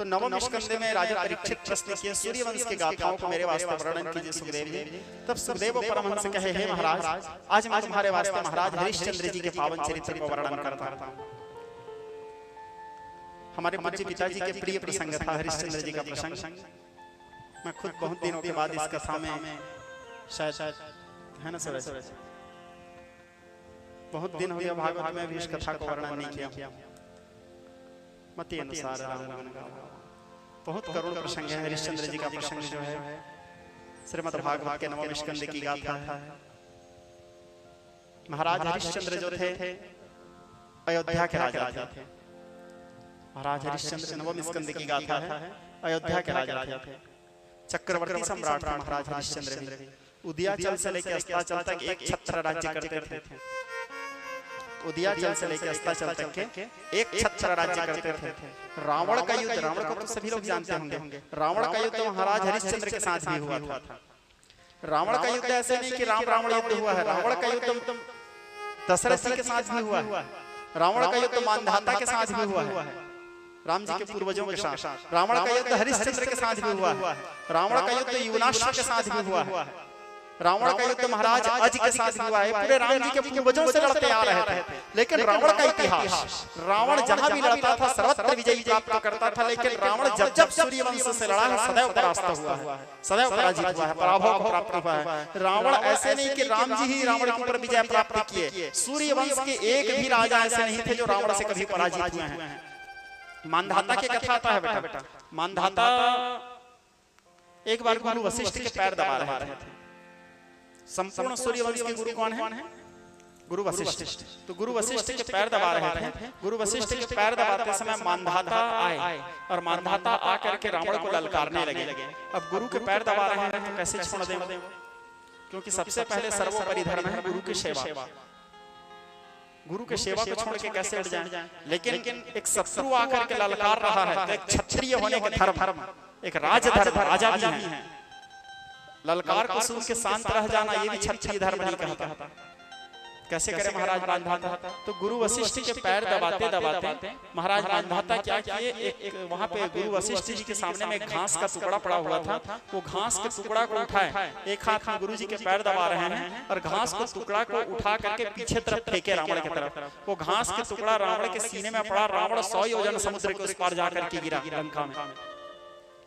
तो नवम स्कंदे में राजा परीक्षित प्रश्न किए सूर्यवंश के गाथाओं को मेरे वास्ते वर्णन कीजिए सुखदेव जी। तब सुखदेव परमहंस कहे, हे महाराज, आज मैं तुम्हारे वास्ते महाराज हरिश्चंद्र जी के पावन चरित्र को वर्णन करता हूं। हमारे पूज्य पिताजी के प्रिय प्रसंग था हरिश्चंद्र जी का प्रसंग। मैं खुद बहुत दिनों के बाद इस कथा में शायद है ना सर, बहुत दिन हो गया भागवत में भी इस कथा को वर्णन नहीं किया। मति अनुसार राम गुण गाओ। बहुत करुण प्रसंग है हरिश्चंद्र जी का प्रसंग जो है श्रीमद् भागवत के नवम स्कंद की गाथा है। महाराज हरिश्चंद्र जो थे अयोध्या के राजा थे। महाराज हरिश्चंद्र नवम स्कंद की गाथा है, अयोध्या के राजा थे, चक्रवर्ती सम्राट थे महाराज हरिश्चंद्र भी। उदयाचल से लेकर अस्ताचल तक एक छत्र राज्य करते थे। उदयाचल से लेकर अस्ताचल तक के एक छत्र राज्य करते थे। रावण का युद्ध, रावण को तो सभी लोग जानते होंगे, रावण का युद्ध महाराज हरिश्चंद्र के साथ भी हुआ था। रावण का युद्ध ऐसे नहीं कि राम रावण युद्ध हुआ है, रावण का युद्ध दशरथ जी के साथ भी हुआ है। रावण का युद्ध मानधाता के साथ भी हुआ है, राम जी के पूर्वजों के साथ। रावण का युद्ध हरिश्चंद्र के साथ भी हुआ है। रावण का युद्ध युवनाश्व के साथ भी हुआ है। रावण का युद्ध महाराज अज के साथ हुआ है। पूरे राम जी के पूर्वजों से लड़ते आ रहे थे। लेकिन रावण का इतिहास, रावण जहां भी लड़ता था सर्वत्र विजय प्राप्त करता था। लेकिन रावण जब जब सूर्यवंश से लड़ा है सदैव परास्त हुआ है, सदैव पराजित हुआ है, पराभव प्राप्त हुआ है। रावण ऐसे नहीं कि राम जी ही रावण के ऊपर विजय प्राप्त किए। सूर्यवंश के एक भी राजा ऐसे नहीं थे जो रावण से कभी पराजित हुए हैं। मानधाता की कथा आता है बेटा। मानधाता एक बार गुरु वशिष्ठ के पैर दबा रहे थे। संपूर्ण सूर्यवंश के गुरु कौन है? गुरु वशिष्ठ। तो गुरु वशिष्ठ के पैर दबा रहे थे। गुरु वशिष्ठ के पैर दबाते समय मानधाता आए और मानधाता आकर के रावण को ललकारने लगे। अब गुरु के पैर दबा रहे हैं तो कैसे छोड़ दें? क्योंकि सबसे पहले सर्वोपरि धर्म है गुरु की सेवा। गुरु के सेवा को छोड़ के कैसे उठ जाएं? लेकिन एक शत्रु आकर के ललकार रहा है तो एक क्षत्रिय होने के धर्म, एक राजधर्म, राजा भी है, ललकार को सुन के शांत रह जाना ये भी क्षत्रिय धर्म नहीं कहता। कैसे करे महाराज मानधाता? तो गुरु वशिष्ठ के पैर दबाते दबाते महाराज मानधाता क्या किए, एक वहां पे गुरु वशिष्ठ जी के सामने में घास का टुकड़ा पड़ा हुआ था। वो घास के टुकड़ा को उठाए, एक हाथ में गुरु जी के पैर दबा रहे हैं और घास के टुकड़ा को उठा करके पीछे तरफ फेंके रावण की तरफ। वो घास के टुकड़ा रावण के सीने में पड़ा। रावण 100 योजन समुद्र के उस पार जाकर के गिरा लंका में।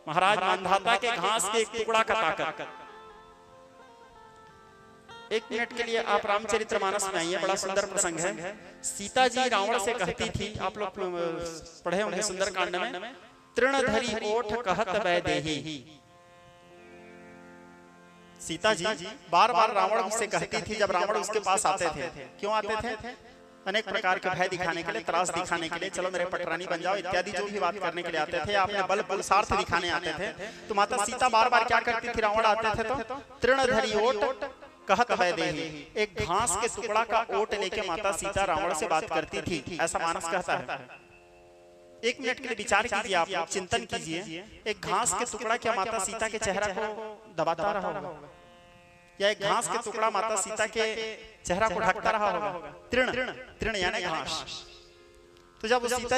महाराज मानधाता के घास के एक टुकड़ा का ताकत। एक मिनट के लिए आप रामचरितमानस में आइए, बड़ा सुंदर प्रसंग है। सीता जी रावण से कहती थी, आप लोग पढ़े होंगे सुंदरकांड में, तृणधरी ओठ कहत वैदेही। सीता जी बार बार रावण से कहती थी जब रावण उसके पास आते थे। क्यों आते थे? अनेक प्रकार के भय दिखाने के लिए, त्रास दिखाने के लिए, चलो मेरे पटरानी बन जाओ इत्यादि जो भी बात करने के लिए आते थे, अपने बल पुरुषार्थ दिखाने आते थे। तो माता सीता बार बार क्या करती थी? रावण आते थे तो तृणधरी ओठ कहत वैदेही, एक घास के टुकड़ा का ओट लेके माता सीता रावण से बात करती थी, ऐसा मानस कहता है। एक मिनट के लिए विचार कीजिए, आप लोग चिंतन कीजिए। एक घास के टुकड़ा क्या माता सीता के चेहरा को दबाता रहा होगा, या एक घास के टुकड़ा माता सीता के चेहरा को ढकता रहा होगा? तृण यानी घास। तो जब सीता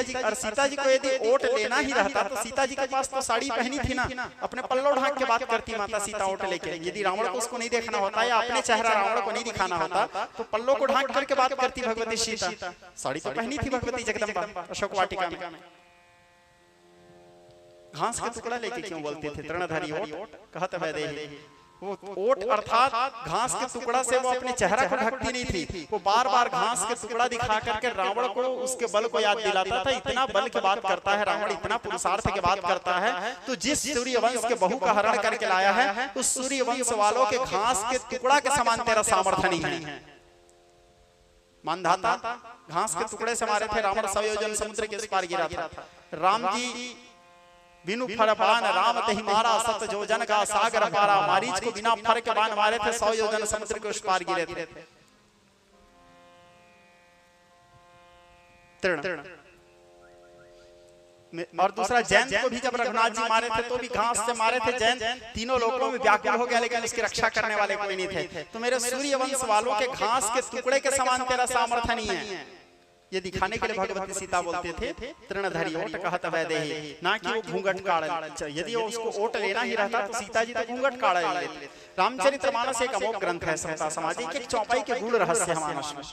जी को यदि ओट लेना ही रहता तो सीता जी के पास तो साड़ी पहनी थी ना, अपने पल्लो ढाक के बात करती माता सीता ओट लेके। यदि रावण को उसको नहीं देखना होता या अपने चेहरा रावण को नहीं दिखाना होता तो पल्लो को ढाक करके बात करती भगवती सीता। साड़ी तो पहनी थी भगवती जगदम्बा अशोक वाटिका में। घास के टुकड़ा लेके क्यों बोलते थे? तृणधरी ओट कहत वैदेही। वो ओट अर्थात घास के टुकड़ा से वो अपने चेहरा को ढकती नहीं थी, वो बार बार घास के टुकड़ा दिखा करके रावण को उसके बल को याद दिलाता था। इतना बल की बात करता है रावण, इतना पुरुषार्थ की बात करता है। तो जिस सूर्यवंश के बहू का हरण करके लाया है उस सूर्यवंश वालों के घास के टुकड़ा के समान तेरा सामर्थ्य नहीं है। मानधाता घास के टुकड़े से मारे थे रावण, 100 योजन समुद्र के उस पार गिरा था। राम जी बिनु फर बाण राम तहि मारा, सत योजन का सागर पारा। मारीच को बिना फर के बाण मारे थे, 100 योजन समुद्र के उस पार गिरे थे। तृण। और दूसरा जैन को भी जब रघुनाथ जी मारे थे तो भी घास से मारे थे। जैन तीनों लोकों में व्याकुल हो गया लेकिन उसकी रक्षा करने वाले कोई नहीं थे। तो मेरे सूर्यवंश वालों के घास के टुकड़े के समान तेरा सामर्थ्य नहीं है। ये दिखाने के लिए भगवती सीता बोलते थे तृणधरी ओट कहत वैदेही, ना कि वो घूंघट काढ़। यदि वो उसको ओट लेना ही रहता तो सीता जी तो घूंघट काढ़ लेते। रामचरितमानस एक अमोघ ग्रंथ है, समता सामाजिक एक चौपाई के गूढ़ रहस्य मानस में।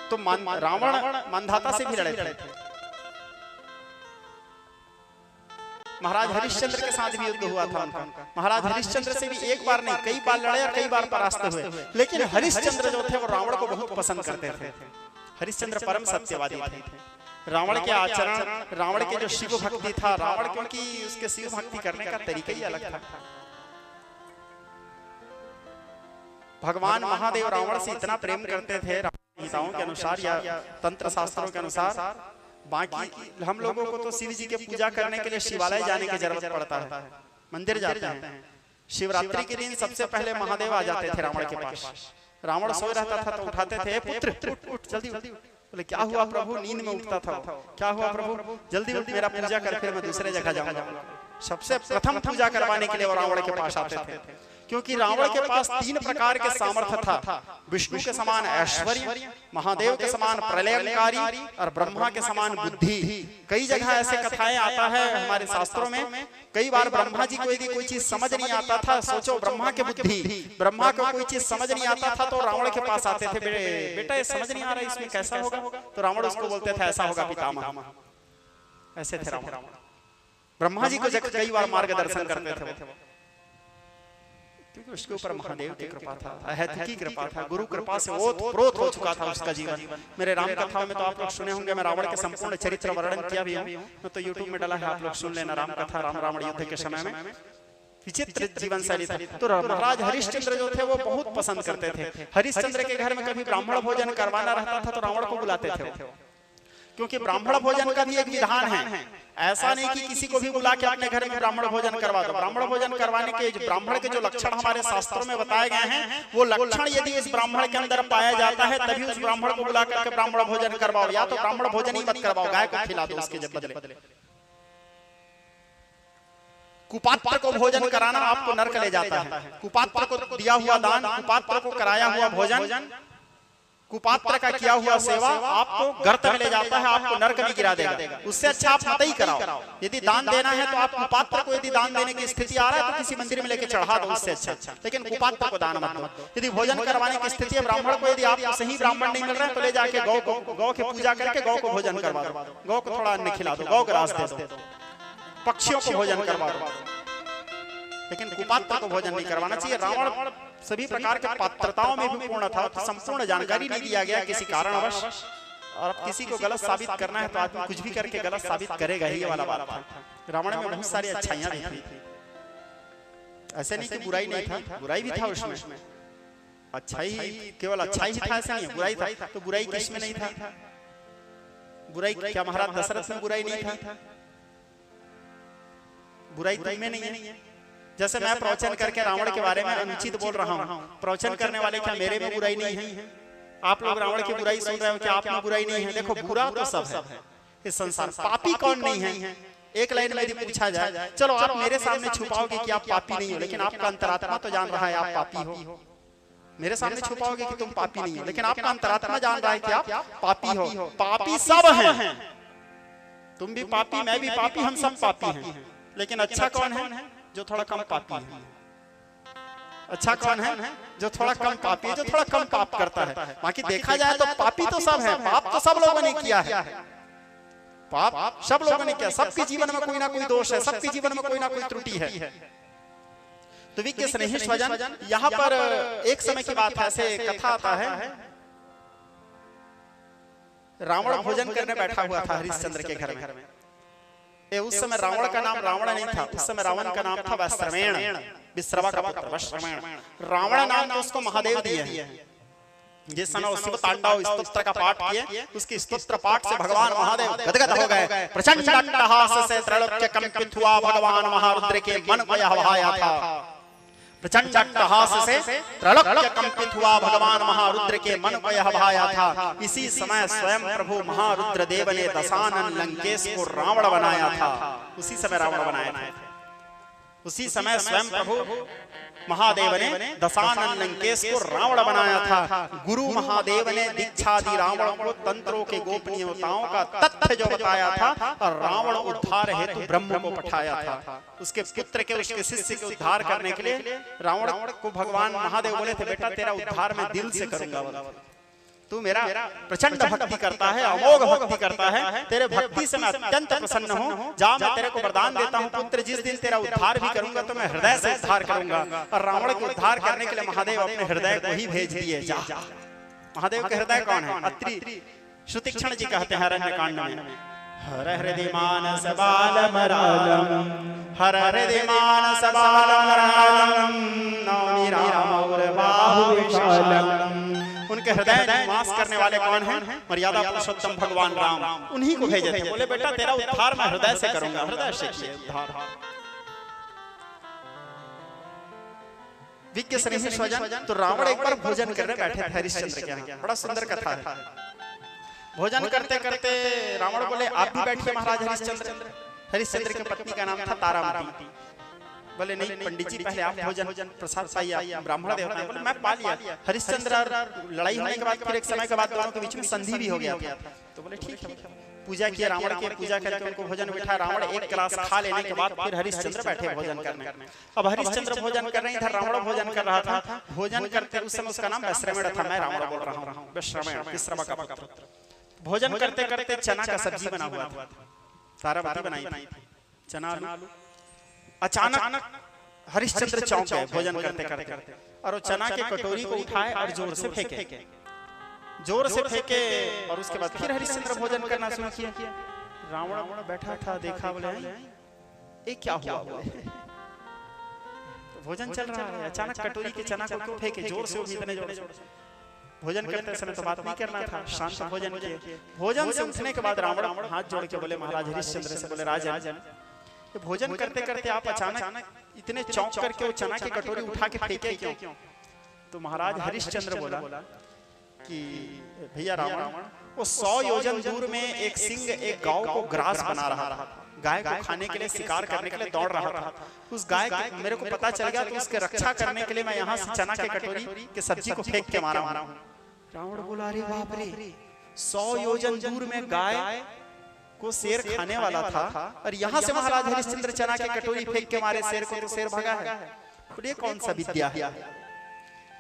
तो रावण मानधाता से भी लड़े थे, महाराज हरिश्चंद्र के साथ भी युद्ध हुआ था उनका। महाराज हरिश्चंद्र से भी एक बार नहीं कई बार लड़े और कई बार परास्त हुए, लेकिन हरिश्चंद्र जो थे वो रावण को बहुत पसंद करते थे। हरिश्चंद्र परम सत्यवादी थे। रावण के आचरण, रावण के जो शिव भक्ति था, रावण क्योंकि उसके शिव भक्ति करने का तरीका ही अलग था। भगवान महादेव रावण से इतना प्रेम करते थे गीताओं के अनुसार या तंत्र शास्त्रों के अनुसार। बाकी हम लोगों को तो शिव जी के पूजा करने के लिए शिवालय जाने की जरूरत पड़ता है, मंदिर जाते हैं। शिवरात्रि के दिन सबसे पहले महादेव आ जाते थे रावण के पास। रावण सो रहता था तो उठाते थे, पुत्र उठ जल्दी। बोले क्या हुआ प्रभु? नींद में उठता था। क्या हुआ प्रभु? जल्दी मेरा पूजा कर, फिर मैं दूसरे जगह जाऊंगा। सबसे प्रथम पूजा करवाने के लिए वो रावण के पास आते थे, क्योंकि रावण के पास 3 प्रकार के सामर्थ्य था। विष्णु के समान ऐश्वर्य, महादेव के समान प्रलयकारी और ब्रह्मा के समान बुद्धि। कई जगह ऐसे कथाएं आता है हमारे शास्त्रों में, कई बार ब्रह्मा जी को यदि कोई चीज समझ नहीं आता था, सोचो ब्रह्मा के बुद्धि, ब्रह्मा को कोई चीज समझ नहीं आता था तो रावण के पास आते थे, बेटा ये समझ नहीं आ रहा इसमें कैसा होगा? तो रावण उसको बोलते थे ऐसा होगा पितामह। ऐसे थे रावण। ब्रह्मा जी को कई बार मार्गदर्शन करते थे, क्योंकि उसके ऊपर महादेव की कृपा था, अहत की कृपा था, गुरु कृपा से ओतप्रोत हो चुका था उसका जीवन। मेरे राम कथा में तो आप लोग सुने होंगे, मैं रावण के संपूर्ण चरित्र वर्णन किया भी हूं, मैं तो यूट्यूब में डाला है, आप लोग सुन लेना। राम कथा रावण युद्ध के समय में विचित्र जीवन शैली था। तो महाराज हरिश्चंद्र जो थे वो बहुत पसंद करते थे। हरिश्चंद्र के घर में कभी ब्राह्मण भोजन करवाना रहता था तो रावण को बुलाते थे, क्योंकि ब्राह्मण भोजन का भी एक विधान है। ऐसा नहीं कि किसी को भी बुला के अपने घर में ब्राह्मण भोजन करवा दो। ब्राह्मण भोजन करवाने के ब्राह्मण के जो लक्षण हमारे शास्त्रों में बताए गए हैं, वो लक्षण यदि इस ब्राह्मण के अंदर पाया जाता है तभी उस ब्राह्मण को बुला करके ब्राह्मण भोजन करवाओ। या तो ब्राह्मण भोजन ही मत करवाओ, गाय को खिला दो उसके बदले। कुपात्र को भोजन कराना आपको नरक ले जाता है। कुपात्र को दिया हुआ दान, कुपात्र को कराया हुआ भोजन, कुपात्र का किया हुआ सेवा आपको गर्त में ले जाता है, आपको नरक में गिरा देगा। उससे अच्छा आप मत ही कराओ। यदि दान देना है तो आप कुपात्र को, यदि दान देने की स्थिति आ रहा है तो किसी मंदिर में लेके चढ़ा दो, उससे अच्छा। लेकिन कुपात्र को दान मत दो। यदि भोजन करवाने की स्थिति है ब्राह्मण को, यदि आपको सही ब्राह्मण नहीं मिल रहा है तो ले जाके गौ की पूजा करके गौ को भोजन करवा दो, गौ को थोड़ा अन्न खिला दो, गौ ग्रास दे दो, पक्षियों को भोजन करवा दो। लेकिन कुपात्र को भोजन नहीं करवाना चाहिए। रावण सभी प्रकार के पात्रताओं में भी पूर्ण था, तो संपूर्ण जानकारी नहीं दिया गया किसी कारणवश। और अब किसी को गलत साबित करना है तो आदमी कुछ भी करके गलत साबित करेगा ही, ये वाला बात था। रावण में बहुत सारी अच्छाइयां थी, ऐसे नहीं कि बुराई नहीं था, बुराई भी था उसमें। अच्छाई केवल अच्छाई ही था ऐसा नहीं है, बुराई था। तो बुराई किस में नहीं था? बुराई क्या महाराज दशरथ में बुराई नहीं था? बुराई तुम में नहीं है। जैसे मैं प्रवचन करके रावण के बारे में अनुचित बोल रहा हूँ, प्रवचन करने वाले क्या मेरे में बुराई नहीं है? आप लोग रावण की बुराई सुन रहे हो कि आप में बुराई नहीं है? देखो बुरा तो सब है इस संसार, पापी कौन नहीं है? एक लाइन में यदि पूछा जाए, चलो आप मेरे सामने छुपाओगे कि आप पापी नहीं हो, लेकिन आपका अंतरात्मा तो जान रहा है आप पापी हो। मेरे सामने छुपाओगे कि तुम पापी नहीं हो, लेकिन आपका अंतरात्मा जान रहा है कि आप पापी हो। पापी सब हैं, तुम भी पापी, मैं भी पापी, हम सब पापी हैं। लेकिन अच्छा कौन है? जो थोड़ा कम पापी है। अच्छा कौन है? जो थोड़ा कम पापी है, जो थोड़ा कम पाप करता है। बाकी देखा जाए तो पापी तो सब है, पाप तो सब लोगों ने किया है, पाप सब लोगों ने किया। सबके जीवन में कोई ना कोई दोष है, सबके जीवन में कोई ना कोई त्रुटि है। तो विज्ञ स्नेही स्वजन, यहाँ पर एक समय की बात है, ऐसे कथा आता है, रावण भोजन करने बैठा हुआ था हरिश्चंद्र के घर में। उस समय रावण का नाम रावण नहीं था, उस समय रावण का नाम था वैश्रवेण, विश्रवा का पुत्र वैश्रवेण। रावण नाम तो उसको महादेव दिए हैं। जिस समय शिव तांडव स्तोत्र का पाठ किए, उसकी स्तोत्र पाठ से भगवान महादेव गदगद हो गए। प्रचंड अट्टहास से त्रैलोक्य कंपित हुआ, भगवान महारुद्र के मन को यह भाया था। प्रचंड अट्टहास से त्रैलोक्य कंपित हुआ, भगवान महारुद्र के मन को यह भाया था। इसी समय स्वयं प्रभु महारुद्र देव ने दशानन लंकेश को रावण बनाया था। उसी समय रावण बनाया था। उसी समय स्वयं प्रभु महादेव ने दशानन लंकेश को रावण बनाया था। गुरु महादेव ने दीक्षा दी रावण को तंत्रों के गोपनीयताओं का तथ्य जो बताया था, और रावण उद्धार हेतु ब्रह्म को पठाया था। उसके पुत्र के, उसके शिष्य के उद्धार करने के लिए रावण को भगवान महादेव बोले थे, बेटा तेरा उद्धार मैं दिल से करूंगा, तू मेरा प्रचंड भक्ति करता है, अमोघ भक्ति करता है, तेरे भक्ति से मैं अत्यंत प्रसन्न हूँ। जा, मैं तेरे को वरदान देता हूँ पुत्र, जिस दिन तेरा उद्धार भी करूंगा तो मैं हृदय से उद्धार करूंगा। और रावण को उद्धार करने के लिए महादेव अपने हृदय को ही भेज दिए। जा, महादेव के हृदय कौन है? अत्रि सुतीक्ष्ण जी कहते हैं अरण्यकांड में, हर हृदय मानस बालमरालम, हर हृदय मानस बालमरालम, नौमी राम और बाहु विशालम। उनके हृदय निवास करने वाले कौन हैं? मर्यादा पुरुषोत्तम भगवान राम। उन्हीं को भेजे थे, बोले बेटा तेरा उद्धार मैं हृदय से करूंगा, हृदय से किए उद्धार। विज्ञ स्नेही स्वजन, तो रावण एक बार भोजन करने बैठे थे हरिश्चंद्र के यहाँ। बड़ा सुंदर कथा है। भोजन करते करते रावण बोले आप भी बैठिए महाराज हरिश्चंद्र। हरिश्चंद्र की पत्नी का नाम था तारामती। बोले नहीं पंडित जी, पहले आप भोजन प्रसाद पाइए, ब्राह्मण देवता हैं। बोले मैं पा लिया। हरिश्चंद्र लड़ाई होने के बाद फिर एक समय के बाद दोनों के बीच में संधि भी हो गया था। तो बोले ठीक है, पूजा किया रावण की, पूजा करके उनको भोजन बिठाया। रावण एक गिलास खा लेने के बाद फिर हरिश्चंद्र बैठे भोजन करने। अब हरिश्चंद्र भोजन कर रहे हैं, रावण भोजन कर रहा था। भोजन करते उस समय उसका नाम वैश्रवण था, मैं रावण बोल रहा हूँ, वैश्रवण विश्रवा का पुत्र। भोजन करते करते चना का सब्जी बना हुआ था, तारामती बनाई थी चना आलू। अचानक हरिश्चंद्र चौंक गए भोजन करते करते, और वो चना के कटोरी को उठाए और जोर से फेंके, जोर से फेंके। और उसके बाद फिर हरिश्चंद्र भोजन करना शुरू किया। रावण बैठा था, देखा, बोले ये क्या हुआ? बोले भोजन चल रहा है, अचानक कटोरी के चना को क्यों फेंके जोर से? इतने जोर से भोजन करते समय तो बात नहीं करना था, शांत भोजन किए। भोजन से उठने के बाद रावण हाथ जोड़ के बोले महाराज हरिश्चंद्र से, बोले राजन भोजन करते करते आप अचानक इतने चौंक करके वो चना की कटोरी उठा के फेंके क्यों? तो महाराज हरिश्चंद्र बोला कि भैया रावण, वो 100 योजन दूर में एक सिंह एक गांव को ग्रास बना रहा था, गाय को खाने के लिए, शिकार करने के लिए दौड़ रहा था। उस गाय मेरे को पता चल गया, तो उसके रक्षा करने के लिए मैं यहाँ से चना के कटोरी के सब्जी को फेंक के मारा हूँ। रावण बोला अरे बाप रे, 100 योजन दूर में गाय को शेर खाने वाला था, और यहाँ से महाराज हरिश्चंद्र चना की कटोरी फेंक के मारे शेर को, तो शेर भगा है। ये कौन सा विद्या है?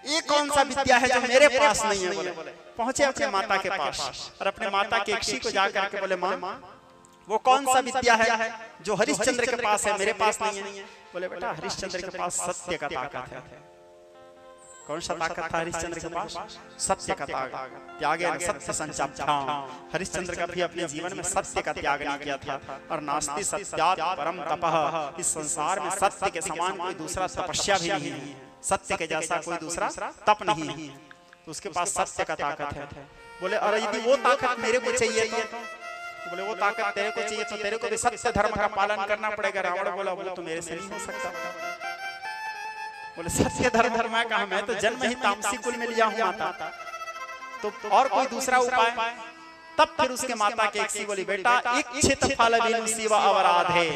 ये कौन सा विद्या है जो मेरे पास नहीं है? बोले पहुंचे अपने माता के पास, और अपने माता के यक्षी को जाकर के बोले माँ वो कौन सा विद्या है जो हरिश्चंद्र के पास है, मेरे पास नहीं है? बोले बेटा हरिश्चंद्र के पास सत्य का ताकत है। कौन सा ताकत था हरिश्चंद्र के पास? सत्य का ताकत। त्यागेन सत्य संचाप्ताम। हरिश्चंद्र का भी अपने जीवन में सत्य का त्याग नहीं किया था। और नास्ति सत्यात् परम तपः, इस संसार में सत्य के समान कोई दूसरा तपस्या भी नहीं है, सत्य के जैसा कोई दूसरा तप नहीं है। तो उसके पास सत्य का ताकत है। बोले अरे यदि वो ताकत मेरे को चाहिए तो बोले वो ताकत तेरे को चाहिए तो तेरे को भी सत्य धर्म का पालन करना पड़ेगा। रावण बोला बोले तो मेरे से नहीं हो सकता। बोले सत्य धर्म है कहा, मैं तो जन्म ही तामसी कुल में लिया हूँ माता, तो और कोई दूसरा उपाय? तब फिर उसके माता के यक्षी बोली बेटा इच्छित फल बिनु शिव अवराधे।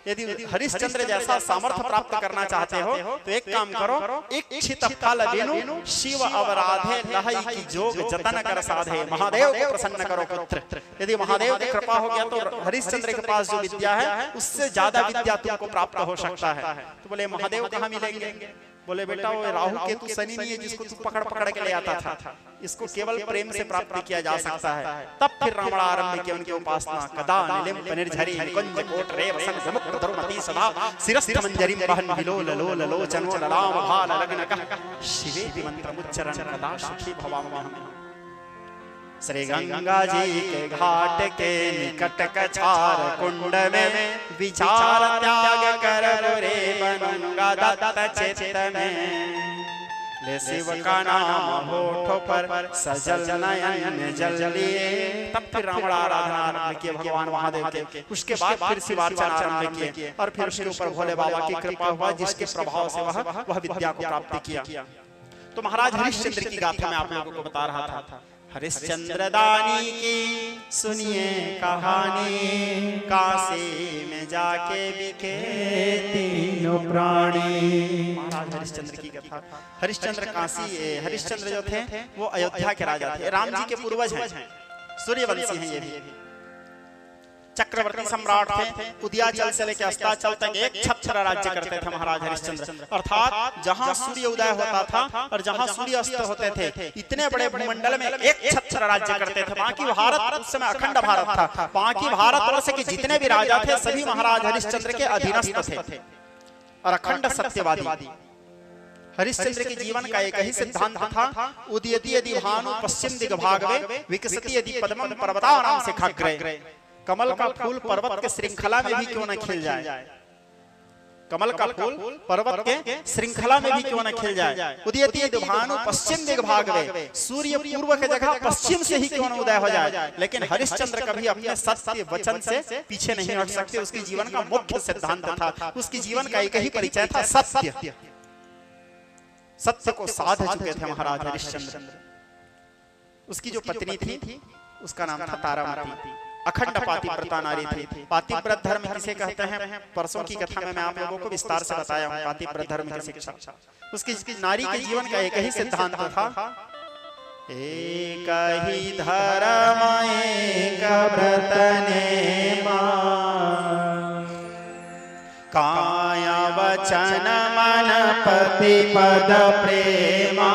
यदि हरिश्चंद्र जैसा सामर्थ्य प्राप्त करना चाहते हो तो एक काम करो, इच्छित फल बिनु शिव अवराधे लहई की जोग जतन कर साधे। महादेव को प्रसन्न करो पुत्र। यदि महादेव की कृपा हो गया तो हरिश्चंद्र के पास जो विद्या है उससे ज्यादा विद्या तुमको प्राप्त हो सकता है। तो बोले महादेव कहाँ मिलेंगे? बोले बेटा वो राहु केतु शनि नहीं है जिसको तू पकड़ पकड़ के ले आता था, इसको केवल प्रेम से प्राप्त किया जा सकता है। तब फिर रावण आरंभ किया उनकी उपासना। कदा निलिम पनिर्झरी निकुंज कोट रे वसन विमुक्त धर्मति सदा शिरस्थ मंजरी बहन विलोल लोल लोचनो ललाम भाल लग्नकः शिवेति मंत्रमुच्चरण कदा सुखी भवामः। श्री गंगा जी के घाट के निकट कछार कुंड में विचार त्याग कर रे बनूंगा दत्त चित्त में। ले शिव का नाम होठों पर सजल नयन जल लिए। तब फिर रावण आराधना आरंभ किए भगवान महादेव के। उसके बाद फिर शिवार्चना आरंभ किए और फिर उसके ऊपर भोले बाबा की कृपा हुआ जिसके प्रभाव से वह विद्या को प्राप्त किया। तो महाराज हरिश्चंद्र की गाथा मैं आप लोगों को बता रहा था। हरिश्चंद्र दानी की सुनिए कहानी, काशी में जाके बिके तीनों प्राणी। महाराज हरिश्चंद्र की कथा। हरिश्चंद्र हरिश्चंद्र जो थे वो अयोध्या के राजा थे, राम जी के पूर्वज हैं, सूर्यवंशी हैं ये भी। चक्रवर्ती सम्राट थे, उदयाचल से लेकर अस्ताचल तक एक छत्र राज्य करते थे महाराज हरिश्चंद्र। अर्थात जहां सूर्य उदय होता था और जहां सूर्य अस्त होते थे, इतने बड़े भूमंडल में एक छत्र राज्य करते थे। बाकी भारत उस समय अखंड भारत था। बाकी भारतवर्ष के जितने भी राजा थे सभी महाराज हरिश्चंद्र के अधीनस्थ थे और अखंड सत्यवादी। हरिश्चंद्र के जीवन का एक ही सिद्धांत था, उदयति यदि भानु पश्चिम दिग्भागे, विकसति यदि पद्मं पर्वतानां शिखराग्रे। कमल का फूल पर्वत के श्रृंखला में भी क्यों न खिल जाए, कमल का फूल पर्वत के श्रृंखला में भी क्यों न खिल जाए। उदयति यदि भानु पश्चिम दिग्भागे, सूर्य पूर्व के जगह पश्चिम से ही क्यों न उदय हो जाए। लेकिन हरिश्चंद्र कभी अपने सत्य वचन से पीछे नहीं हट सकते। उसके जीवन का मुख्य सिद्धांत था, उसके जीवन का एक ही परिचय था, सत्य। सत्य को साध चुके थे महाराज हरिश्चंद्र। उसकी जो पत्नी थी उसका नाम था तारामती। अखंड पातिव्रता नारी थी। पातिव्रत धर्म किसे कहते हैं, परसों की कथा में मैं आप लोगों को विस्तार से बताया हूं पातिव्रत धर्म की शिक्षा। उसकी नारी के जीवन का एक ही सिद्धांत था, एक ही धर्म एक व्रत नेमा, काया वचन मन पति पद प्रेमा।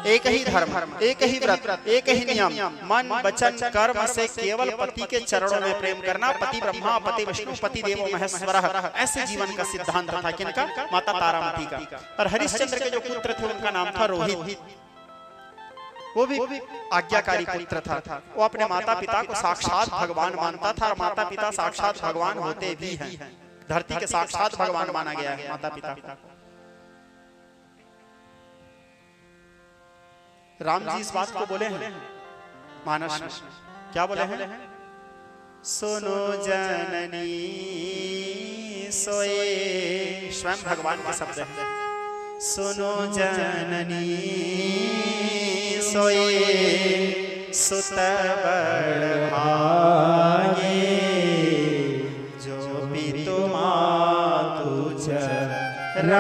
एक ही धर्म, एक ही व्रत, एक ही नियम, मन वचन कर्म से केवल पति के चरणों में प्रेम करना। पति ब्रह्मा, पति विष्णु, पति देवो महेश्वरः, ऐसे जीवन का सिद्धांत था। किनका? माता तारामती का। और हरिश्चंद्र के जो पुत्र थे उनका नाम था रोहित। वो भी आज्ञाकारी पुत्र था। वो अपने माता पिता को साक्षात भगवान मानता था और माता पिता साक्षात भगवान होते भी हैं। धरती के साक्षात भगवान माना गया है माता पिता को। राम जी इस बात को बोले हैं मानस में, क्या बोले हैं? सुनो जननी सोए, स्वयं भगवान के शब्द हैं। सुनो जननी सोए, सुत बड़ भागे, जो पितु मातु चरण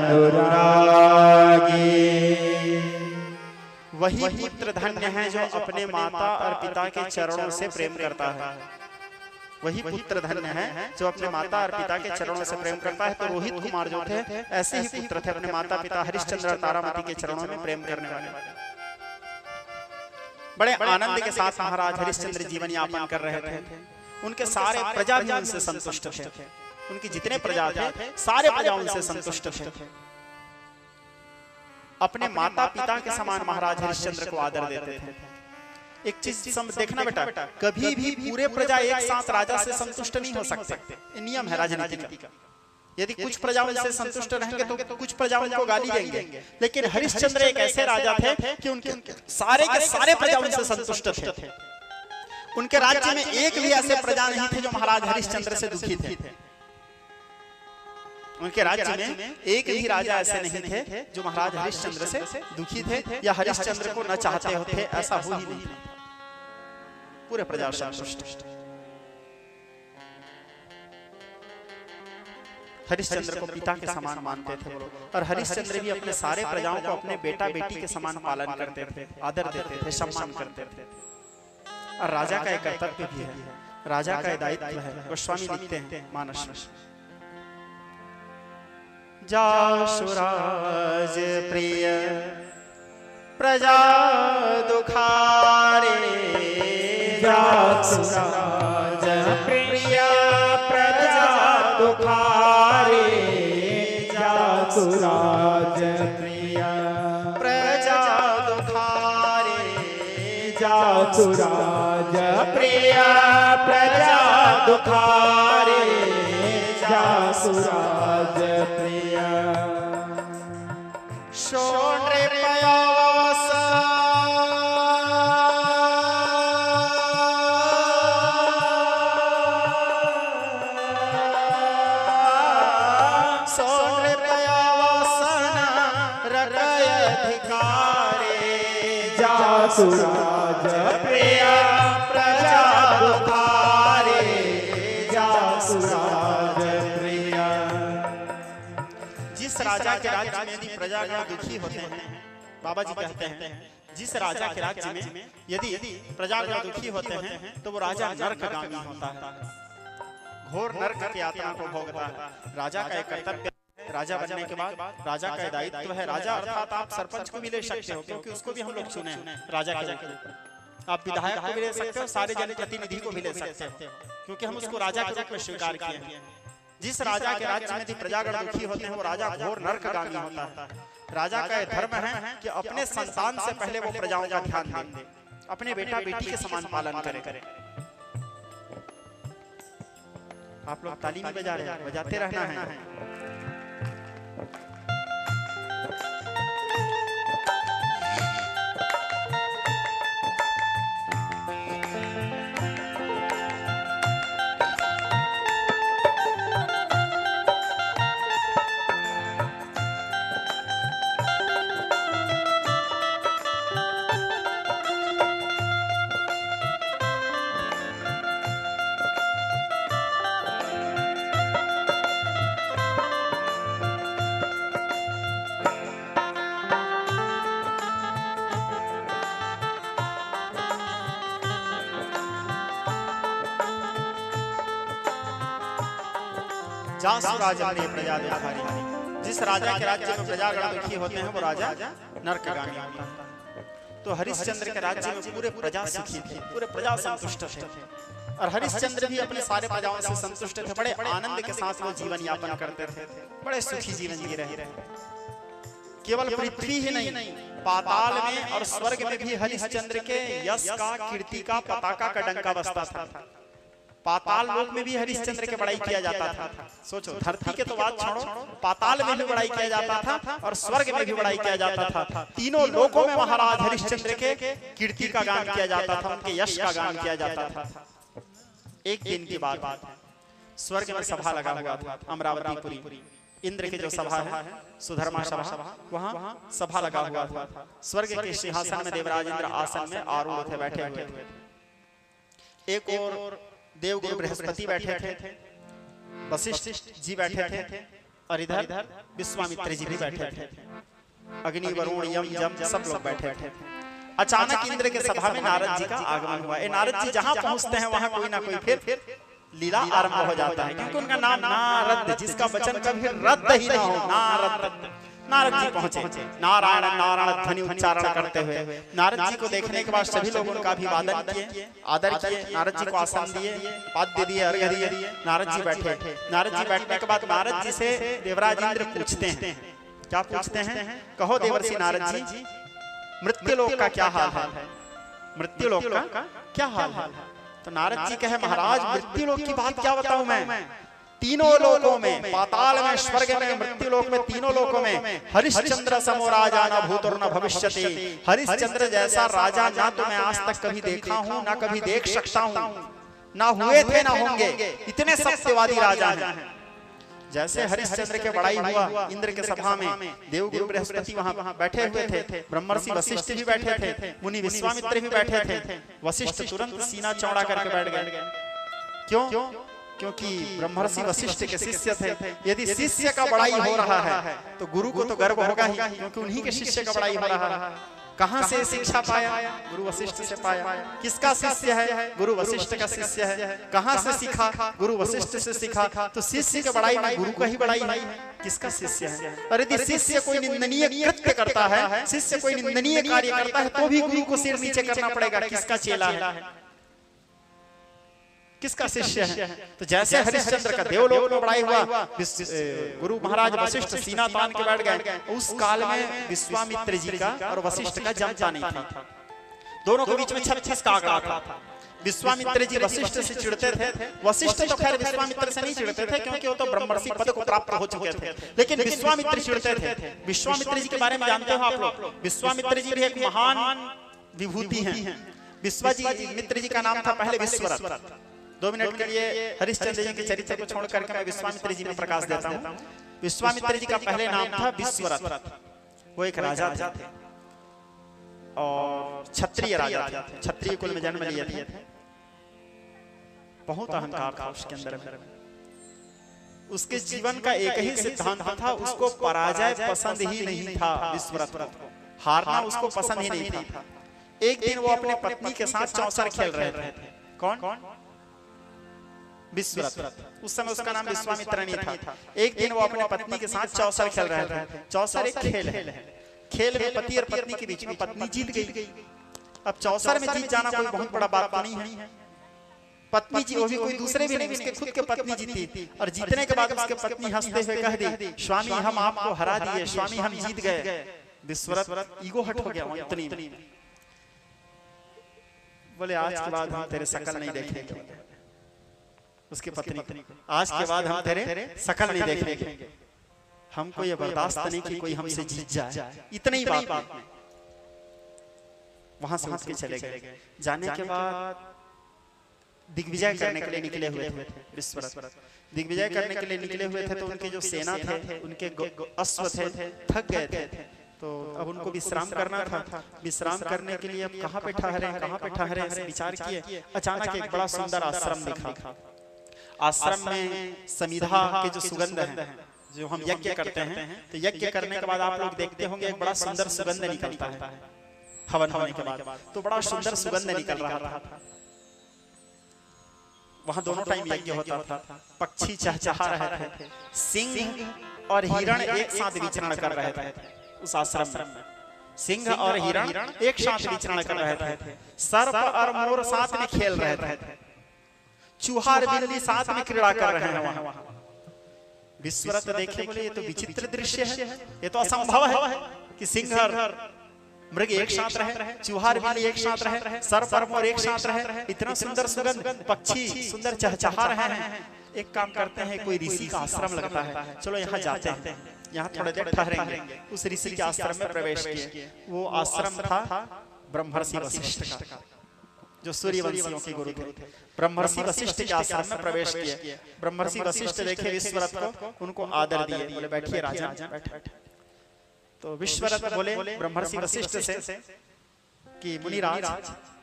अनुरागे। वही पुत्र धन्य है जो अपने माता और पिता के चरणों से प्रेम करता है। वही पुत्र धन्य है जो अपने माता और पिता के चरणों से प्रेम करता है। तो रोहित कुमार जो थे ऐसे ही पुत्र थे, अपने माता पिता हरिश्चंद्र और तारामती के चरणों में प्रेम करने वाले। बड़े आनंद के साथ महाराज हरिश्चंद्र जीवन यापन कर रहे थे। उनके सारे प्रजा भी उनसे संतुष्ट थे। उनकी जितने प्रजा थे सारे प्रजा उनसे संतुष्ट थे। अपने माता पिता के समान महाराज हरिश्चंद्र को आदर देते थे। एक चीज देखना बेटा, कभी भी पूरे प्रजा एक साथ राजा से संतुष्ट नहीं हो सकते। नियम है राजनीति का। यदि कुछ प्रजा उनसे संतुष्ट रहेंगे तो कुछ प्रजा उनको गाली देंगे। लेकिन हरिश्चंद्र एक ऐसे राजा थे कि उनके सारे के सारे प्रजा उनसे संतुष्ट थे। उनके राज्य में एक भी ऐसे प्रजा नहीं थे जो महाराज हरिश्चंद्र से दुखी थे। उनके राज्य में एक भी राजा ऐसे नहीं थे जो महाराज हरिश्चंद्र से दुखी थे या हरिश्चंद्र को न चाहते होते। ऐसा हो ही नहीं था। पूरे प्रजा संतुष्ट। हरिश्चंद्र को पिता के समान मानते थे वो लोग। और हरिश्चंद्र भी अपने सारे प्रजाओं को अपने बेटा बेटी के समान पालन करते थे, आदर देते थे, सम्मान करते थे। और राजा का एक कर्तव्य भी है, राजा का दायित्व है। गोस्वामी लिखते हैं मानस में, जासुराज प्रिय प्रजा दुखारे, जासुराज प्रिय प्रजा दुखारे, जासुराज प्रिय प्रजा दुखारे, जासुराज प्रिय प्रजा दुखारे, जासुराज प्रिय शोण्रे पयास सोण्रे पयासन रकय अधिकारे, जासुराज प्रिय प्रजा दुखारे, जासुराज प्रिय। जिस राजा के राज्य में यदि प्रजागण दुखी होते हैं, बाबा जी कहते हैं जिस राजा के राज्य में यदि प्रजागण दुखी होते हैं तो वो राजा नरकगामी होता है, घोर नरक की यातना को भोगता है। राजा का एक कर्तव्य, राजा बनने के बाद राजा का दायित्व है, राजा अर्थात आप सरपंच को भी ले सकते हो क्योंकि उसको भी हम लोग चुने राजा के रूप में, आप विधायक को भी ले सकते हो, सारे जनप्रतिनिधि को भी ले सकते हो क्योंकि हम उसको राजा के रूप में स्वीकार किए हैं। जिस राजा के राज्य में यदि प्रजागण दुखी होते हैं वो राजा घोर नरकगामी होता है। राजा का धर्म है कि अपने संतान से पहले वो प्रजाओं का ध्यान दे, अपने बेटा बेटी के समान पालन करे। आप लोग ताली नहीं बजा रहे हैं, बजाते रहना है। जासुराज प्रिय प्रजा दुखारी, जिस राजा के राज्य में प्रजागण दुखी होते हैं वो राजा नरकगामी होता है। तो हरिश्चंद्र के राज्य में पूरे प्रजा सुखी थी, पूरे प्रजा संतुष्ट थे और हरिश्चंद्र भी अपने सारे प्रजाओं से संतुष्ट थे। बड़े आनंद के साथ वो जीवन यापन करते थे, बड़े सुखी जीवन जी रहे। केवल पृथ्वी ही नहीं, पाताल में और स्वर्ग में भी हरिश्चंद्र के यश का, कीर्ति का, पताका का डंका बजता था। पाताल लोक में भी हरिश्चंद्र के बड़ाई किया जाता था। सोचो, धरती के तो बात छोड़ो, पाताल में भी बड़ाई किया जाता था और स्वर्ग में भी बड़ाई किया जाता था। तीनों लोकों में महाराज हरिश्चंद्र के कीर्ति का गान किया जाता था, उनके यश का गान किया जाता था। एक दिन की बात, स्वर्ग में सभा लगा हुआ था, अमरावतीपुरी इंद्र की जो सभा है, सुधर्मा सभा, वहाँ सभा लगा हुआ था। स्वर्ग के सिंहासन में देवराज इंद्र आसन में आरूढ़ थे, बैठे हुए थे। एक और देवगुरु बृहस्पति बैठे थे, वशिष्ठ जी बैठे थे और इधर विश्वामित्र जी भी बैठे थे, अग्नि वरुण यम जम सब लोग बैठे थे। अचानक इंद्र के सभा में नारद जी का आगमन हुआ। नारद जी जहां पहुंचते हैं वहां कोई ना कोई फिर लीला आरंभ हो जाता है, क्योंकि उनका नाम नारद, जिसका वचन कभी रद्द ही ना हो, नारद। नारद जी पहुंचे, नारायण नारायण ध्वनि उच्चारण करते हुए। नारद जी को देखने के बाद सभी लोगों का अभिवादन किए, आदर किए, नारद जी को आसन दिए, पाद्य दिए, अर्घ्य दिए। नारद जी बैठे। नारद जी बैठने के बाद नारद जी से देवराज इंद्र पूछते हैं, क्या पूछते हैं? कहो देवर्षि नारद जी, मृत्युलोक का क्या हाल है? मृत्युलोक का क्या हाल है? तो नारद जी कहे, महाराज मृत्युलोक की बात क्या बताऊं मैं? तीनों लोकों में, पाताल में, स्वर्ग में, मृत्युलोक में, तीनों लोकों में हरिश्चंद्र समो राजा न भूतुर न भविष्यति। हरिश्चंद्र जैसा राजा ना तो मैं आज तक कभी देखा हूँ, ना कभी देख सकता हूँ, ना हुए थे ना होंगे। इतने सत्यवादी राजा हैं। जैसे हरिश्चंद्र के बड़ाई हुआ इंद्र के सभा में, देवगुरु बृहस्पति वहां बैठे हुए थे, ब्रह्मर्षि वशिष्ठ भी बैठे थे, मुनि विश्वामित्र भी बैठे थे। वशिष्ठ तुरंत सीना चौड़ा करके बैठ गए। क्यों? क्योंकि ब्रह्मर्षि वशिष्ठ के शिष्य थे। यदि शिष्य का बड़ाई हो रहा है तो गुरु को तो गर्व होगा ही, क्योंकि उन्हीं के शिष्य का बड़ाई हो रहा है। कहां से शिक्षा पाया? गुरु वशिष्ठ से पाया। किसका शिष्य है? गुरु वशिष्ठ का शिष्य है। कहां से सीखा? गुरु वशिष्ठ से सीखा। तो शिष्य की बड़ाई में गुरु का ही बड़ाई है। किसका शिष्य है? और यदि शिष्य कोई निंदनीय कृत्य करता है, शिष्य कोई निंदनीय कार्य करता है, तो भी गुरु को सिर नीचे करना पड़ेगा। किसका चेला है? किसका शिष्य है? तो जैसे हरिश्चंद्र का देवलोक में बड़ाई हुआ, गुरु महाराज वशिष्ठ सीना तान के बैठ गए। उस काल में विश्वामित्र जी का और वशिष्ठ का जमता नहीं था, दोनों के बीच में 36 का आंकड़ा था। विश्वामित्र जी वशिष्ठ से चिढ़ते थे। वशिष्ठ तो खैर विश्वामित्र से नहीं चिढ़ते थे, क्योंकि वो तो ब्रह्मर्षि पद को प्राप्त हो चुके थे, लेकिन विश्वामित्र चिढ़ते थे। विश्वामित्र जी के बारे में जानते हो आप लोग? विश्वामित्र जी भी एक महान विभूति हैं। विश्वामित्र जी का नाम था पहले विश्वरथ। 2 मिनट के लिए हरिश्चंद्र जी के चरित्र को छोड़ करके मैं विश्वामित्र जी में प्रकाश देता हूँ। विश्वामित्र जी का पहले नाम था विश्वरथ। वो एक राजा थे और क्षत्रिय राजा थे, क्षत्रिय कुल में जन्म लिए थे। बहुत अहंकार था उसके अंदर। उसके जीवन का एक ही सिद्धांत था, उसको पराजय पसंद ही नहीं था। विश्वरथ को हारना उसको पसंद ही नहीं था। एक दिन वो अपने पत्नी के साथ चौसर खेल रहे थे। कौन? विश्वरथ। उस समय उसका नाम विश्वामित्र नहीं था। एक दिन वो अपने पत्नी के साथ चौसर खेल रहे थे। चौसर एक खेल है। खेल में पति और पत्नी के बीच में पत्नी जीत गई। अब चौसर में जीत जाना कोई बहुत बड़ा बात नहीं है। पत्नी जी, वो भी कोई दूसरे भी नहीं, उसके खुद के पत्नी जीती। और जीतने के बाद उसके पत्नी हंसते हुए कह दी, स्वामी हम आपको हरा दिए, स्वामी हम जीत गए। विश्वरथ ईगो हट हो गया इतनी में। बोले आज के बाद हम तेरे शकल नहीं देखेंगे। उसकी पत्नी को, आज के बाद हम तेरे शकल नहीं देखेंगे। हमको ये बर्दाश्त नहीं कि कोई हमसे जीत जाए। इतनी बात में वहां से उठ के चले गए। जाने के बाद दिग्विजय करने के लिए निकले हुए थे विश्वरथ। दिग्विजय करने के लिए निकले हुए थे तो उनके जो सेना थे, उनके अश्व थे, थक गए थे। तो अब उनको विश्राम करना था। विश्राम करने के लिए अब कहाँ पे ठहरे ऐसे विचार किए। अचानक एक बड़ा सुंदर आश्रम दिखा। आश्रम में समिधा के जो सुगंध है, जो हम यज्ञ करते हैं, तो यज्ञ करने के बाद आप लोग देखते होंगे एक बड़ा सुंदर सुगंध निकलता है हवन होने के बाद। तो बड़ा सुंदर सुगंध निकल रहा था। वहां दोनों टाइम यज्ञ होता था। पक्षी चहचहा रहे थे। सिंह और हिरण एक साथ विचरण कर रहे थे उस आश्रम में। सिंह और हिरण एक साथ विचरण कर रहे थे। सर्प और मोर साथ में खेल रहे थे। चूहा और बिल्ली साथ में क्रीड़ा कर रहे हैं वहां। विश्वरथ देखे, बोले ये तो विचित्र दृश्य है, ये तो असंभव है कि सिंह और मृग एक साथ रहे, चूहा और बिल्ली एक साथ रहे, सर्प और मोर एक साथ रहे। इतना सुंदर सुगंध, पक्षी सुंदर चहचहा रहे हैं। एक काम करते हैं, कोई ऋषि का आश्रम लगता है, चलो यहाँ जाते हैं, यहाँ थोड़ी देर ठहरेंगे। उस ऋषि के आश्रम में प्रवेश किए। वो आश्रम था ब्रह्मर्षि वशिष्ठ का, जो सूर्यवंशियों के गुरु थे। ब्रह्मर्षि वशिष्ठ के आश्रम में प्रवेश किए। ब्रह्मर्षि वशिष्ठ देखे विश्वरथ को, उनको आदर दिए। बोले बैठिए राजा, बैठ। तो विश्वरथ बोले ब्रह्मर्षि वशिष्ठ से कि मुनिराज,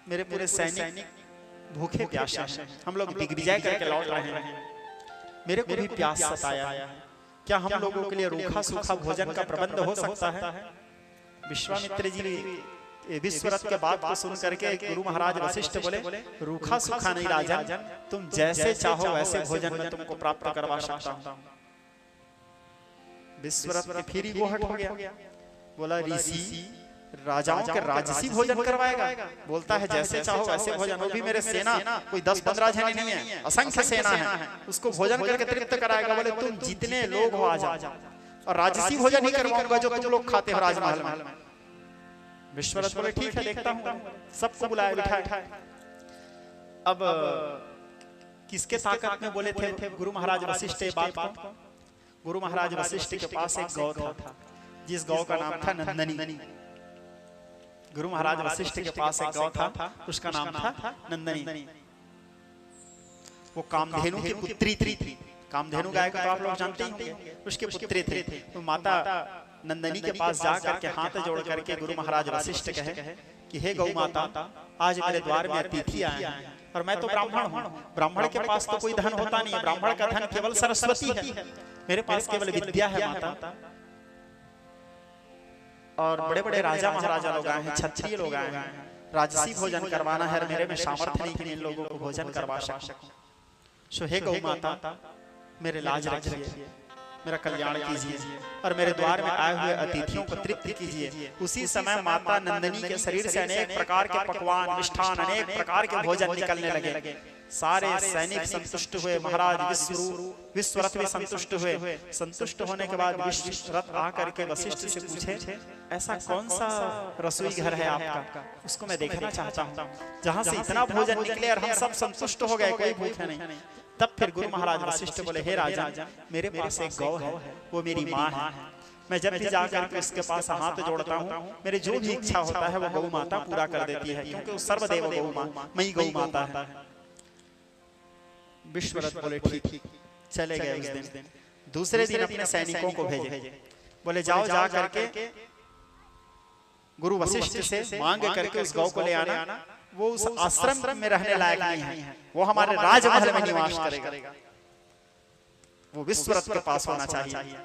मेरे पूरे सैनिक भूखे प्यासे हैं, हम लोग दिग्विजय करके लौट रहे हैं, मेरे को भी प्यास सताया है, क्या हम लोगों के लिए रूखा सूखा भोजन का प्रबंध हो सकता है? विश्वामित्र जी विश्वरथ के बात को सुन करके गुरु महाराज वशिष्ठ बोले, रूखा सूखा नहीं राजन, तुम जैसे चाहो वैसे भोजन में तुमको प्राप्त करवा सकता हूं। विश्वरथ के फिर वो हट हो गया। बोला ऋषि राजाओं के राजसी भोजन करवाएगा? बोलता है जैसे चाहो वैसे भोजन, वो भी मेरे सेना कोई 10-15 जने नहीं है, असंख्य सेना है, उसको भोजन करके तृप्त कराएगा। बोले तुम जितने लोग हो आ जाओ, और राजसी भोजन ही करवाऊंगा जो तुम लोग खाते हो राजमहल में। विश्वरथ बोले ठीक है, देखता हूं। सबको बुलाया बिठाया। अब किसके ताकत में बोले थे गुरु महाराज वशिष्ठ बात को? गुरु महाराज वशिष्ठ के पास एक गौ था, जिस गौ का नाम था नंदनी। गुरु महाराज वशिष्ठ के पास एक गौ था, उसका नाम था नंदनी। वो कामधेनु की पुत्री थी। कामधेनु गाय को तो आप लोग जानते ही होंगे, उसके पुत्री थे। तो माता नंदनी के पास जा करके हाथ जोड़ करके गुरु महाराज वशिष्ठ कहे कि हे गौ माता, आज मेरे द्वार में अतिथि आए हैं और मैं तो ब्राह्मण हूँ। ब्राह्मण के पास तो कोई धन होता नहीं है, ब्राह्मण का धन केवल सरस्वती है, मेरे पास केवल विद्या है माता। और बड़े बड़े राजा महाराजा लोग आए हैं, क्षत्रिय लोग आए हैं, राजसी भोजन करवाना है, मेरे में सामर्थ्य नहीं कि इन लोगों को भोजन करवा सकूं। सो हे गौ माता, मेरे लाज रखिए, मेरा कल्याण कीजिए और मेरे द्वार में आए हुए अतिथियों को तृप्त कीजिए। उसी समय माता नंदनी के शरीर से अनेक प्रकार के पकवान, मिष्ठान, अनेक प्रकार के भोजन निकलने लगे। सारे सैनिक संतुष्ट हुए, महाराज विश्वरथ भी संतुष्ट हुए। संतुष्ट होने के बाद विश्वरथ आकर के वशिष्ठ से पूछे, ऐसा कौन सा रसोई घर है आपका, उसको मैं देखना चाहता हूँ, जहाँ से इतना भोजन निकले और हम सब संतुष्ट हो गए, कोई भूखे नहीं। तब फिर गुरु महाराज वशिष्ठ बोले, हे राजन, मेरे पास एक गौ है, वो मेरी माँ है। मैं जब भी जाकर के उसके पास हाथ जोड़ता हूँ, मेरी जो भी इच्छा होता है वो गौ माता पूरा कर देती है, क्योंकि वो सर्वदेव गौ माँ, मैं ही गौ माता है। विश्वरथ बोले ठीक। चले गए उस दिन। दूसरे दिन अपने सैनिकों को भेजे, बोले जाओ जा करके गुरु वशिष्ठ से मांग करके उस गौ को ले आना, वो उस आश्रम में रहने लायक नहीं है, वो हमारे राजमहल में निवास करेगा, वो विश्वरथ के पास होना चाहिए।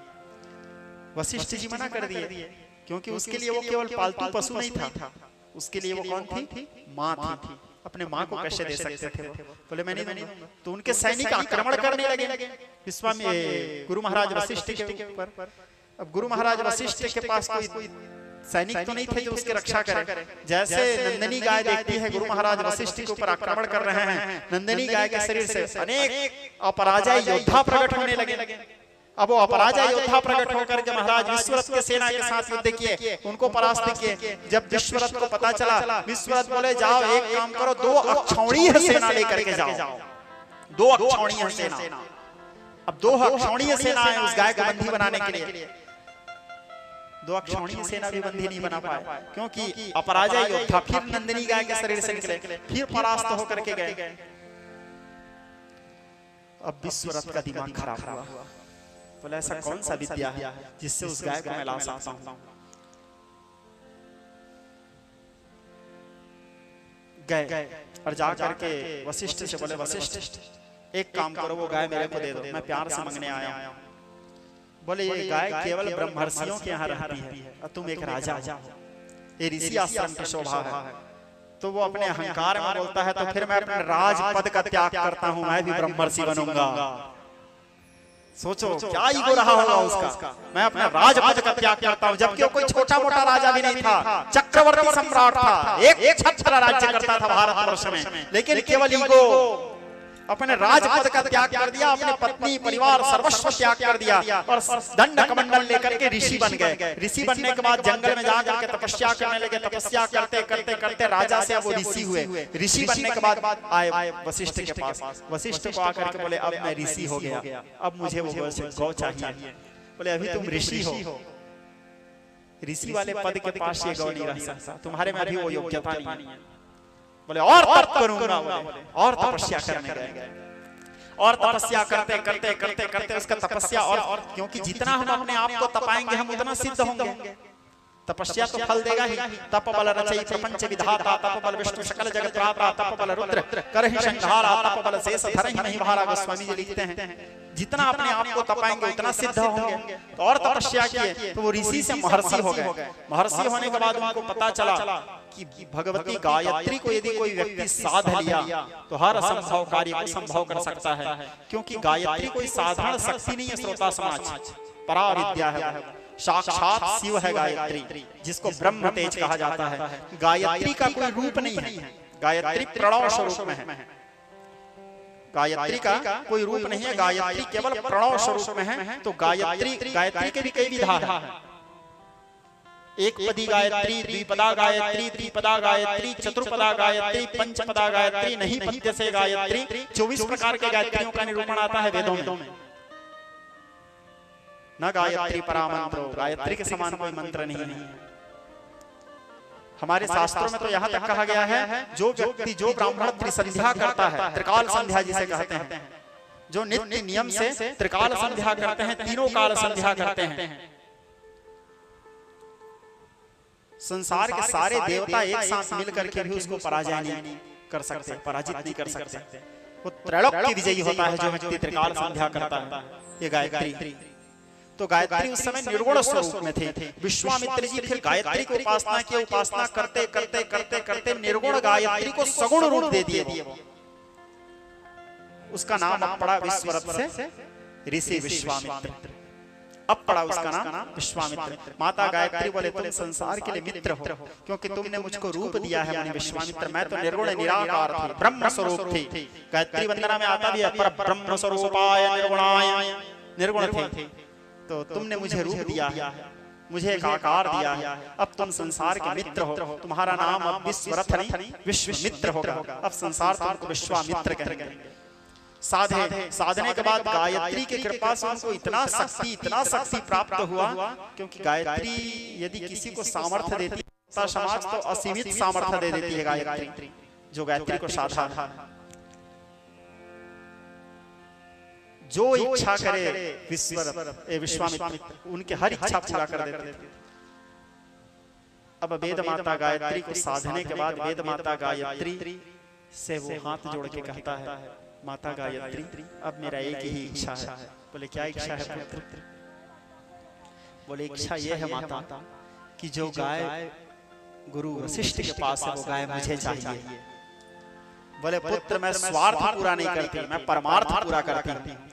वशिष्ठ जी मना कर दिए, क्योंकि उसके लिए वो केवल पालतू पशु नहीं था, उसके लिए वो कौन थी? माँ थी। अपने माँ को कैसे दे सकते थे? बोले मैं नहीं दूंगा। तो उनके सैनिक आक्रमण करने लगे गुरु महाराज वशिष्ठ के ऊपर। अब गुरु महाराज वशिष्ठ के पास कोई सैनिक तो नहीं थे जो उसकी रक्षा करे। जैसे नंदिनी गाय देखती है गुरु महाराज वशिष्ठ के ऊपर आक्रमण कर रहे हैं, नंदिनी गाय के शरीर से अनेक अपराजय योद्धा प्रकट होने लगे। अब वो अपराजय योद्धा प्रकट होकर के महाराज विश्वरथ के सेना के साथ युद्ध किए, उनको परास्त किए। जब विश्वरथ को पता चला, विश्वरथ बोले जाओ एक काम करो, 2 अक्षौणीय सेना लेकर के जाओ, 2 अक्षौणीय सेना। अब 2 अक्षौणीय सेना है उस गाय को बंदी बनाने के लिए। 2 अक्षौणीय सेना भी बंदी नहीं बना पाए, क्योंकि अपराजय योद्धा फिर नंदिनी गाय के शरीर से निकले, फिर परास्त होकर के गए। अब विश्वरथ का दिमाग खराब हुआ, बोले ऐसा कौन सा विद्या है जिससे उस गाय को मैं ला सकता हूं। गए और जा करके वशिष्ठ से बोले, वशिष्ठ एक काम करो, वो गाय मेरे को दे दो, मैं प्यार से मांगने आया हूं। बोले ये गाय केवल ब्रह्मर्षियों के यहाँ रहती है और तुम एक राजा हो, ये ऋषि आश्रम की शोभा है। तो वो अपने अहंकार में बोलता है, तो फिर मैं अपने राजपद का त्याग करता हूं, मैं भी ब्रह्मर्षि बनूंगा। सोचो क्या ईगो रहा होगा उसका, मैं अपना राजपद का त्याग करता हूं। जबकि वो कोई छोटा मोटा राजा भी नहीं था, चक्रवर्ती सम्राट था, एक छत्र राज्य करता था भारतवर्ष में, लेकिन केवल ईगो अपने राजपद का त्याग कर दिया, अपने पत्नी परिवार सर्वस्व त्याग कर दिया और दंड कमंडल लेकर के ऋषि बन गए। ऋषि बनने के बाद जंगल में जाकर के तपस्या करने लगे, तपस्या करते करते करते राजा से अब वो ऋषि हुए। ऋषि बनने के बाद आए वशिष्ठ के पास, वशिष्ठ को आकर के बोले अब मैं ऋषि हो गया, अब मुझे वो गौ चाहिए। बोले अभी तुम ऋषि हो, ऋषि वाले पद के पास ये गौ नहीं रह सकता, तुम्हारे में अभी वो योग्यता नहीं है। बोले और तप करूंगा, और तपस्या करने गए, और तपस्या करते करते करते करते उसका तपस्या और क्योंकि जितना हम अपने आप को तपाएंगे हम उतना सिद्ध होंगे। तपस्या तो फल देगा ही। तप बल रचयि प्रपंच विधाता, तप बल विष्णु सकल जगत त्राता, तप बल रुद्र करहि संहारा, तप बल शेष धरहि महिवारा। गोस्वामी जी लिखते हैं जितना अपने आप को तपाएंगे उतना सिद्ध होंगे। तो और तपस्या किए तो वो ऋषि से महर्षि हो गए। महर्षि होने के बाद उनको पता चला कि भगवती गायत्री को यदि कोई व्यक्ति साध लिया तो हर असंभव कार्य को संभव कर सकता है, क्योंकि गायत्री कोई साधारण शक्ति नहीं है। श्रोता समाज पराविद्या है, साक्षात शिव है गायत्री, जिसको ब्रह्म तेज कहा जाता है। गायत्री का कोई रूप नहीं है, गायत्री प्रणव स्वरूप में है। गायत्री का कोई रूप नहीं है, गायत्री केवल प्रणव स्वरूप में है। तो गायत्री के भी कई विधा है, एक पदी गायत्री, द्विपदा गायत्री, त्रिपदा गायत्री, चतुर्पदा गायत्री, पंचपदा गायत्री, नहीं पद्य से गायत्री। 24 प्रकार के गायत्रियों का निरूपण आता है वेदों में। न गायत्री परामंत्रो, गायत्री के समान कोई मंत्र नहीं है। हमारे शास्त्रों में तो यहाँ तक कहा गया है जो व्यक्ति जो ब्राह्मण त्रिसंध्या करता है, त्रिकाल संध्या जिसे कहते हैं, जो नित्य नियम से त्रिकाल संध्या करते हैं, तीनों काल संध्या करते हैं, संसार के सारे देवता एक साथ मिलकर के भी उसको पराजय नहीं कर सकते, पराजित नहीं कर सकते। वो त्रैलोक की विजयी होता है जो व्यक्ति त्रिकाल संध्या करता है। ये गायत्री, तो गायत्री उस समय निर्गुण स्वरूप में थे। विश्वामित्र जी फिर गायत्री की उपासना की, उपासना करते करते करते करते निर्गुण गायत्री को सगुण रूप दे दिए। उसका नाम अब पड़ा विश्वरथ से ऋषि विश्वामित्र, अब पड़ा उसका नाम विश्वामित्र। माता गायत्री बोले तुम संसार के लिए मित्र हो, क्योंकि तुमने मुझको रूप दिया है मुनि विश्वामित्र। मैं तो निर्गुण निराकार थी, ब्रह्म स्वरूप थी। गायत्री वंदना में आता भी है पर ब्रह्म स्वरूपाय निर्गुणाय, निर्गुण थे। तो तुमने मुझे रूप दिया है, मुझे एक आकार दिया है, अब तुम संसार के मित्र हो। तुम्हारा नाम अब विश्वरथ नहीं विश्वामित्र होगा। अब संसार तुमको विश्वामित्र कहेंगे। साधने के बाद गायत्री की कृपा से उनको इतना शक्ति प्राप्त हुआ, क्योंकि गायत्री यदि किसी को सामर्थ्य देती है समाज तो असीमित सामर्थ्य दे देती है गायत्री। जो गायत्री को साधा, जो इच्छा करे विश्वामित्र उनके हर इच्छा पूरा कर देते। अब वेद माता गायत्री को साधने के बाद वेद माता गायत्री से वो हाथ जोड़ के कहता है, माता गायत्री अब मेरा एक ही इच्छा है। बोले क्या इच्छा है पुत्र? बोले इच्छा ये है माता कि जो गाय गुरु वशिष्ठ के पास है वो गाय मुझे चाहिए। बोले पुत्र मैं स्वार्थ पूरा नहीं करती, मैं परमार्थ पूरा करती हूँ।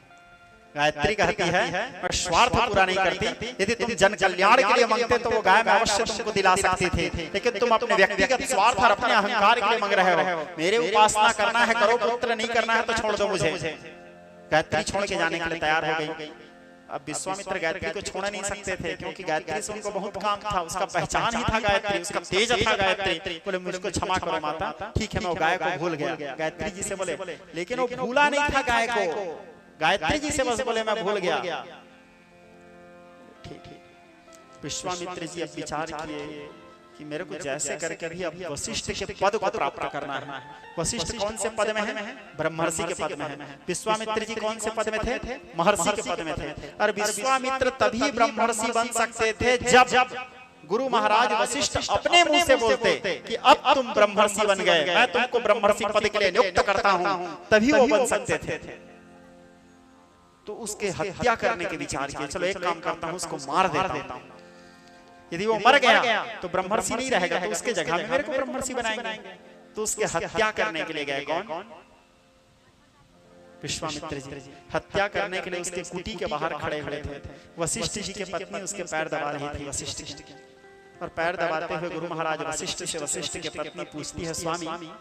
गायत्री कहती है मैं स्वार्थ पूरा नहीं करती, यदि तुम जन कल्याण के लिए मांगते तो वो गाय मैं अवश्य तुमको दिला सकती थी, लेकिन तुम अपने व्यक्तिगत स्वार्थ और अपने अहंकार के लिए मांग रहे हो। मेरे उपासना करना है करो पुत्र, नहीं करना है तो छोड़ दो मुझे। गायत्री छोड़ के जाने के लिए तैयार हो गई। अब विश्वामित्र गायत्री को छोड़ नहीं सकते थे, क्योंकि गायत्री से उनको बहुत काम था, उसका पहचान ही था गायत्री, उसका तेज था गायत्री। बोले मुझको क्षमा करो माता, ठीक है मैं वो गाय को भूल गया। गायत्री जी से बोले, लेकिन वो भूला नहीं था गाय को, गायत्री जी से बस बोले मैं भूल गया। ठीक है। विश्वामित्र जी अब विचार किए कि मेरे को जैसे करके भी अब वशिष्ठ के पद को प्राप्त करना है। वशिष्ठ कौन से पद में है? ब्रह्मर्षि के पद में है। विश्वामित्र जी कौन से पद में थे? महर्षि के पद में थे। और विश्वामित्र तभी ब्रह्मर्षि बन सकते थे जब गुरु महाराज वशिष्ठ अपने मुंह से बोलते कि अब तुम ब्रह्मर्षि बन गए, मैं तुमको ब्रह्मर्षि पद के लिए नियुक्त करता हूं, तभी वो बन सकते थे। तो उसके हत्या करने के विचार किए, चलो एक काम करता हूं उसको मार देता हूं। यदि वो मर गया तो ब्रह्मर्षि नहीं रहेगा, तो उसके जगह में मेरे को ब्रह्मर्षि बनाएंगे। तो उसके हत्या करने के लिए गए कौन? विश्वामित्र जी। हत्या करने के लिए उसके कुटी के बाहर खड़े हुए थे। वशिष्ठ जी की पत्नी उसके पैर दबा रही थी, वशिष्ठ की। और पैर दबाते हुए गुरु महाराज वशिष्ठ से वशिष्ठ की पत्नी पूछती है, स्वामी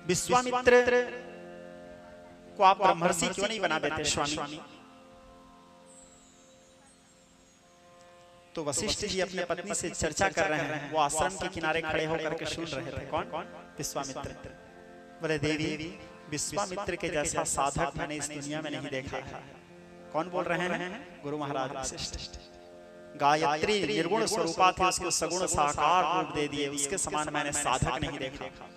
विश्वामित्र को आप ब्रह्मर्षि क्यों नहीं बना देते स्वामी? तो वशिष्ठ जी अपने पत्नी से चर्चा कर रहे हैं, वो आश्रम के किनारे खड़े होकर के सुन रहे थे। कौन? विश्वामित्र। बोले देवी विश्वामित्र के जैसा साधक मैंने इस दुनिया में नहीं देखा है। कौन बोल रहे हैं? गुरु महाराज वशिष्ठ। गायत्री निर्गुण स्वरूपा थी, उसको सगुण साकार रूप दे दिए, उसके समान मैंने साधक नहीं देखा।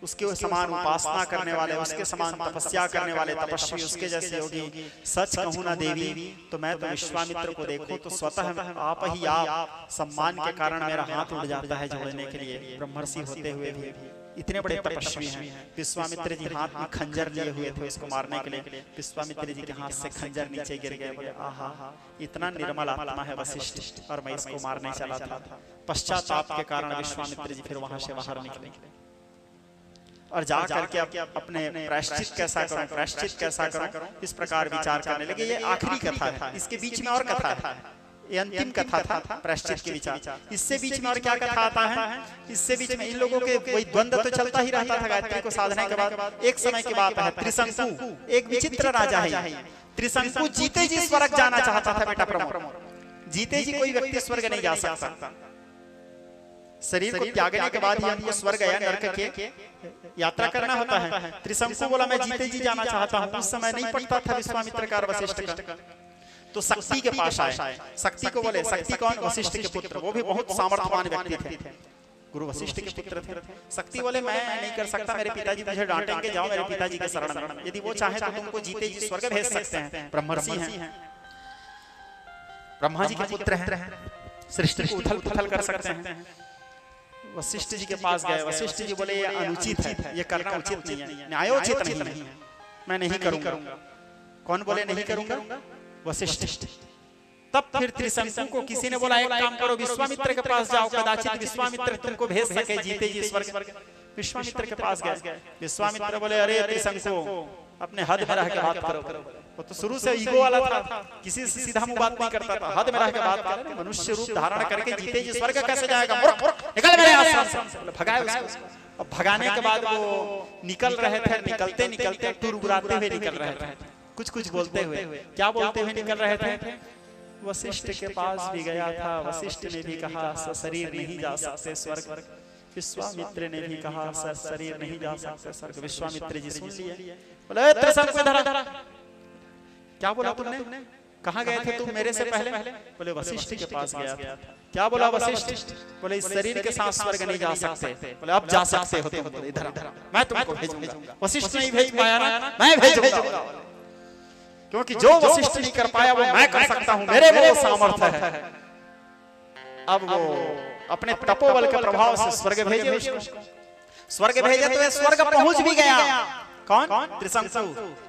उसके समान उपासना करने वाले, उसके समान तपस्या करने वाले तपस्वी, उसके जैसे योगी सच कहूं ना देवी तो मैं तो विश्वामित्र को देखूं तो स्वतः आप ही आप सम्मान के कारण मेरा हाथ उड़ जाता है जोड़ने के लिए। ब्रह्मर्षि होते हुए भी इतने बड़े तपस्वी हैं। विश्वामित्र जी हाथ में खंजर लिए हुए थे उसको मारने के लिए। विश्वामित्र जी के हाथ से खंजर नीचे गिर गए। बोले आहा इतना निर्मल आत्मा है वशिष्ठ, और मैं इसको मारने चला था। पश्चाताप के कारण विश्वामित्र जी फिर वहां से बाहर निकले और जा करके अपने प्रायश्चित कैसा करूं, प्रायश्चित कैसा करूं, इस प्रकार विचार करने लगे। ये आखिरी कथा है, इसके बीच में और कथा है। ये अंतिम कथा था प्रायश्चित के विचार। इससे बीच में और क्या कथा आता है? इससे बीच में इन लोगों के वही द्वंद्व तो चलता ही रहता था गायत्री को साधने के बाद। एक समय की बात है, त्रिशंकु एक विचित्र राजा है। त्रिशंकु जीते जी स्वर्ग जाना चाहता था बेटा प्रमोद। जीते जी कोई व्यक्ति स्वर्ग नहीं जा सकता, शरीर को त्यागने के बाद ही हमको स्वर्ग या नरक के यात्रा करना होता है। त्रिशंकु बोला मैं जीते जी जाना चाहता हूँ। उस समय नहीं पड़ता था विश्वामित्र का वशिष्ठ का। तो शक्ति के पास आए। शक्ति को बोले, शक्ति कौन? वशिष्ठ के पुत्र, वो भी बहुत सामर्थ्यवान व्यक्ति थे, गुरु वशिष्ठ के पुत्र थे। शक्ति बोले मैं नहीं कर सकता, मेरे पिताजी मुझे डांटेंगे, जाओ मेरे पिताजी के शरण में। यदि वो चाहे तो तुमको जीते जी स्वर्ग भेज सकते हैं। ब्रह्मर्षि हैं, ब्रह्मा जी के पुत्र हैं, सृष्टि को उथल पुथल कर सकते हैं। वशिष्ठ जी के पास गए। वशिष्ठ जी बोले ये अनुचित है, ये करना उचित नहीं है, न्यायोचित नहीं है, मैं नहीं करूंगा। कौन बोले नहीं करूंगा? वशिष्ठ। तब फिर त्रिशंकु को किसी ने बोला एक काम करो, विश्वामित्र के पास जाओ, कदाचित विश्वामित्र तुमको भेज सके जीते जी स्वर्ग। विश्वामित्र के पास गए। विश्वामित्र बोले अरे त्रिशंकु अपने हद में रह के बात करो। वो तो शुरू से ईगो वाला था, किसी से सीधा मुंह बात नहीं करता था, हद में रह के बात कर। मनुष्य रूप धारण करके जीते जी स्वर्ग कैसे जाएगा? निकल मेरे आश्रम से। भगाए उसको। अब भगाने के बाद वो निकल रहे थे, निकलते निकलते टुरमुराते हुए निकल रहे थे, कुछ कुछ बोलते हुए। क्या बोलते हुए निकल रहे थे? वशिष्ठ के पास भी गया था, वशिष्ठ ने भी कहा शरीर नहीं जा सकते स्वर्ग। विश्वामित्र ने भी कहा शरीर नहीं जा सकते स्वर्ग। विश्वामित्र जी सुन लिए। बोले त्रिशंकु धरा, क्या बोला तुमने? कहाँ गए थे तुम मेरे से पहले? बोले वशिष्ठ के पास गया था। क्या बोला वशिष्ठ? बोले इस शरीर के साथ स्वर्ग नहीं जा सकते। बोले अब जा सकते हो तुम, इधर मैं तुमको भेजूंगा। वशिष्ठ नहीं भेज पाया ना, मैं भेजूंगा, क्योंकि जो वशिष्ठ नहीं कर पाया वो मैं कर सकता हूँ, मेरे में वो सामर्थ्य है। अब वो अपने तपोबल के प्रभाव से स्वर्ग भेजे उसको। स्वर्ग भेजे तो स्वर्ग पहुंच भी गया। कौन? त्रिशंकु।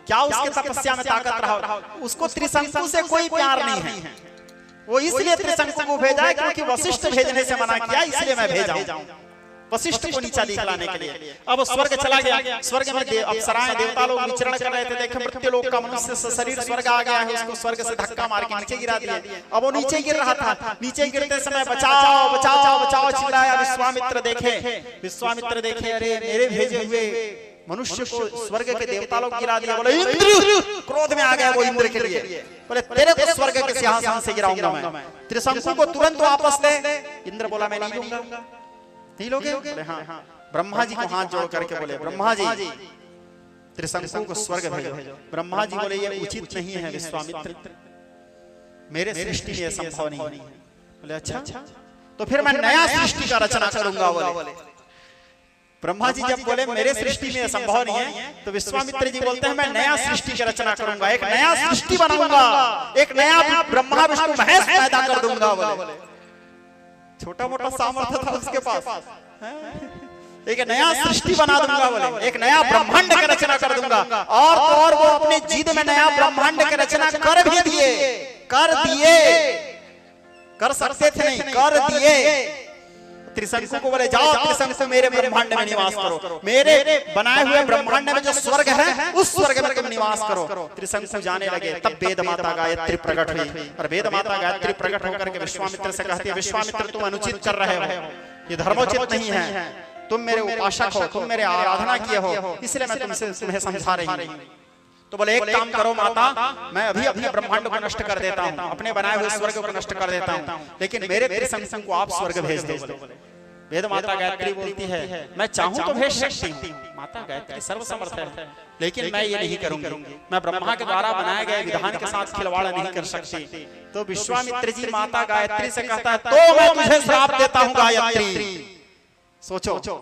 क्या उसके तपस्या में ताकत रहा? उसको त्रिशंकु से कोई प्यार नहीं है। वो इसलिए त्रिशंकु को भेजा है क्योंकि वशिष्ठ भेजने से मना किया, इसलिए मैं भेजा हूं वशिष्ठ को नीचा दिखलाने के लिए। अब स्वर्ग चला गया। स्वर्ग में अप्सराएं देवता लोग विचरण कर रहे थे। देखे मृत्यु लोक का मनुष्य शरीर स्वर्ग आ गया है, उसको स्वर्ग से धक्का मार के नीचे गिरा दिया। अब वो नीचे गिर रहा था। नीचे गिरते समय बचाओ बचाओ बचाओ चिल्लाया। विश्वामित्र देखे अरे मेरे भेजे हुए मनुष्य को स्वर्ग के देवता लोग गिरा दिया। बोले इंद्र, क्रोध में आ गया वो इंद्र के लिए। बोले तेरे को स्वर्ग के सिंहासन से गिराऊंगा मैं। त्रिशंकु को तुरंत वापस ले। इंद्र बोला मैं नहीं लूंगा। नहीं लोगे? हाँ। ब्रह्मा जी को हाथ जोड़ करके बोले ब्रह्मा जी त्रिशंकु को स्वर्ग भेजो। ब्रह्मा जी बोले ये उचित नहीं है विश्वामित्र, मेरे सृष्टि में संभव नहीं है। बोले अच्छा तो फिर मैं नया सृष्टि का रचना करूंगा। बोले ब्रह्मा जी जब बोले मेरे सृष्टि में संभव नहीं है तो विश्वामित्र जी बोलते हैं मैं नया सृष्टि की रचना करूंगा, एक नया सृष्टि बनाऊंगा, एक नया ब्रह्मा विष्णु महेश पैदा कर दूंगा। बोले छोटा मोटा सामर्थ्य था उसके पास, एक नया सृष्टि बना दूंगा। बोले एक नया ब्रह्मांड की रचना कर दूंगा। और वो अपने जीद में नया ब्रह्मांड की रचना कर भी दिए। कर सकते थे नहीं, कर दिए। त्रिशंकु को बोले जाओ त्रिशंकु मेरे ब्रह्मांड में निवास करो, मेरे बनाए हुए ब्रह्मांड में जो स्वर्ग है उस स्वर्ग में तुम निवास करो। त्रिशंकु जाने लगे। तब वेद माता गायत्री प्रकट हुई। और वेद माता गायत्री प्रकट होकर के विश्वामित्र से कहती है विश्वामित्र तुम अनुचित कर रहे हो, ये धर्मोचित नहीं है। तुम मेरे उपासक हो, तुम मेरे आराधना किए हो, इसलिए मैं तुम्हें समझा रही हूँ। तो बोले एक काम करो माता, मैं अभी अपने ब्रह्मांड को नष्ट कर देता हूँ, अपने बनाए हुए स्वर्ग को नष्ट कर देता हूँ, लेकिन मेरे त्रिशंकु को आप स्वर्ग भेज दो। वेद माता गायत्री बोलती है मैं चाहूं तो भेज सकती हूँ। माता गायत्री सर्वसमर्थ है, लेकिन मैं ये नहीं करूंगी। मैं ब्रह्मा के द्वारा बनाए गए विधान के साथ खिलवाड़ नहीं कर सकती। तो विश्वामित्र जी माता गायत्री से कहता है तो मैं तुझे श्राप देता हूँ गायत्री। सोचो,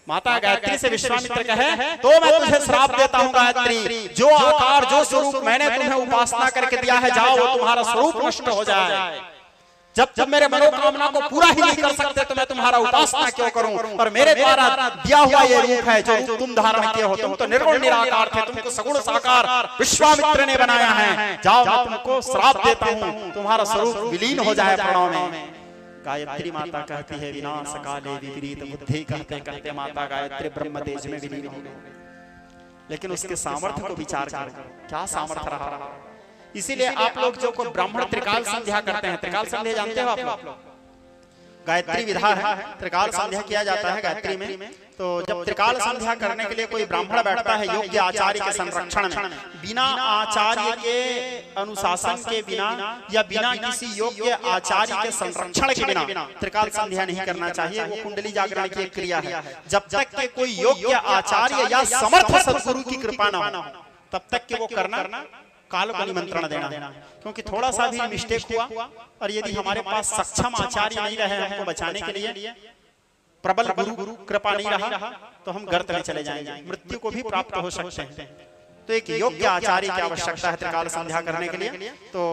माता गायत्री से विश्वामित्र कहे तो मैं तुझे श्राप देता हूँ गायत्री, जो आकार जो स्वरूप मैंने तुम्हें उपासना करके दिया है जाओ वो तुम्हारा स्वरूप नष्ट हो जाए। जब मेरे मनोकामना को पूरा ही नहीं कर सकते तो मैं तुम्हारा उपासना क्यों करूं? और मेरे द्वारा दिया हुआ ये रूप है जो तुम धारण किए हो, तुम तो निर्गुण निराकार थे, तुमको सगुण साकार विश्वामित्र ने बनाया है। जाओ मैं तुमको श्राप देता हूं, तुम्हारा स्वरूप विलीन हो जाए प्रणव में। गायत्री माता कहती है विनाश काले विपरीत बुद्धि, कहते कहते माता गायत्री ब्रह्म तेज में विलीन हो गई। लेकिन उसके सामर्थ्य को विचार करो, क्या सामर्थ्य रहा। इसीलिए आप लोग जो को ब्राह्मण त्रिकाल संध्या करते हैं, त्रिकाल संध्या जानते हो आप लोग? गायत्री विधा है, त्रिकाल संध्या किया जाता है गायत्री में। तो जब त्रिकाल संध्या करने के लिए कोई ब्राह्मण बैठता है योग्य आचार्य के संरक्षण में, बिना आचार्य के अनुशासन के बिना या बिना किसी योग्य आचार्य के संरक्षण के बिना त्रिकाल संध्या नहीं करना चाहिए। वो कुंडली जागरण की एक क्रिया है। जब तक के कोई योग्य आचार्य या समर्थ सद्गुरु की कृपा न हो तब तक के वो करना काल को निमंत्रण देना, क्योंकि थोड़ा सा भी मिस्टेक हुआ और यदि हमारे पास सक्षम आचार्य नहीं रहे हमको बचाने के लिए, प्रबल गुरु कृपा नहीं रहा तो हम गर्त में चले जाएंगे, मृत्यु को भी प्राप्त हो सकते हैं। तो एक योग्य आचार्य की आवश्यकता है त्रिकाल संध्या करने के लिए। तो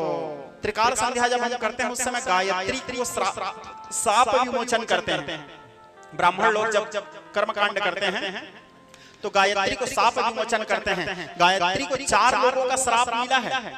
त्रिकाल संध्या जब हम करते हैं उस समय गायत्री को शाप विमोचन करते हैं। ब्राह्मण लोग जब कर्मकांड करते हैं तो गायत्री को शाप विमोचन करते हैं। गायत्री को 4 लोगों का श्राप मिला है।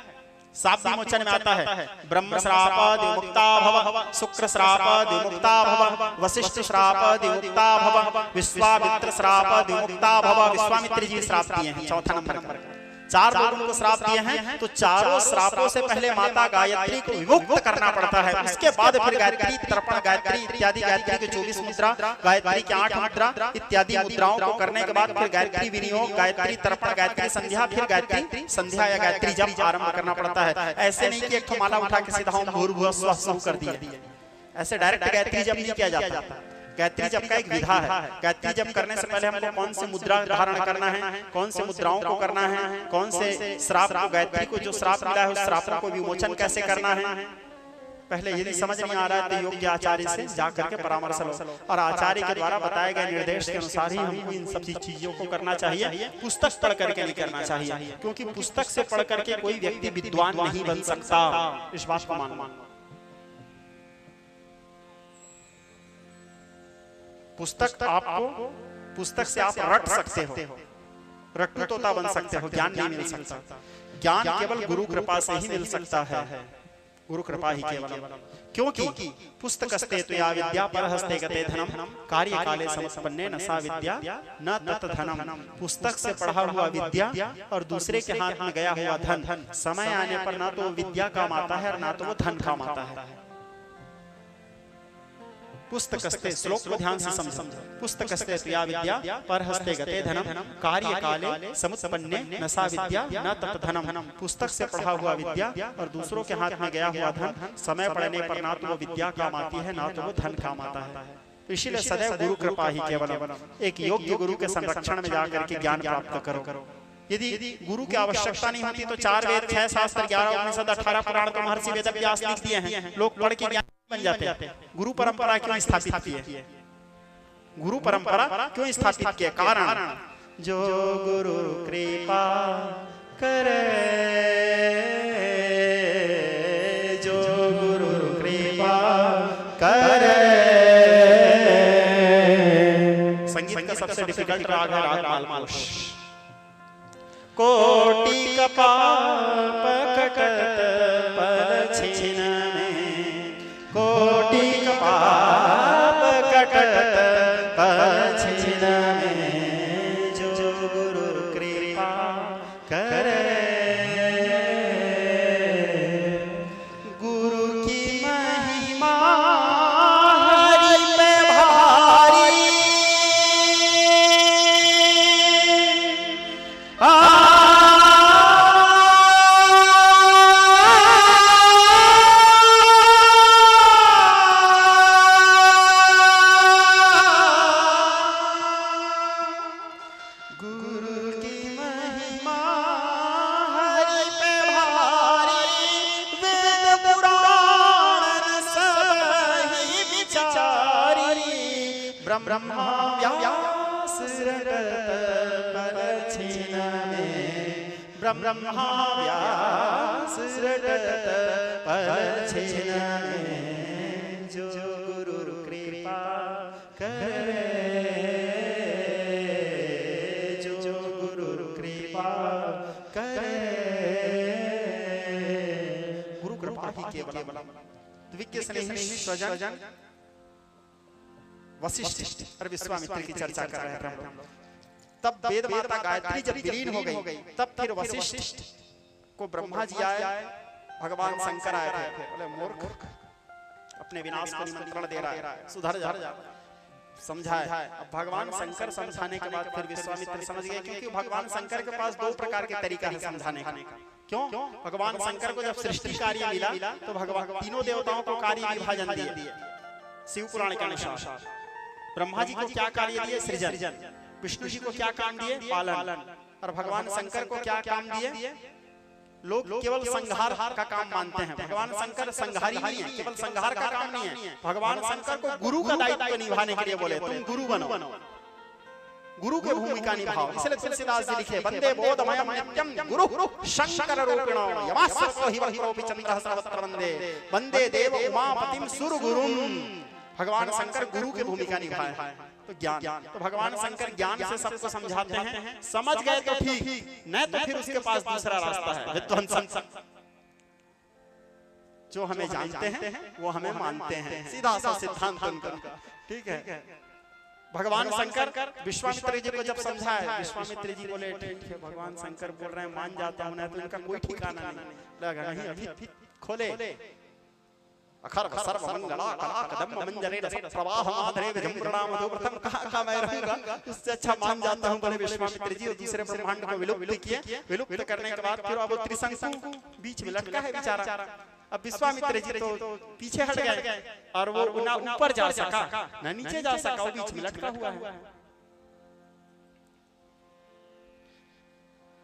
शाप विमोचन में आता है ब्रह्म श्राप विमुक्ता भव, शुक्र श्राप विमुक्ता भव, वशिष्ठ श्राप विमुक्ता भव, विश्वामित्र श्राप विमुक्ता भव। विश्वामित्र जी श्राप दिए हैं 4था नंबर पर। 4 लोगों को श्राप दिए हैं। तो चारों श्रापों से पहले माता गायत्री को विमुक्त करना पड़ता है। उसके बाद फिर गायत्री तर्पण, गायत्री इत्यादि, गायत्री के 24 मुद्रा, गायत्री के 8 मुद्रा इत्यादि मुद्राओं को करने के बाद फिर गायत्री विनियोग, गायत्री तर्पण, गायत्री संध्या, फिर गायत्री संध्या या गायत्री जप आरंभ करना पड़ता है। ऐसे नहीं कि एक तो माला उठा के सीधा ओम भूर्भुवः स्वः स्वः कर दिया, ऐसे डायरेक्ट गायत्री जप नहीं किया जाता। गायत्री जप का एक विधा है। गायत्री जप करने से पहले हमको कौन से मुद्रा धारण करना है, कौन से मुद्राओं को करना है, कौन से श्राप को, गायत्री को जो श्राप मिला है उस श्रापों को विमोचन कैसे करना है, पहले यदि समझ नहीं आ रहा है तो योग्य आचार्य से जाकर के परामर्श लो। और आचार्य के द्वारा बताए गए निर्देश के अनुसार ही हमको इन सब चीजों को करना चाहिए। पुस्तक पढ़ करके नहीं करना चाहिए, क्योंकि पुस्तक से पढ़ करके कोई व्यक्ति विद्वान नहीं बन सकता। इस बात को मानो। पुस्तक आपको, पुस्तक से आप रट सकते हो, रट्टू तोता बन सकते हो, ज्ञान नहीं मिल सकता। ज्ञान केवल गुरु कृपा से ही मिल सकता है, गुरु कृपा ही केवल। क्योंकि पुस्तकस्ते त्वया विद्या परहस्ते गते धनम कार्य काले समपन्ने न सा विद्या न तत् धनम। पुस्तक से पढ़ा हुआ विद्या और दूसरे के हाथ में गया हुआ धन समय आने पर ना तो विद्या काम आता है और ना तो वो धन काम आता है। पुस्तकस्ते, श्लोक को ध्यान से समझो। पुस्तकस्ते त्वया विद्या परहस्ते गते धनम कार्य काले समुत्पन्ने न सा विद्या न तत् धनम। पुस्तक से पढ़ा हुआ विद्या और दूसरों के हाथ में गया हुआ धन समय पड़ने पर ना तो वो विद्या काम आती है ना तो वो धन काम आता है। इसीलिए सदैव गुरु कृपा ही केवल। एक योग्य गुरु के संरक्षण में जाकर के ज्ञान प्राप्त करो। यदि गुरु की आवश्यकता नहीं होती तो 4 वेद 6 शास्त्र 11 उपनिषद 18 पुराण तो महर्षि वेदव्यास लिख दिए हैं, लोग पढ़ के ज्ञानी बन जाते हैं। गुरु परंपरा क्यों स्थापित की है? गुरु परंपरा क्यों स्थापित की है? कारण जो गुरु कृपा करे, जो गुरु कृपा करे। संगीत का सबसे डिफिकल्ट राग है राग मालकोश। कोटि कपाप कटत पल छिन में, कोटि कपाप कटत पल छिन में, जो गुरु कृपा करे। गुरु की महिमा हरि पे भारी, ब्रह्मा व्यास रटत पल छिन में, ब्रह्मा व्यास रटत पल छिन में, जो गुरु कृपा करे, जो गुरु कृपा करे। गुरु कृपा ही केवल। द्वितीय स्नेही स्वजन वशिष्ठ और विश्वामित्र की चर्चा कर रहे थे हम लोग। तब वेद माता गायत्री जब विलीन हो गई, तब फिर वशिष्ठ को ब्रह्मा जी आए, भगवान शंकर आए थे। बोले मूर्ख, अपने विनाश को निमंत्रण दे रहा है, सुधर जा, समझाए। अब भगवान शंकर समझाने के बाद फिर विश्वामित्र समझ गए, क्योंकि भगवान शंकर के पास 2 प्रकार के तरीका है समझाने का। क्यों? भगवान शंकर को जब सृष्टि कार्य मिला तो भगवान तीनों देवताओं को कार्य विभाजन दिए शिव पुराण के अनुसार। ब्रह्मा जी को क्या कार्य दिए? सृजन। विष्णु जी को क्या काम दिए? पालन। और भगवान शंकर को क्या काम दिए? लोग केवल संहार का काम मानते हैं। भगवान शंकर संहारी नहीं है, केवल संहार का काम नहीं है। भगवान शंकर को गुरु का दायित्व निभाने के लिए बोले, तुम गुरु बनो, गुरु की भूमिका निभाओ। इसलिए तुलसीदास जी लिखे, वंदे बोधमयं नित्यं गुरु शंकर रूपिणो यमास्वतो हि वक्रोपि चंद्रः सर्वत्र वंदे, वंदे देव उमापतिं सुरगुरुं। भगवान शंकर गुरु की भूमिका निभाए। तो ज्ञान, तो भगवान शंकर ज्ञान से सबको समझाते हैं। समझ गए तो ठीक, नहीं तो फिर उसके पास दूसरा रास्ता है विध्वंसन। जो हमें जानते हैं वो हमें मानते हैं, सीधा सा सिद्धांत उनका। ठीक है। भगवान शंकर विश्वामित्र जी को जब समझाया, विश्वामित्र जी बोले ठीक है, भगवान शंकर बोल रहे हैं मान जाता हूं, तो इनका कोई ठिकाना नहीं लगा। नहीं, अभी खोले अखर सर्व मंगला कला कदम मंजरे रस प्रवाह माधरे विजंबरणा मधुप्रथम कहा मैं रहूंगा, उससे अच्छा मान जाता हूं बोले विश्वामित्र जी। और दूसरे ब्रह्मांड को विलुप्त किए। विलुप्त करने के बाद फिर अब त्रिशंकु बीच में लटका है बेचारा। अब विश्वामित्र जी तो पीछे हट गए और वो ना ऊपर जा सका ना नीचे जा सका, वो बीच में लटका हुआ है।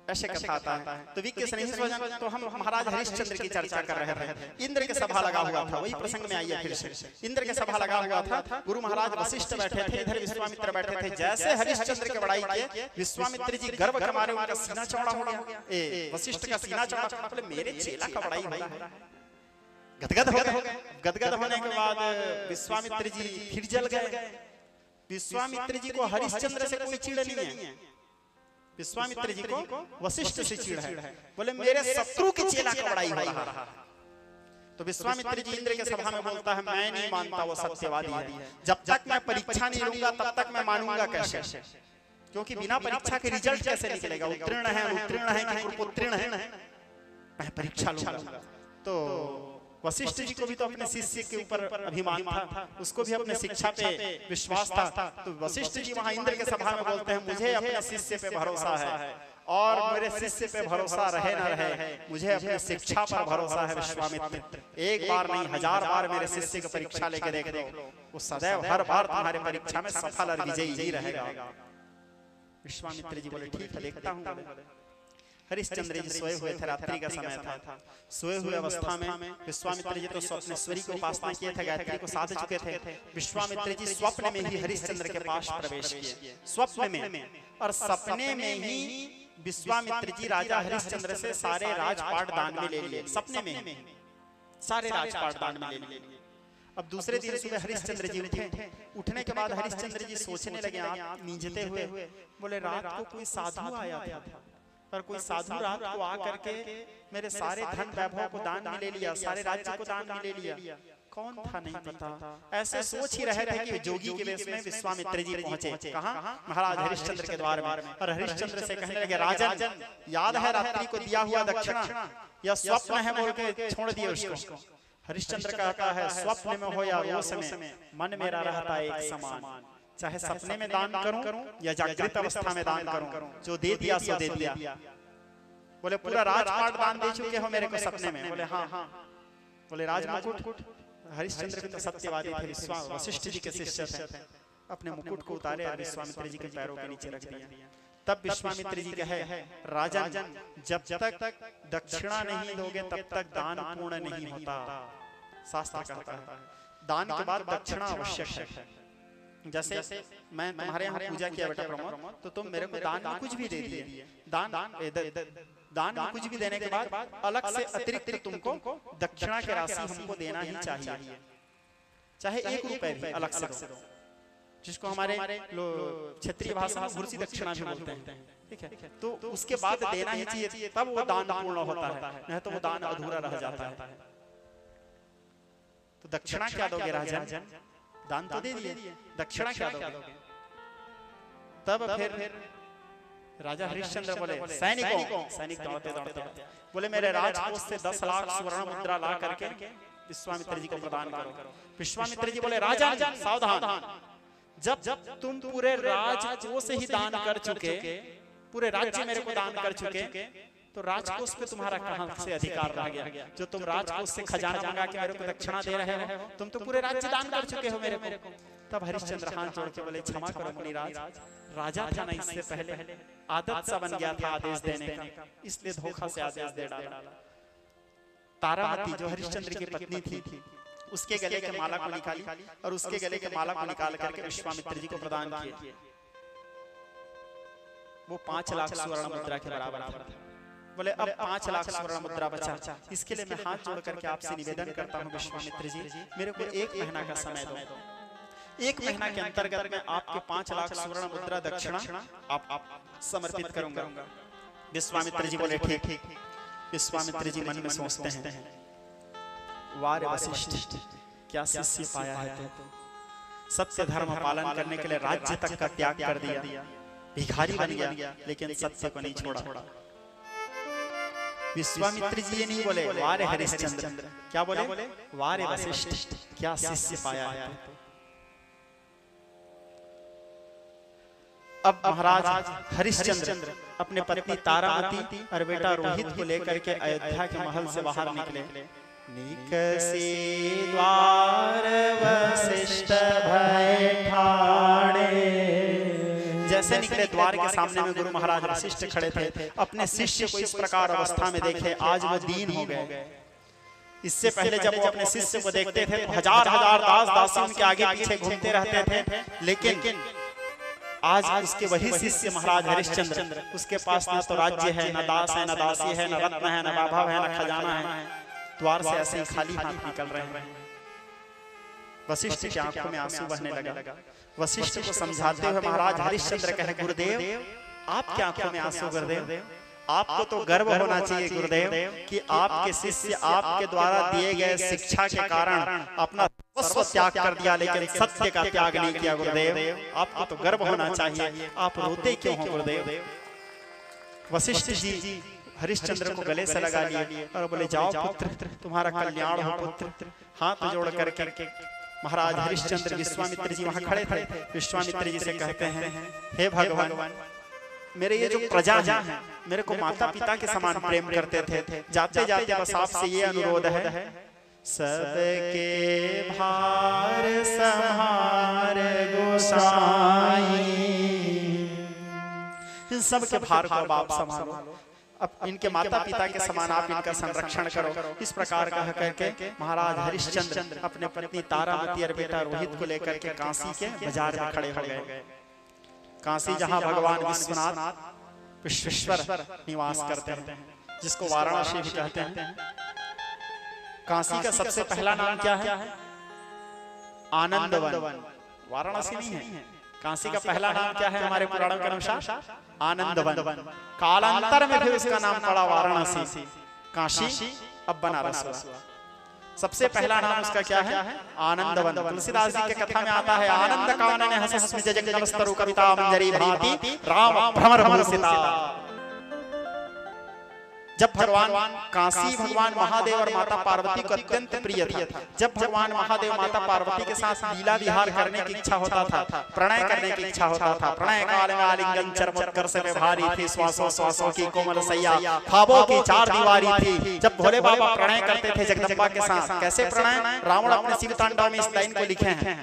ऐसे कथा आता है। तो विज्ञ स्नेही स्वजन, तो हम महाराज हरिश्चंद्र की चर्चा कर रहे थे। इंद्र के सभा लगा हुआ था, वही प्रसंग में आइए फिर से। इंद्र के सभा लगा हुआ था, गुरु महाराज वशिष्ठ बैठे थे, इधर विश्वामित्र बैठे थे। जैसे हरिश्चंद्र के बड़ाई किए, विश्वामित्र जी गर्व के मारे उनका सीना चौड़ा हो गया। वशिष्ठ का सीना चौड़ा, बोले मेरे चेला का बड़ाई हो रहा है। गदगद हो गए। गदगद होने के बाद विश्वामित्र जी फिर जल गए। विश्वामित्र जी को हरिश्चंद्र से कोई चिढ़ नहीं है, विश्वामित्र जी को वशिष्ठ से चिढ़ है। बोले मेरे शत्रु के चेला का बड़ाई हो रहा है। तो विश्वामित्र जी इंद्र के सभा में बोलता है मैं नहीं मानता वो सत्यवादी है, जब तक मैं परीक्षा नहीं लूंगा तब तक मैं मानूंगा कैसे, क्योंकि बिना परीक्षा के रिजल्ट कैसे निकलेगा, उत्तीर्ण है अनुत्तीर्ण है कि उत्तीर्ण है, मैं परीक्षा लूंगा। तो वशिष्ठ जी को भी तो अपने शिष्य के ऊपर अभिमान था, उसको भी अपने शिक्षा पे विश्वास था। तो वशिष्ठ जी वहां इंद्र के सभा में बोलते हैं मुझे अपने शिष्य पे भरोसा है, और मेरे शिष्य पे भरोसा रहे न रहे, मुझे अपनी शिक्षा पर भरोसा है विश्वामित्र। एक बार नहीं 1000 बार मेरे शिष्य की परीक्षा लेके देख दो, वो सदैव हर बार तुम्हारे परीक्षा में सफल और विजयी ही रहेगा। विश्वामित्र जी बोले ठीक है देखता हूँ। हरिश्चंद्र जी सोए हुए थे, रात्रि का समय था। सोए हुए अवस्था में विश्वामित्र जी तो स्वप्नेश्वरी को उपासना किए थे, गायत्री को साध चुके थे। विश्वामित्र जी स्वप्न में ही हरिश्चंद्र के पास प्रवेश किए, स्वप्न में, और सपने में ही विश्वामित्र जी राजा हरिश्चंद्र से सारे राजपाट दान में ले लिए, सपने में ही सारे राजपाट दान में ले लिए। अब दूसरे दिन सुबह हरिश्चंद्र जी उठे, उठने के बाद हरिश्चंद्र जी सोचने लगे आप नींजते हुए, बोले रात को कोई साधु आया था, पर कोई साधु रात को आकर के मेरे सारे धन वैभव को दान में ले लिया, सारे राज्य को दान में ले लिया, कौन था नहीं पता। ऐसे सोच ही रहे थे कि जोगी के वेश में विश्वामित्र जी पहुंचे, कहां? महाराज हरिश्चंद्र के द्वार में। और हरिश्चंद्र से कहने लगे राजन याद है रात्रि को दिया हुआ दक्षिणा, यह स्वप्न है बोल के छोड़ दिए उसको। हरिश्चंद्र कहता है स्वप्न में हो या रोज में मन मेरा रहता है एक समान, चाहे सपने में दान करूं या जागृत अवस्था में दान करूं, जो दे दिया सो दे दिया। बोले पूरा राजपाट दान दे चुके हो मेरे को सपने में? बोले हाँ। बोले राज मुकुट, हरिश्चंद्र भी तो सत्यवादी थे, वशिष्ठ जी के शिष्य थे, अपने मुकुट को उतारे और विश्वामित्र जी के पैरों के नीचे रख दिया। तब विश्वामित्र जी कहे राजन जब तक दक्षिणा नहीं दोगे तब तक दान पूर्ण नहीं होता। शास्त्र कहता है दान के बाद दक्षिणा आवश्यक है। जैसे मैं तुम्हारे यहाँ पूजा किया बेटा प्रमोद, तो तुम मेरे को दान में कुछ भी दे दिए, दान में कुछ भी देने के बाद अलग से अतिरिक्त तुमको दक्षिणा की राशि हमको देना ही चाहिए, चाहे 1 रुपए भी अलग से दो, जिसको हमारे क्षेत्रीय भाषा में घुर्सी दक्षिणा भी बोलते हैं, ठीक है? तो उसके बाद देना ही चाहिए, तब वो दान पूर्ण होता है, नहीं तो वो दान अधूरा रह जाता है। तो दक्षिणा क्या दोगे राजन? दान तो दे दिए, दक्षिणा क्या दोगे? तब फिर राजा हरिश्चंद्र बोले सैनिक दौड़ते बोले मेरे राजकोष से 10 लाख स्वर्ण मुद्रा ला करके विश्वामित्र जी को प्रदान करो। विश्वामित्र जी बोले राजा सावधान, जब तुम पूरे राजकोष से ही दान कर चुके, पूरे राज्य मेरे को दान कर चुके, तो राजकोष पे तुम्हारा कहां से अधिकार रह गया? जो तुम राजकोष से खजाना मंगा के मेरे को दक्षिणा दे रहे हो, तुम तो पूरे राज्य दान कर चुके हो मेरे को। तब हरिश्चंद्र हाथ जोड़ के बोले क्षमा करो मुनिराज, राजा था ना इससे पहले, आदत सा बन गया था आदेश देने का, इसलिए धोखा से आदेश दे डाला। तारामती जो हरिश्चंद्र की पत्नी थी, उसके गले के माला को निकाली और उसके गले के माला को निकाल करके विश्वामित्र जी को प्रदान किए। वो 5 लाख स्वर्ण मुद्रा के बराबर था। बोले अब 5 लाख स्वर्ण मुद्रा बचा, इसके लिए मैं हाथ जोड़ करके आपसे निवेदन करता हूँ विश्वामित्र जी, मेरे को 1 महीना का समय दो। 1 महीना के अंतर्गत मैं आपके 5 लाख स्वर्ण मुद्रा दक्षिणा आप समर्पित करूंगा। विश्वामित्र जी बोले ठीक। विश्वामित्र जी मन में सोचते हैं वारे वशिष्ठ क्या शिष्य पाया है तो, सत्य धर्म पालन करने के लिए राज्य तक का त्याग कर दिया, भिखारी बन गया लेकिन सत्य को नहीं छोड़ा। विश्वामित्र जी ये नहीं बोले वारे हरिश्चंद्र, क्या बोले? वारे वशिष्ठ क्या शिष्य पाया है तो। अब महाराज हरिश्चंद्र अपने पत्नी तारामती और बेटा रोहित को लेकर के अयोध्या के महल से बाहर निकले। निकसी द्वार वशिष्ठ भय ठाणे, जैसे निकले द्वार के सामने में गुरु महाराज वशिष्ठ खड़े थे। अपने शिष्य को इस प्रकार अवस्था में देखे, आज वो दीन हो गए। इससे पहले जब वो अपने शिष्य को देखते थे तो हजार दास दासी उनके आगे पीछे घूमते रहते थे, लेकिन आज उसके वही शिष्य महाराज हरिश्चंद्र, उसके पास न तो राज्य है, न दास है, न दासी है, न रत्न है, न वैभव है, न खजाना है, द्वार से ऐसे ही खाली हाथ निकल रहे हैं। वशिष्ठ की आंखों में आंसू बहने लगा। वशिष्ठ को समझाते हुए महाराज हरिश्चंद्र कहे, गुरुदेव आपकी आंखों में आंसू गुरुदेव, आपको तो गर्व होना चाहिए गुरुदेव कि आपके शिष्य आपके द्वारा दिए गए शिक्षा के कारण अपना सर्वस्व त्याग कर दिया, लेकिन सत्य का त्याग नहीं किया गुरुदेव। आपको तो गर्व होना चाहिए, आप रोते क्यों हो गुरुदेव? वशिष्ठ जी हरिश्चंद्र को गले से लगा लिए और बोले, जाओ पुत्र, तुम्हारा कल्याण हो पुत्र। हाथ जोड़ करके महाराज हरिश्चंद्र विश्वामित्र जी वहां खड़े थे। विश्वामित्र जी से कहते हैं, हे भगवान, मेरे ये जो प्रजा है मेरे को माता पिता के समान प्रेम करते थे, जाते जाते बस आपसे ये अनुरोध है, सबके भार संहार गोसाई, इन सबके भार को आप संभालो, अब इनके माता पिता के समान आप इनका संरक्षण करो। इस प्रकार कह करके महाराज हरिश्चंद्र अपने पत्नी तारामती और बेटा रोहित को लेकर के काशी के बाजार में खड़े हो गए। काशी जहां भगवान विश्वनाथ विश्वेश्वर निवास करते हैं, जिसको वाराणसी भी कहते हैं। काशी का सबसे पहला नाम क्या है? आनंदवन। वाराणसी नहीं है, काशी का पहला नाम क्या है हमारे पुराणों के अनुसार? आनंदवन। कालांतर में फिर उसका नाम पड़ा वाराणसी, काशी अब बनारस हुआ। सबसे पहला नाम उसका क्या है? आनंदवन। तुलसीदास जी के कथा में आता है, आनंद कानन हसस्मित जगदस्तरु कविता मंजरी भांति राम भ्रमर भूषिता। जब भगवान काशी भगवान महादेव और माता पार्वती को अत्यंत प्रिय था। जब भगवान महादेव माता पार्वती के साथ लीला विहार करने की इच्छा होता था, प्रणय करने की इच्छा होता था, प्रणय काल में आलिंगन चर्मोत्कर्ष में भारी थी, श्वासों श्वासों की कोमल सैया, ख्वाबों की चार दीवारी थी। जब भोले बाबा प्रणय करते थे जगदम्बा के साथ, कैसे प्रणय? रावण अपने शिव तांडव में इस लाइन को लिखे हैं,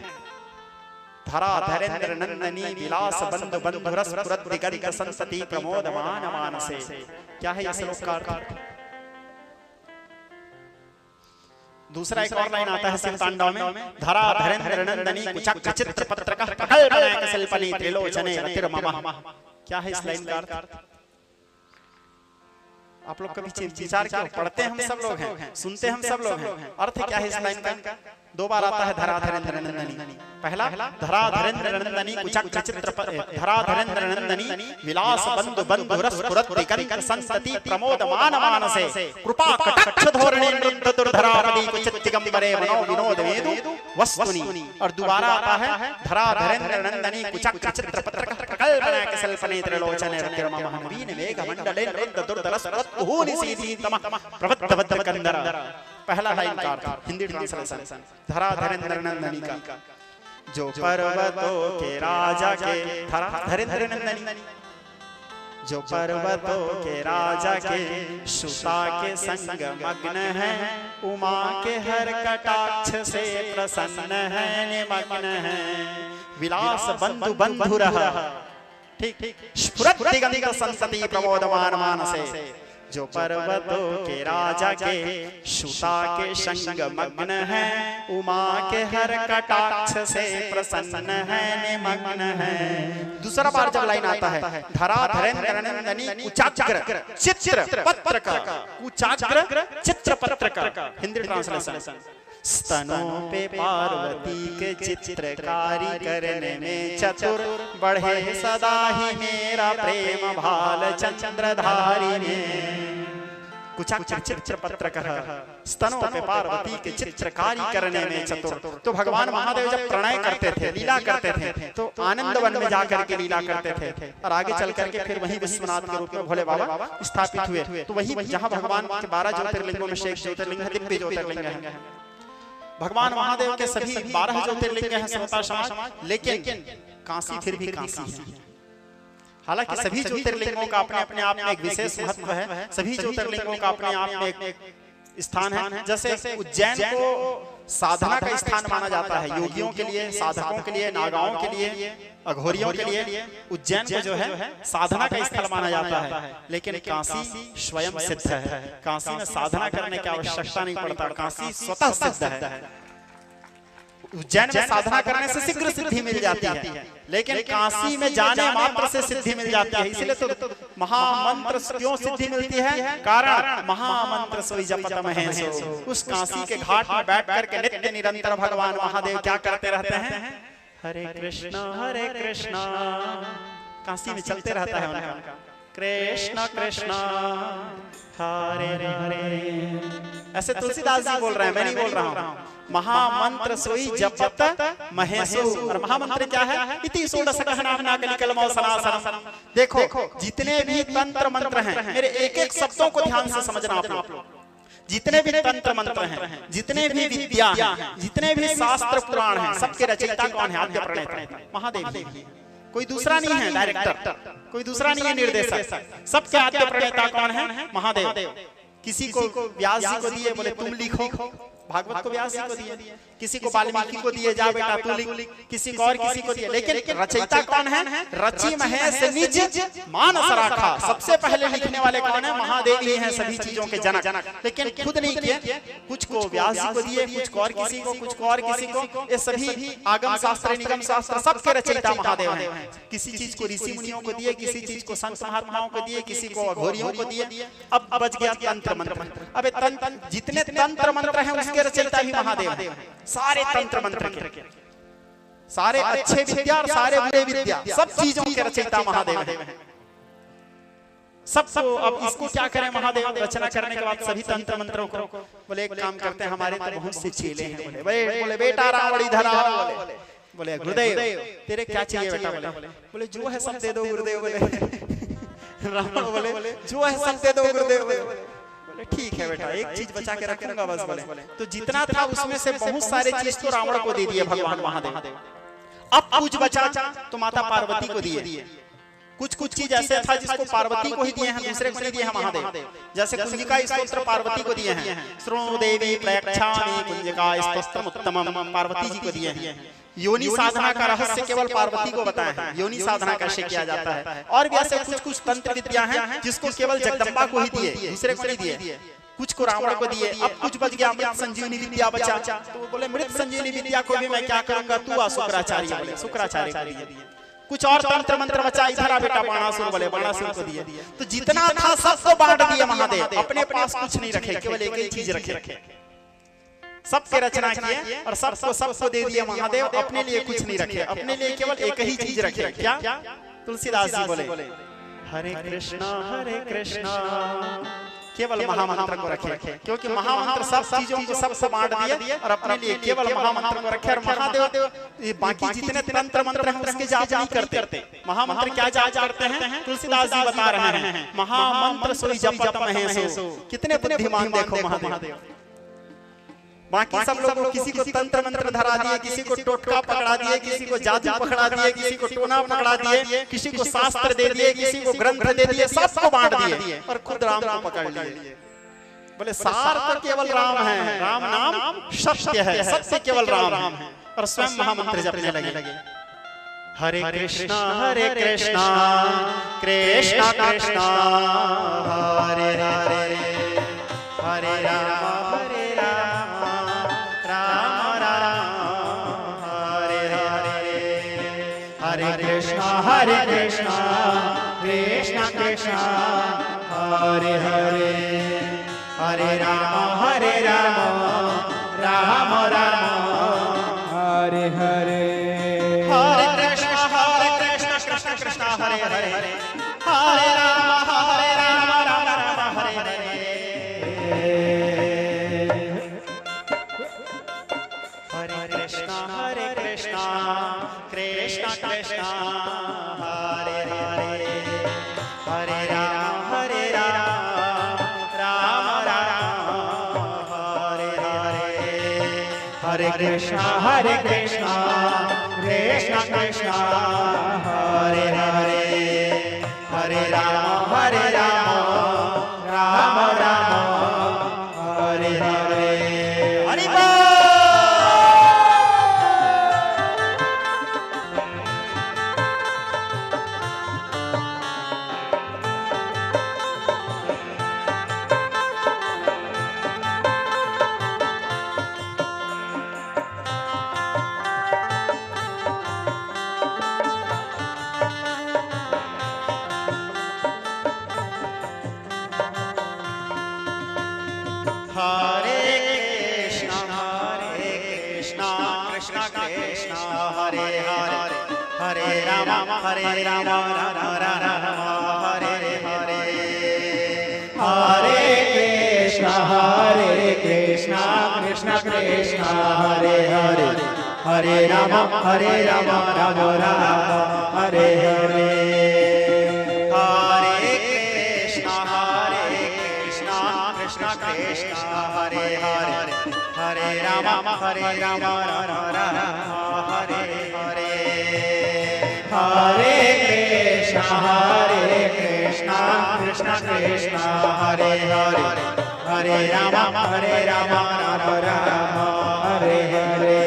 धरा धरेंद्र नंदनी विलास बंधु बंधु रस पुरत दिगंत संसति प्रमोदमान मानसे। क्या है ये श्लोक का अर्थ? दूसरा एक और लाइन आता है शिव तांडव में, धरा धरेंद्र नंदनी कुचक्र चित्र पत्रकः प्रकल्पनायक शिल्पनी त्रिलोचने रतिर्ममः। क्या है इस लाइन का अर्थ? आप लोग कभी विचार क्यों? पढ़ते हम सब लोग हैं, सुनते हम सब लोग हैं, अर्थ क्या है इस लाइन का? दो बार आता है धरा धरेंद्र नंदनी। पहला धरा धरेंद्र नंदनी कुचक्र चित्र, धरा धरेंद्र नंदनी विलास बंधु बंधु रस पुरत दिगंत संसति प्रमोदमान मानसे कृपा कटाक्ष धोरणे नृत्य दुर्धरापदी कुचित दिगंबरे मनो विनोद वेदु वस्तुनि। और दोबारा आता है धरा धरेंद्र नंदनी कुचक्र चित्र पत्रकः प्रकल्पनायक शिल्पने त्रिलोचने रतिर्ममः नवीन मेघ मंडले नृत्य दुर्धरस प्रत्युनि सीतीतमः प्रवत्तवद्ध कंदर। पहला लाइन का अर्थ हिंदी ट्रांसलेशन, धरा धरेंद्र नंदनी का, जो पर्वतों के राजा के, धरा धरेंद्र नंदनी, जो पर्वतों के राजा के सुता के संग मग्न है, उमा के हर कटाक्ष से प्रसन्न है, निमग्न है, विलास बंधु बंधु रहा, ठीक स्फुरत दिगंत संसति प्रमोदमान मानसे। जो पर्वतों के राजा के सुता के संग मग्न है, उमा के हर कटाक्ष से प्रसन्न है, निमग्न है। दूसरा बार जब लाइन आता है, धरा धरेंद्र नंदनी कुचाग्र चित्र पत्रकः, कुचाग्र चित्र पत्रकः, हिंदी ट्रांसलेशन, स्तनों पे पार्वती के चित्रकारी करने में चतुर, बढ़े सदा ही मेरा प्रेम भाल चंद्रधारी में। कुचाग्र चित्र पत्रकः, स्तनों पे पार्वती के चित्रकारी करने में चतुर। तो भगवान महादेव जब प्रणय करते थे, लीला करते थे, तो आनंदवन में जाकर के लीला करते थे, और आगे चल करके फिर वही विश्वनाथ के रूप में भोले बाबा स्थापित हुए। तो वही जहाँ भगवान के 12 ज्योतिर्लिंगों में से एक ज्योतिर्लिंग है दिव्य ज्योतिर्लिंग है। भगवान महादेव के सभी 12 ज्योतिर्लिंग हैं श्रोता समाज, लेकिन काशी फिर भी काशी है। हालांकि सभी ज्योतिर्लिंगों का अपने अपने आप में एक विशेष महत्व है, सभी ज्योतिर्लिंगों का अपने आप में एक स्थान है। जैसे उज्जैन को साधना का स्थान माना जाता है, योगियों के लिए, साधकों के लिए, नागाओं के लिए, अघोरियों के लिए उज्जैन को जो है साधना का स्थल माना जाता है। लेकिन काशी स्वयं सिद्ध है, काशी में साधना करने की आवश्यकता नहीं पड़ता, काशी स्वतः सिद्ध है। उज्जैन में साधना करने से शीघ्र सिद्धि मिल जाती है, लेकिन काशी में जाने मात्र से सिद्धि मिल जाती है। इसलिए तो महामंत्र क्यों सिद्धि मिलती है? कारण महामंत्र सोई जपत महेशो। उस काशी के घाट में बैठ करके नित्य निरंतर भगवान महादेव क्या करते रहते हैं? हरे कृष्णा, काशी में चलते रहता है उनका, कृष्ण कृष्ण हरे हरे। ऐसे तुलसीदास जी बोल रहे हैं, मैं नहीं बोल रहा हूँ। महामंत्र सोई जपत महेशो, और महामंत्र क्या है? इति षोडश गहना कलिकलमो सनासनम। देखो जितने भी तंत्र मंत्र हैं, मेरे एक एक शब्दों को ध्यान से समझना आप लोग। जितने भी तंत्र मंत्र हैं, जितने भी विद्या हैं, जितने भी शास्त्र पुराण हैं, सबके रचयिता कौन है? आद्य प्रणेता महादेव जी। कोई दूसरा नहीं है डायरेक्टर, कोई दूसरा नहीं है निर्देशक, सबके आद्य प्रणेता कौन है? महादेव। किसी को व्यास जी को दिए, बोले तुम लिखो, भागवत को व्यास जी को दिए, किसी को वाल्मीकि को दिए, जा बेटा तू लिख, किसी को और किसी को दिए, लेकिन रचयिता कौन है? रचि महेश निज मानस राखा। सबसे पहले लिखने वाले कौन है? महादेव ही हैं, सभी चीजों के जनक। लेकिन खुद नहीं किए, कुछ को व्यास जी को दिए, कुछ को और किसी को, कुछ को और किसी को। ये सभी आगम शास्त्र निगम शास्त्र सबके रचयिता महादेव हैं। किसी चीज को ऋषि मुनियों को दिए, किसी चीज को संत महात्माओं को दिए, किसी को अघोरियों को दिए। अब बच गया तंत्र मंत्र। अब जितने तंत्र मंत्र हैं उसके रचयिता भी महादेव हैं। सारे तंत्र मंत्र के, सारे अच्छे विद्या और सारे बुरे विद्या, सब चीजों के रचयिता महादेव हैं। सब अब इसको क्या करें? महादेव रचना करने के बाद सभी तंत्र मंत्रों को बोले एक काम करते हैं, हमारे तो बहुत से चेले हैं। बोले बेटा रावण इधर आओ। बोले गुरुदेव तेरे क्या चाहिए बेटा? बोले जो है सब दे दो गुरुदेव। बोले रावण बोले जो है सब दे दो गुरुदेव। ठीक है बेटा, एक चीज बचा के रखूंगा बस। बोले तो जितना था उसमें से बहुत सारे चीज तो रावण को दे दिए भगवान महादेव। अब कुछ बचा तो माता पार्वती को दिए। कुछ चीज ऐसे था जिसको पार्वती को ही दिए हैं, दूसरे को नहीं दिए हैं महादेव। जैसे कुंजिका स्तोत्र पार्वती को दिए हैं, श्रृणु देवी प्रयक्षामि कुंजिका स्तोत्रम उत्तमम, पार्वती जी को दिए हैं। योनि साधना का रहस्य केवल पार्वती को बताया है, योनि साधना कैसे किया जाता है। और भी ऐसे कुछ तंत्र विद्या हैं जिसको केवल जगदम्बा को ही दिए, दूसरे को नहीं दिए। कुछ को रावण को दिए। अब कुछ बच गया, अमृत संजीवनी विद्या बचा। तो बोले मृत संजीवनी विद्या को भी मैं क्या करूंगा? तू आ शुक्राचार्य। बोले शुक्राचार्य को दिए। कुछ और तंत्र मंत्र बचा, इधर आ बेटा बाणासुर। बोले बाणासुर को दिए। तो जितना था सबको बांट दिया महादेव, अपने पास कुछ नहीं रखे, केवल एक ही चीज रखे। सबके रचना किए और सबको दे दिया महादेव, अपने लिए कुछ नहीं रखे, अपने लिए केवल एक ही चीज रखे। क्या? तुलसीदास जी बोले हरे कृष्णा, केवल महामंत्र को रखे, क्योंकि महामंत्र सब चीजों को सबको बांट दिए और अपने लिए केवल महामंत्र को रखे। और महादेव बाकी जितने तंत्र मंत्र हैं उसके जाप नहीं करते। महामंत्र क्या जाप करते हैं? तुलसीदास जी बता रहे हैं, महामंत्र सोई जपत महेशो। कितने बुद्धिमान देखो महादेव। बाकी सब लोग किसी को तंत्र मंत्र धरा दिए, किसी को टोटका पकड़ा दिए, किसी को जादू पकड़ा दिए, किसी को टोना पकड़ा दिए, किसी को शास्त्र दे दिए, किसी को ग्रंथ दे दिए, सबको बांट दिए और खुद राम को पकड़ लिए। बोले सार तो केवल राम है, राम नाम सत्य है, सत्य केवल राम है। और स्वयं महामंत्र जपने लगे, हरे कृष्णा कृष्णा कृष्णा हरे हरे, हरे राम हरे कृष्णा कृष्णा कृष्णा हरे हरे, हरे राम राम राम हरे हरे। हरे कृष्णा कृष्णा कृष्णा हरे हरे, हरे राम राम राम हरे हरे। हरे कृष्णा कृष्णा कृष्णा हरे हरे, हरे राम राम राम हरे हरे। हरे कृष्णा कृष्णा कृष्णा हरे हरे, हरे राम राम राम हरे हरे। हरि बोल। हरे राम राम राम हरे हरे हरे कृष्ण कृष्ण कृष्ण हरे हरे हरे राम राम राम हरे हरे हरे कृष्ण कृष्ण कृष्ण हरे हरे हरे राम राम राम हरे हरे हरे कृष्ण कृष्ण कृष्ण हरे हरे हरे राम राम राम हरे हरे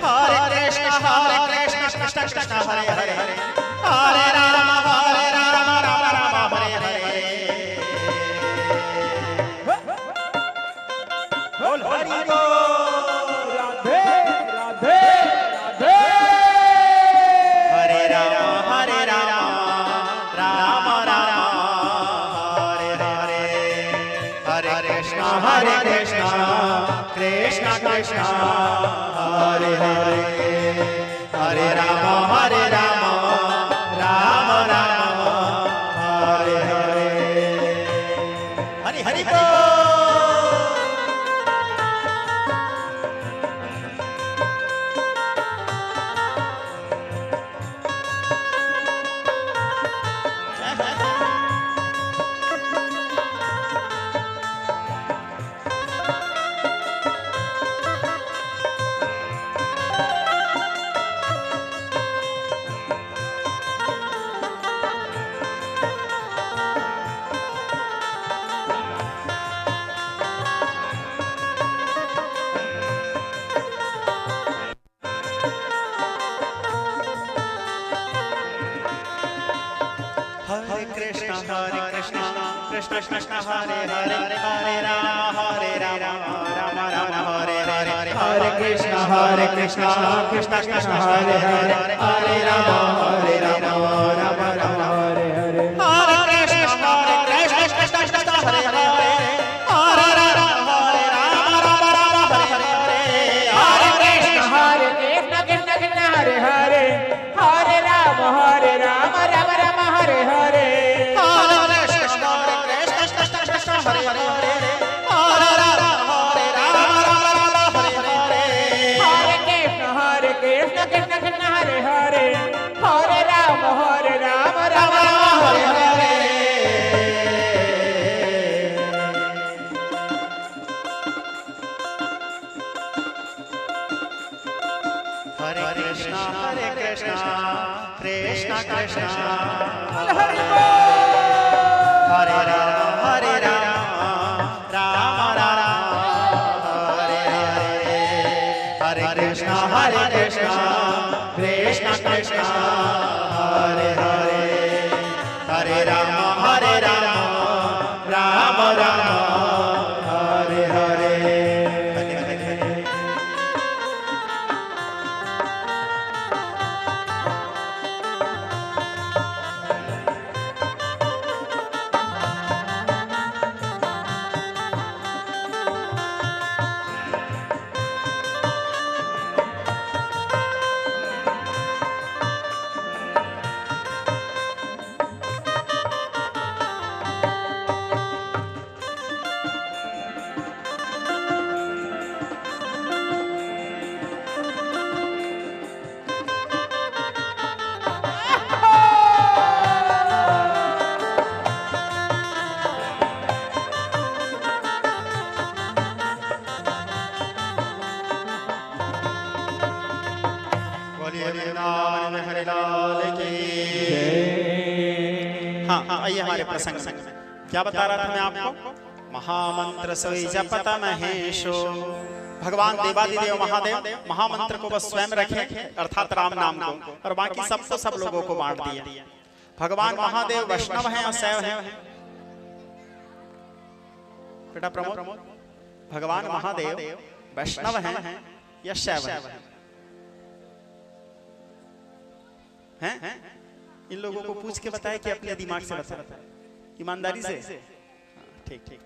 हरे कृष्ण कृष्ण कृष्ण हरे हरे हरे राम राम राम हरे हरे बोल हरि बोल राधे राधे राधे हरे राम राम राम हरे हरे हरे कृष्ण कृष्ण कृष्ण हरे हरे हरे राम राम राम हरे हरे हरि हरि बोल हरे कृष्ण कृष्ण कृष्ण हरे हरे हरे राम राम राम हरे हरे हरे कृष्ण कृष्ण कृष्ण हरे हरे हरे राम राम राम हरे हरे हरे कृष्ण कृष्ण कृष्ण हरे हरे हरे राम राम हरे हरे हरे कृष्ण कृष्ण कृष्ण हरे हरे हरे राम राम राम हरे हरे हरे कृष्ण कृष्ण हरे हरे हरे राम हरे हरे हरे कृष्ण कृष्ण कृष्ण हरे हरे हरे राम राम हरे हरे हरे कृष्ण कृष्ण कृष्ण हरि बोल हरे राम राम राम हरे हरे हरे कृष्ण कृष्ण कृष्ण हरे हरे हरे राम राम राम हरे हरे आइए हमारे प्रसंग में क्या बता रहा था मैं आपको। महामंत्र सोई जपत महेशो, भगवान देवादिदेव महादेव महामंत्र को बस स्वयं रखे अर्थात राम नाम को, और बाकी सबको सब लोगों को बांट दिया। भगवान महादेव वैष्णव हैं और शैव हैं। बेटा प्रमोद, भगवान महादेव वैष्णव हैं या शैव हैं? इन लोगों को पूछ के बताए कि अपने दिमाग से बताए, ईमानदारी से। ठीक ठीक।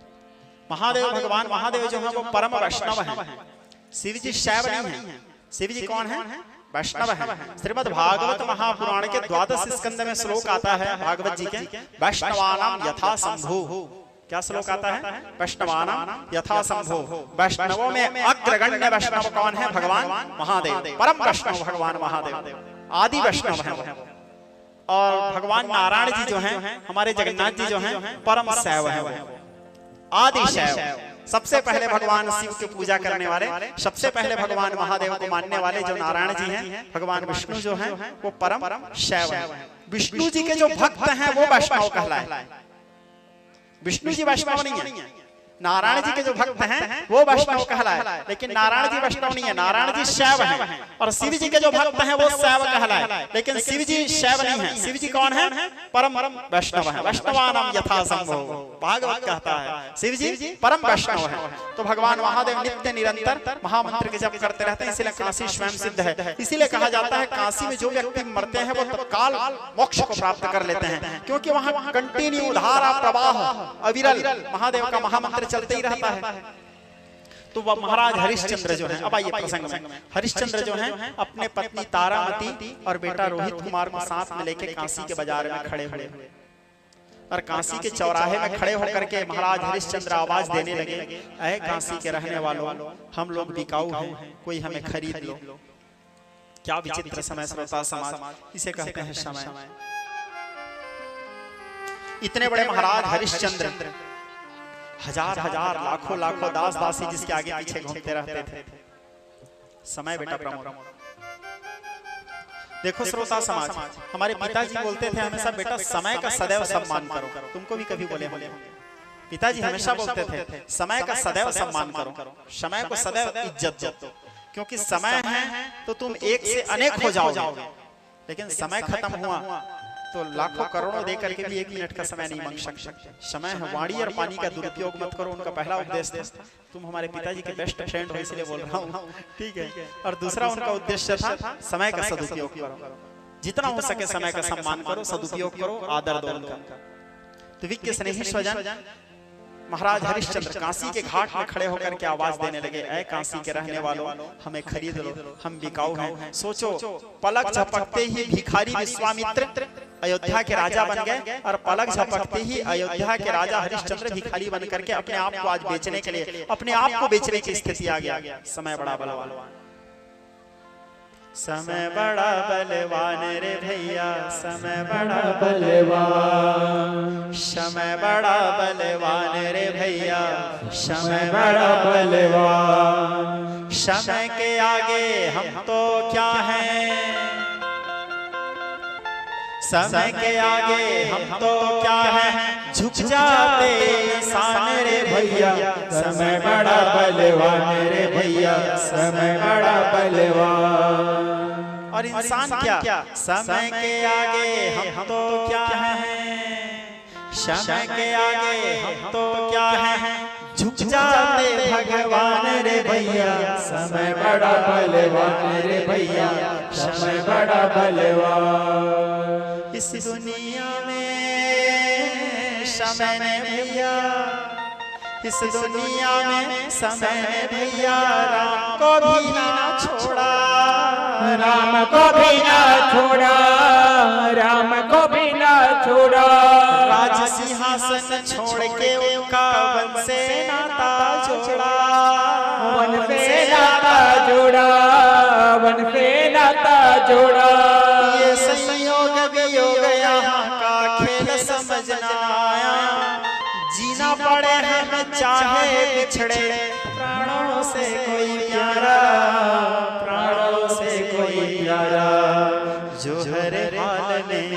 महादेव भगवान महादेव जो है वो परम वैष्णव हैं। शिव जी शैव नहीं हैं। शिव जी कौन है? वैष्णव है। श्रीमद् भागवत महापुराण के 12 स्कंद में श्लोक आता है भागवत जी के, वैष्णवानाम यथा शंभु। क्या श्लोक आता है? वैष्णवानाम यथा शंभु। वैष्णवों में अग्रगण्य वैष्णव कौन है? भगवान महादेव, परम वैष्णव भगवान महादेव, आदि वैष्णव है। और भगवान नारायण जी जो हैं, हमारे जगन्नाथ जी जो हैं, परम शैव है, आदि शैव। सबसे पहले भगवान शिव की पूजा करने वाले, सबसे पहले भगवान महादेव को मानने वाले जो नारायण जी हैं, भगवान विष्णु जो हैं, वो परम शैव हैं। विष्णु जी के जो भक्त हैं वो वैष्णव कहलाए। विष्णु जी वैष्णव नहीं है, नारायण जी के जो भक्त हैं वो वैष्णव कहलाए, लेकिन नारायण जी वैष्णव नहीं है, नारायण जी शैव हैं। और शिव जी के जो भक्त हैं वो शैव कहलाए, लेकिन शिव जी शैव नहीं है। शिव जी कौन है? परम वैष्णव है। वैष्णवानाम यथा शंभो, भागवत कहता है शिव जी परम वैष्णव है। तो भगवान महादेव नित्य निरंतर महामंत्र के जप करते रहते हैं, इसीलिए काशी स्वयं सिद्ध है। इसीलिए कहा जाता है काशी में जो व्यक्ति मरते हैं वो तत्काल मोक्ष को प्राप्त कर लेते हैं, क्योंकि वहां कंटिन्यू धारा प्रवाह अविरल महादेव का महामंत्र चलते ही रहता है। तो वह महाराज हरिश्चंद्र जो हैं, अब आइए प्रसंग में, हरिश्चंद्र जो हैं अपने पत्नी तारामती और बेटा रोहित कुमार को साथ में लेके काशी के बाजार में खड़े हुए, और काशी के चौराहे में खड़े होकर के महाराज हरिश्चंद्र आवाज देने लगे, ऐ काशी के रहने वालों, हम लोग बिकाऊ हैं, कोई हमें खरीद लो। क्या विचित्र समय श्रोता समाज, इसे कहते हैं समय। इतने बड़े महाराज हरिश्चंद्र, हजार हजार लाखों लाखों दास दासी जिसके आगे पीछे घूमते रहते थे। समय बेटा प्रमोद। देखो श्रोता समाज, हमारे पिताजी बोलते थे हमेशा, बेटा समय का सदैव सम्मान करो। तुमको भी कभी बोले होंगे, पिताजी हमेशा बोलते थे समय का सदैव सम्मान करो, समय को सदैव इज्जत दो, क्योंकि समय है तो तुम एक से अनेक हो जाओगे, लेकिन समय खत्म हुआ तो लाखों करोड़ों देकर के भी 1 मिनट का समय नहीं मांग सकते। समय है, वाणी और पानी का दुरुपयोग मत करो, उनका पहला उपदेश था। तुम हमारे पिताजी के बेस्ट फ्रेंड हो इसलिए बोल रहा हूँ, ठीक है। और दूसरा उनका उद्देश्य था समय का सदुपयोग करो, जितना हो सके समय का सम्मान करो, सदुपयोग करो, आदर दो उनका। तो विज्ञ स्नेही स्वजन महाराज हरिश्चंद्र काशी के घाट में खड़े होकर के आवाज देने लगे, ऐ काशी के रहने वालों, हमें खरीद लो, हम बिकाऊ हैं। सोचो, पलक झपकते ही भिखारी विश्वामित्र अयोध्या के राजा बन गए, और पलक झपकते ही अयोध्या के राजा हरिश्चंद्र भिखारी बन करके अपने आप को आज बेचने के लिए, अपने आप को बेचने की स्थिति आ गया। समय बड़ा बलवान, समय बड़ा बलवान रे भैया, समय बड़ा बलवान, समय बड़ा बलवान रे भैया, समय बड़ा बलवान। समय के आगे हम तो क्या हैं, समय के आगे हम तो क्या हैं, झुक जाते इंसान रे भैया, समय बड़ा बलवान रे भैया, समय बड़ा बलवान। और इंसान क्या, समय के आगे हम तो क्या हैं, समय के आगे हम तो क्या हैं, झुक जाते भगवान रे भैया, समय बड़ा बलवान रे भैया, समय बड़ा बलवान। इस दुनिया में समय ने भैया, इस दुनिया में समय ने भैया, राम को भी ना छोड़ा, राम को भी ना छोड़ा, राम को भी ना छोड़ा। राज सिंहासन छोड़ के उनका वन से नाता जोड़ा, वन से नाता जोड़ा, वन से नाता जोड़ा। ये संयोग वियोग यहाँ का खेल समझना आया, जीना पड़े हमें चाहे बिछड़े, प्राणों से कोई प्यारा, प्राणों से कोई प्यारा। जो हर हाल में,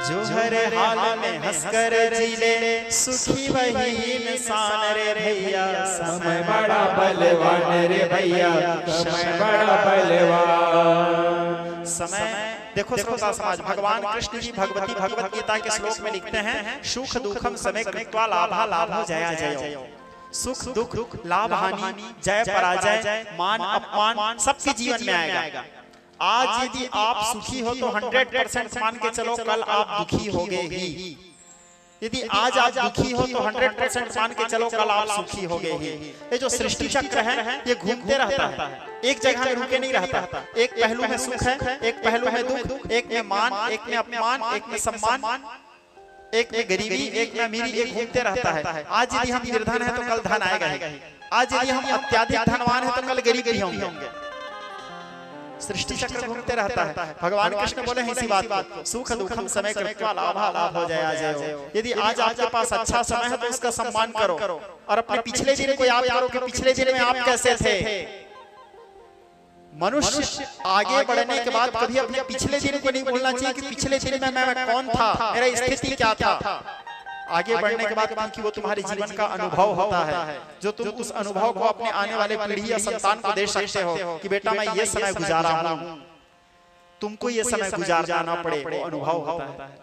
जो हर हाल में हंसकर जी ले, सुखी वही इंसान रे भैया, समय बड़ा बलवान रे भैया, समय बड़ा बलवान। समय देखो श्रोता समाज, भगवान कृष्ण जी भगवती भगवत गीता के श्लोक में लिखते हैं, सुख दुखम समय कृत्वा लाभा लाभो जया जय। सुख दुख लाभ हानि, जय पराजय, मान अपमान सबके जीवन में आएगा। आज यदि आप सुखी हो तो 100% मान के चलो कल आप दुखी होगे ही। यदि आज आप दुखी हो तो 100% मान के चलो कल आप सुखी हो गए ही। ये जो सृष्टि चक्र है ये घूमते रहता है, एक जगह में रुके नहीं रहता। एक पहलू में सुख है, एक पहलू में दुख, एक में मान, एक में अपमान, एक में सम्मान, एक में गरीबी, एक में अमीरी, एक घूमते रहता है। आज यदि हम निर्धन है तो कल धन आएगा ही। आज यदि हम अत्याधिक धनवान है तो कल गरीब ही होंगे। सृष्टि चक्र घूमते रहता है। भगवान कृष्ण बोले हैं इसी बात को, सुख दुखम समय कृत्वा लाभा लाभ हो जाए। यदि आज आपके पास अच्छा समय है तो उसका सम्मान करो और अपने पिछले दिन को याद करो कि पिछले दिन में आप कैसे थे। मनुष्य आगे बढ़ने के बाद कभी अपने पिछले दिन को नहीं भूलना चाहिए कि पिछले दिन में मैं कौन था, मेरा स्थिति क्या था। आगे बढ़ने के बाद क्योंकि वो तुम्हारे जीवन का अनुभव होता है, जो तुम उस अनुभव को अपने आने वाले पीढ़ी या संतान को दे सकते हो कि बेटा मैं ये समय गुजारा हूं, तुमको ये समय गुजार जाना पड़े, वो अनुभव होता है।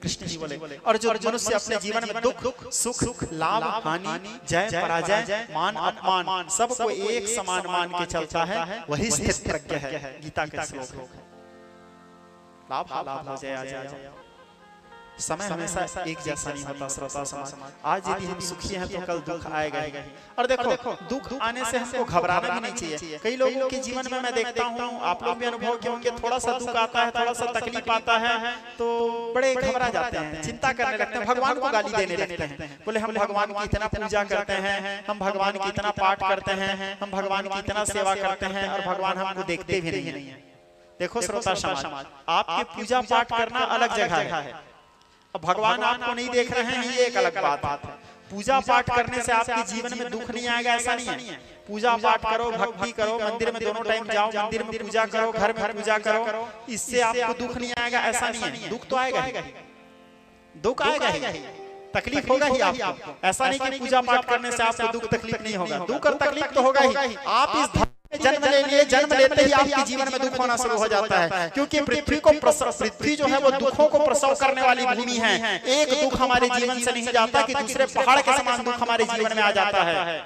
कृष्ण जी बोले और जो मनुष्य अपने जीवन में दुख सुख लाभ हानि जय पराजय मान अपमान सबको एक समान मान के चलता है वही स्थित प्रज्ञ है। गीता का श्लोक है। लाभ लाभ हो जाए। समय हमेशा एक जैसा नहीं होता श्रोता समाज। आज यदि हम सुखी हैं तो कल दुख आएगा ही। और देखो दुख आने से हमको घबराना भी नहीं चाहिए। कई लोगों के जीवन में मैं देखता हूँ, आप लोग भी अनुभव किए होंगे, थोड़ा सा दुख आता है, थोड़ा सा तकलीफ आता है तो बड़े घबरा जाते हैं, चिंता करने लगते हैं, भगवान को गाली देने लगते हैं। बोले हम भगवान की इतना पूजा करते हैं, हम भगवान की इतना पाठ करते हैं, हम भगवान की इतना सेवा करते हैं और भगवान हमको देखते भी नहीं है। देखो श्रोता समाज, आपके पूजा पाठ करना अलग जगह है, भगवान आपको नहीं देख रहे हैं ये एक अलग बात है। पूजा पाठ करने से आपके जीवन में दुख नहीं आएगा ऐसा नहीं है। पूजा पाठ करो, भक्ति करो, मंदिर में दोनों टाइम जाओ, मंदिर में पूजा करो, घर में पूजा करो, इससे आपको दुख नहीं आएगा ऐसा नहीं है। दुख तो आएगा ही, दुख आएगा ही, तकलीफ होगा ही आपको। ऐसा नहीं कि पूजा पाठ करने से आपको दुख तकलीफ नहीं होगा, दुख और तकलीफ तो होगा ही। आप इस जन्म ले लिए, जन्म लेते ही आपके जीवन में दुख होना शुरू हो जाता है, क्योंकि पृथ्वी जो है वो दुखों को प्रसव करने वाली भूमि है। एक दुख हमारे जीवन से नहीं जाता कि दूसरे पहाड़ के समान दुख हमारे जीवन में आ जाता है।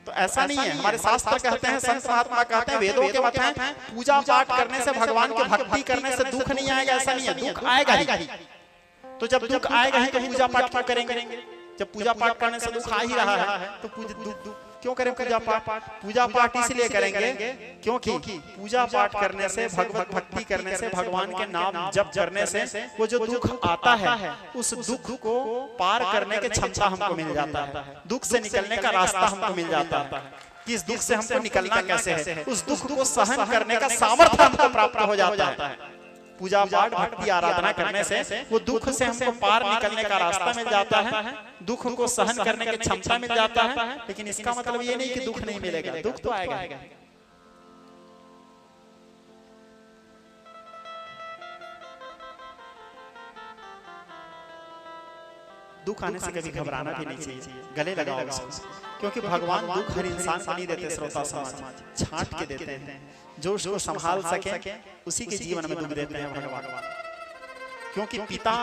तो ऐसा नहीं है। हमारे शास्त्र कहते हैं, संत महात्मा कहते हैं, वेदों के मत हैं, पूजा पाठ करने से, भगवान की भक्ति करने से दुख नहीं आएगा ऐसा नहीं है, दुख आएगा ही। तो जब दुख आएगा ही तो पूजा पाठ क्यों करेंगे? जब पूजा पाठ करने से दुख आ ही रहा है तो क्यों करें पूजा पाठ? पूजा पाठ इसलिए करेंगे क्योंकि पूजा पाठ करने से, भगवत भक्ति करने से, भगवान के नाम जप करने से वो जो दुख आता है उस दुख को पार करने की क्षमता हमको मिल जाता है, दुख से निकलने का रास्ता हमको मिल जाता है कि इस दुख से हमको निकलना कैसे है। उस दुख को सहन करने का सामर्थ्य हमको प्राप्त हो जाता है। पूजा पाठ भक्ति आराधना करने से वो दुख से हमको पार निकलने का रास्ता मिल जाता है, दुख को सहन करने की क्षमता मिल जाता है। लेकिन इसका मतलब ये नहीं कि दुख नहीं मिलेगा, दुख तो आएगा। दुख आने से कभी घबराना भी नहीं चाहिए, गले लगाओ उसको, क्योंकि भगवान दुख हर इंसान को नहीं देते श्रोता समाज, छांट के देते हैं। जो उसको संभाल सके उसी के जीवन में दुख देते हैं भगवान। क्योंकि पिता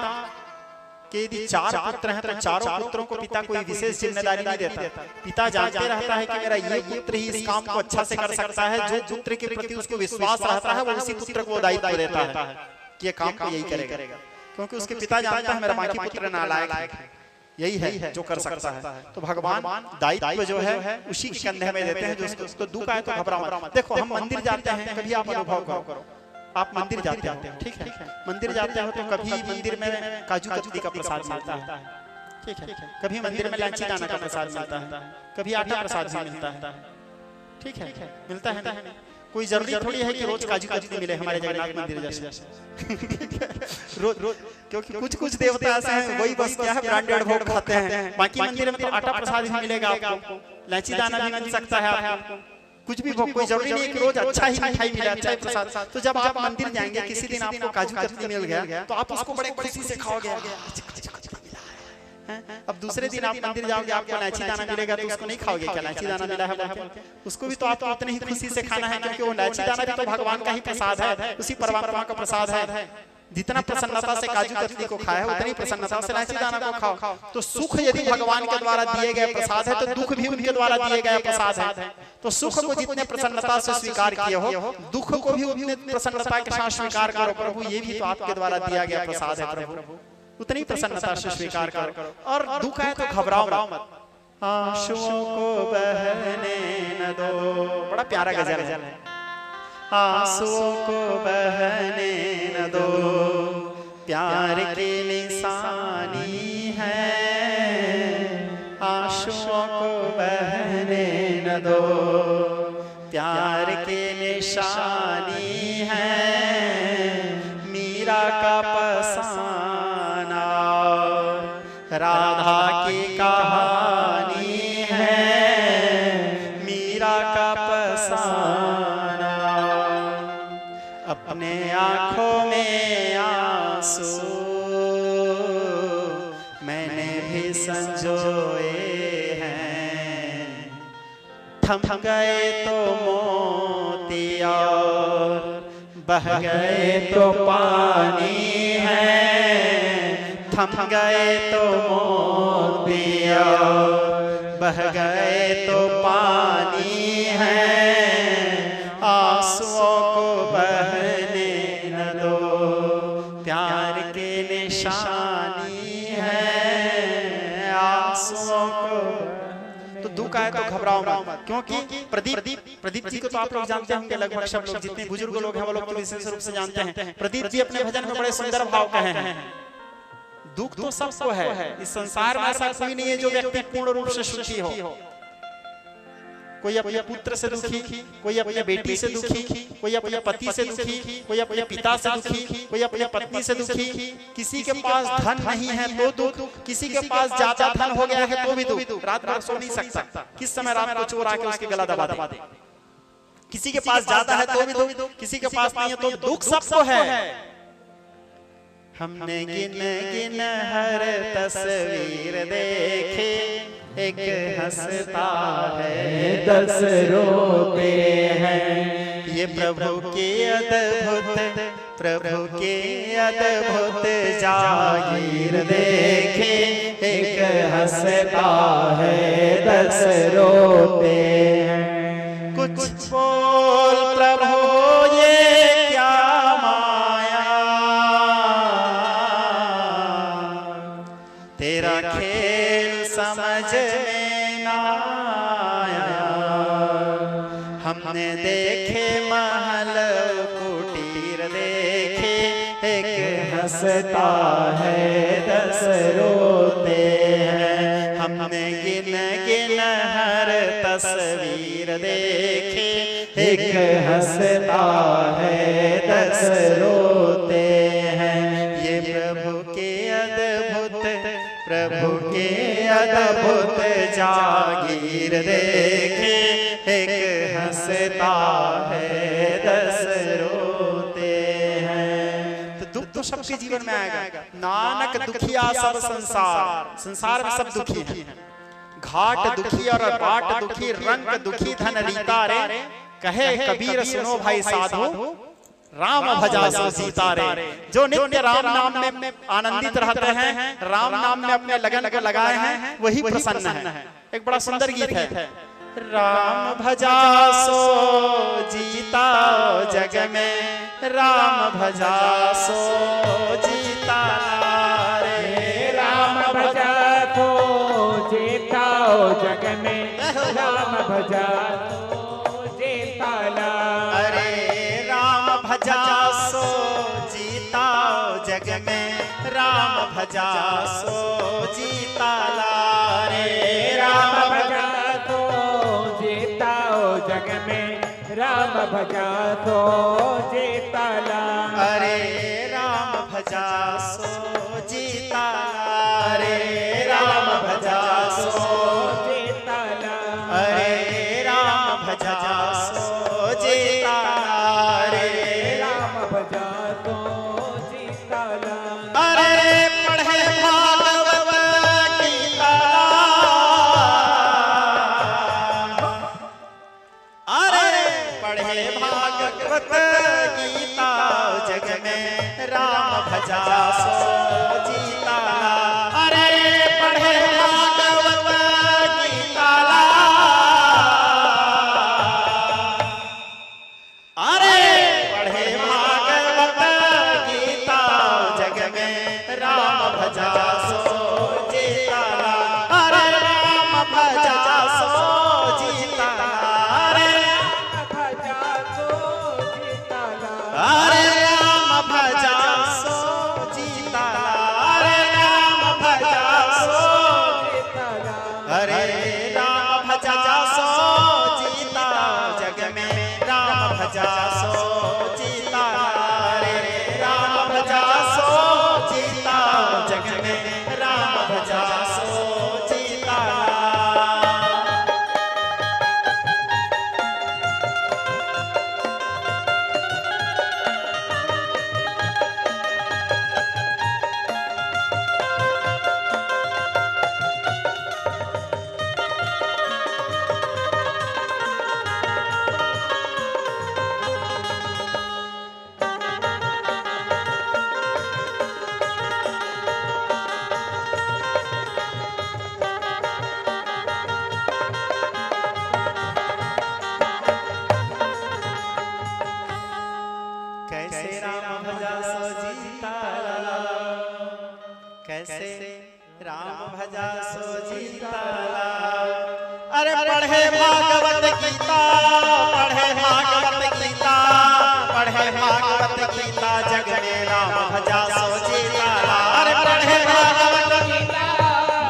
के यदि 4 पुत्र हैं तो चारों पुत्रों को पिता कोई विशेष जिम्मेदारी नहीं देता। पिता जानते रहता है कि मेरा ये पुत्र ही इस काम को अच्छा से कर सकता है। जो पुत्र के प्रति उसको विश्वास रहता है वो उसी पुत्र को दायित्व देता है कि ये काम को यही करेगा, क्योंकि उसके पिता जानता है मेरा बाकी पुत्र नालायक है, यही है जो कर सकता है। तो भगवान दायित्व जो है उसी के कंधे में देते हैं। जो उसको दुख आए तो घबरा मत। देखो हम मंदिर जाते हैं, कभी आप अनुभव करो, आप मंदिर जाते हो, ठीक है, मंदिर जाते हो तो कभी मंदिर में काजू कतली का प्रसाद मिलता है, ठीक है, कभी मंदिर में लाची दाना का प्रसाद मिलता है, कभी आटा प्रसाद भी मिलता है, ठीक है, मिलता है ना। कोई जरूरी थोड़ी है कि रोज काजू कतली मिले हमारे जगन्नाथ मंदिर जैसे रोज, क्योंकि कुछ देवता ऐसे हैं वही बस क्या है ब्रांडेड भोग खाते हैं। बाकी मंदिर में तो आटा प्रसाद भी मिलेगा आपको, लाची दाना भी मिल सकता है आपको, कुछ भी भोग, कोई जरूरी नहीं है कि रोज अच्छा ही मिठाई मिले, अच्छा ही प्रसाद। तो जब आप मंदिर जाएंगे, किसी दिन आपको काजू कतली मिल गया तो आप उसको बड़े खुशी से खाओगे। अब दूसरे दिन आप मंदिर जाओगे, आपको लाची दाना मिलेगा तो उसको नहीं खाओगे क्या? लाची दाना मिला है उसको भी तो आपको उतनी ही खुशी से खाना है, क्योंकि वो लाची दाना भी तो भगवान का ही प्रसाद है, उसी परमात्मा का प्रसाद है। जितना प्रसन्नता से काजू कतली को खाया है उतनी प्रसन्नता से लाची दाना को खाओ। तो सुख यदि भगवान के द्वारा दिए गए प्रसाद है तो दुख भी उनके द्वारा दिए गए प्रसाद है। तो सुख को जितने प्रसन्नता से स्वीकार किए हो, दुख को भी उतने प्रसन्नता के साथ स्वीकार करो। प्रभु ये भी तो आपके द्वारा दिया गया प्रसाद है प्रभु, उतनी प्रसन्नता से स्वीकार करो। और दुख है तो घबराओ मत। आंसुओं को बहने न दो, बड़ा प्यारा गजल है। आंसुओं को बहने न दो, प्यार की निशानी है। आंसुओं को बहने न दो, प्यार की निशानी है। मीरा का फसाना राधा की कहानी है। मीरा का फसाना, अपने आंखों में आंसू मैंने भी संजोए हैं। थम गए तो मोती और बह गए तो पानी है। थम गए तो मोती और बह गए तो पानी है। आंसुओं को बहने न दो, प्यार की निशानी है। आंसुओं को तो दुख आए तो घबराओ मत, क्योंकि प्रदीप जी को तो आप लोग जानते होंगे, लगभग सब लोग, जितने बुजुर्ग लोग हैं वो लोग तो विशेष रूप से जानते हैं। प्रदीप जी अपने भजन में बड़े सुंदर भाव कहे हैं। दुख तो सबको है, इस संसार में ऐसा कोई नहीं है जो व्यक्ति पूर्ण रूप से सुखी हो। कोई अपने पुत्र से दुखी, कोई अपने बेटी से दुखी, कोई अपने पति से दुखी, कोई अपने पिता से दुखी, कोई अपने पत्नी से दुखी। किसी के पास धन नहीं है तो दुख, किसी के पास ज्यादा धन हो गया है तो भी दुख। रात भर सो नहीं सकता, किस समय रात को चोर आके उसके गला दबा दे। किसी के पास ज्यादा है तो भी दुख, किसी के पास नहीं है तो दुख सबको है। हमने गिन गिन हर तस्वीर देखे, एक हंसता है 10 रोते हैं। ये प्रभु के अद्भुत, प्रभु के अद्भुत जागीर देखे, एक हंसता है 10 रोते हैं। कुछ बोल प्रभु ये क्या माया, तेरा खेल समझ में ना आया। हमने देखे महल कुटीर देखे, एक हंसता है 10 रोते हैं। हमने गिन गिन हर तस्वीर देखे, एक हंसता है 10 रोते हैं। ये प्रभु के अद्भुत, प्रभु के अद्भुत जागीर देखे, एक हंसता है 10 रोते हैं। तो दुख तो सबके जीवन में आएगा। नानक दुखिया सब संसार, संसार में सब दुखी हैं। घाट दुखी और बाट दुखी, रंग दुखी धन रीता रे। कहे कबीर सुनो भाई साधु, राम भजा सो सीता रे। जो नित्य राम नाम में आनंदित रहते हैं, राम नाम में अपने लगन को लगाए हैं, वही प्रसन्न है। एक बड़ा सुंदर गीत है। राम भजा सो जीता जग में, राम भजा सो जीता रे। राम भजा तो जीता जग में, राम भजा तो जीता ला। अरे राम भजा सो जीता जग में, राम भजा सो जीता ला रे। राम भजा तो जीता जग में, राम भजा तो जीता ला। अरे राम भजा सो जीता ला रे। राम भजा सो जीता ला। अरे राम भजा सो जीता ला रे। राम भजा तो जीता ला। अरे पढ़े भागवत गीता, अरे पढ़े भागवत गीता जग में, राम भजा सो जीता। अरे पढ़े भागवत गीता, अरे पढ़े भागवत गीता जग में, राम भजा भजा सो जीता लाला। कैसे राम भजा सो जीता लाला। अरे पढ़े भागवत गीता, पढ़े भागवत गीता, पढ़े भागवत गीता, जग में राम भजा सो जीता लाला। अरे पढ़े भागवत गीता,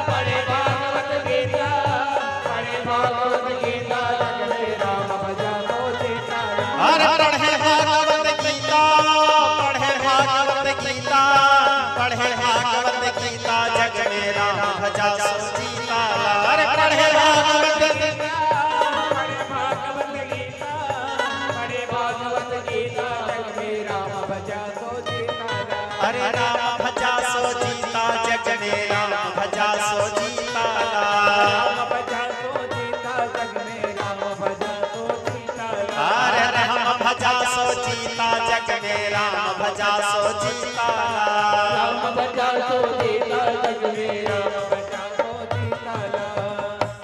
पढ़े भागवत गीता, पढ़े भागवत गीता, जग में राम भजा सो जीता लाला। अरे पढ़े भागवत गीता, पढ़े भागवत गीता, पढ़े भागवत गीता, जग में राम भजा सो जीता लाला। अरे पढ़े भागवत गीता, पढ़े भागवत गीता, पढ़े भागवत गीता, जग में राम भजा सो जीता लाला। अरे राम भजा सो जीता, जग में राम भजा सो जीता लाला। राम भजा सो जीता, जग में राम भजा सो जीता लाला। अरे राम भजा सो जीता, जग में राम भजा सो जीता लाला। राम भजा सो जीता, जग में राम भजा सो जीता लाला।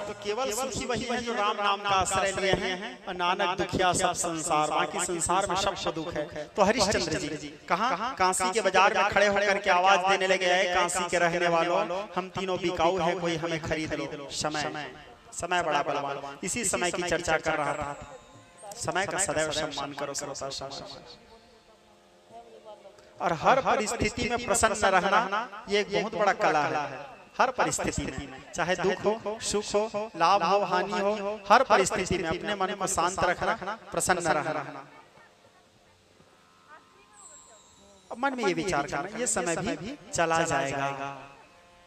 तो केवल सुखी वही है जो राम नाम का आश्रय लिए हैं, और नानक दुखिया सब संसार, बाकी संसार में सब दुख है। तो हरिश्चंद्र जी कहाँ काशी के बाजार में खड़े होकर के आवाज देने लगे, है काशी के रहने वालों, हम तीनों बिकाऊ हैं, कोई हमें खरीद लो। समय समय बड़ा बलवान। इसी समय की चर्चा कर रहा था। समय का सदैव सम्मान करो श्रोता समाज, और हर परिस्थिति में प्रसन्न रहना ये एक बहुत बड़ा कला है। हर परिस्थिति में, चाहे दुख हो, सुख हो, लाभ हो, हानि हो, हर परिस्थिति में अपने मन को शांत रखना, प्रसन्न रहना। अब मन में ये विचार करना, ये समय भी चला जाएगा,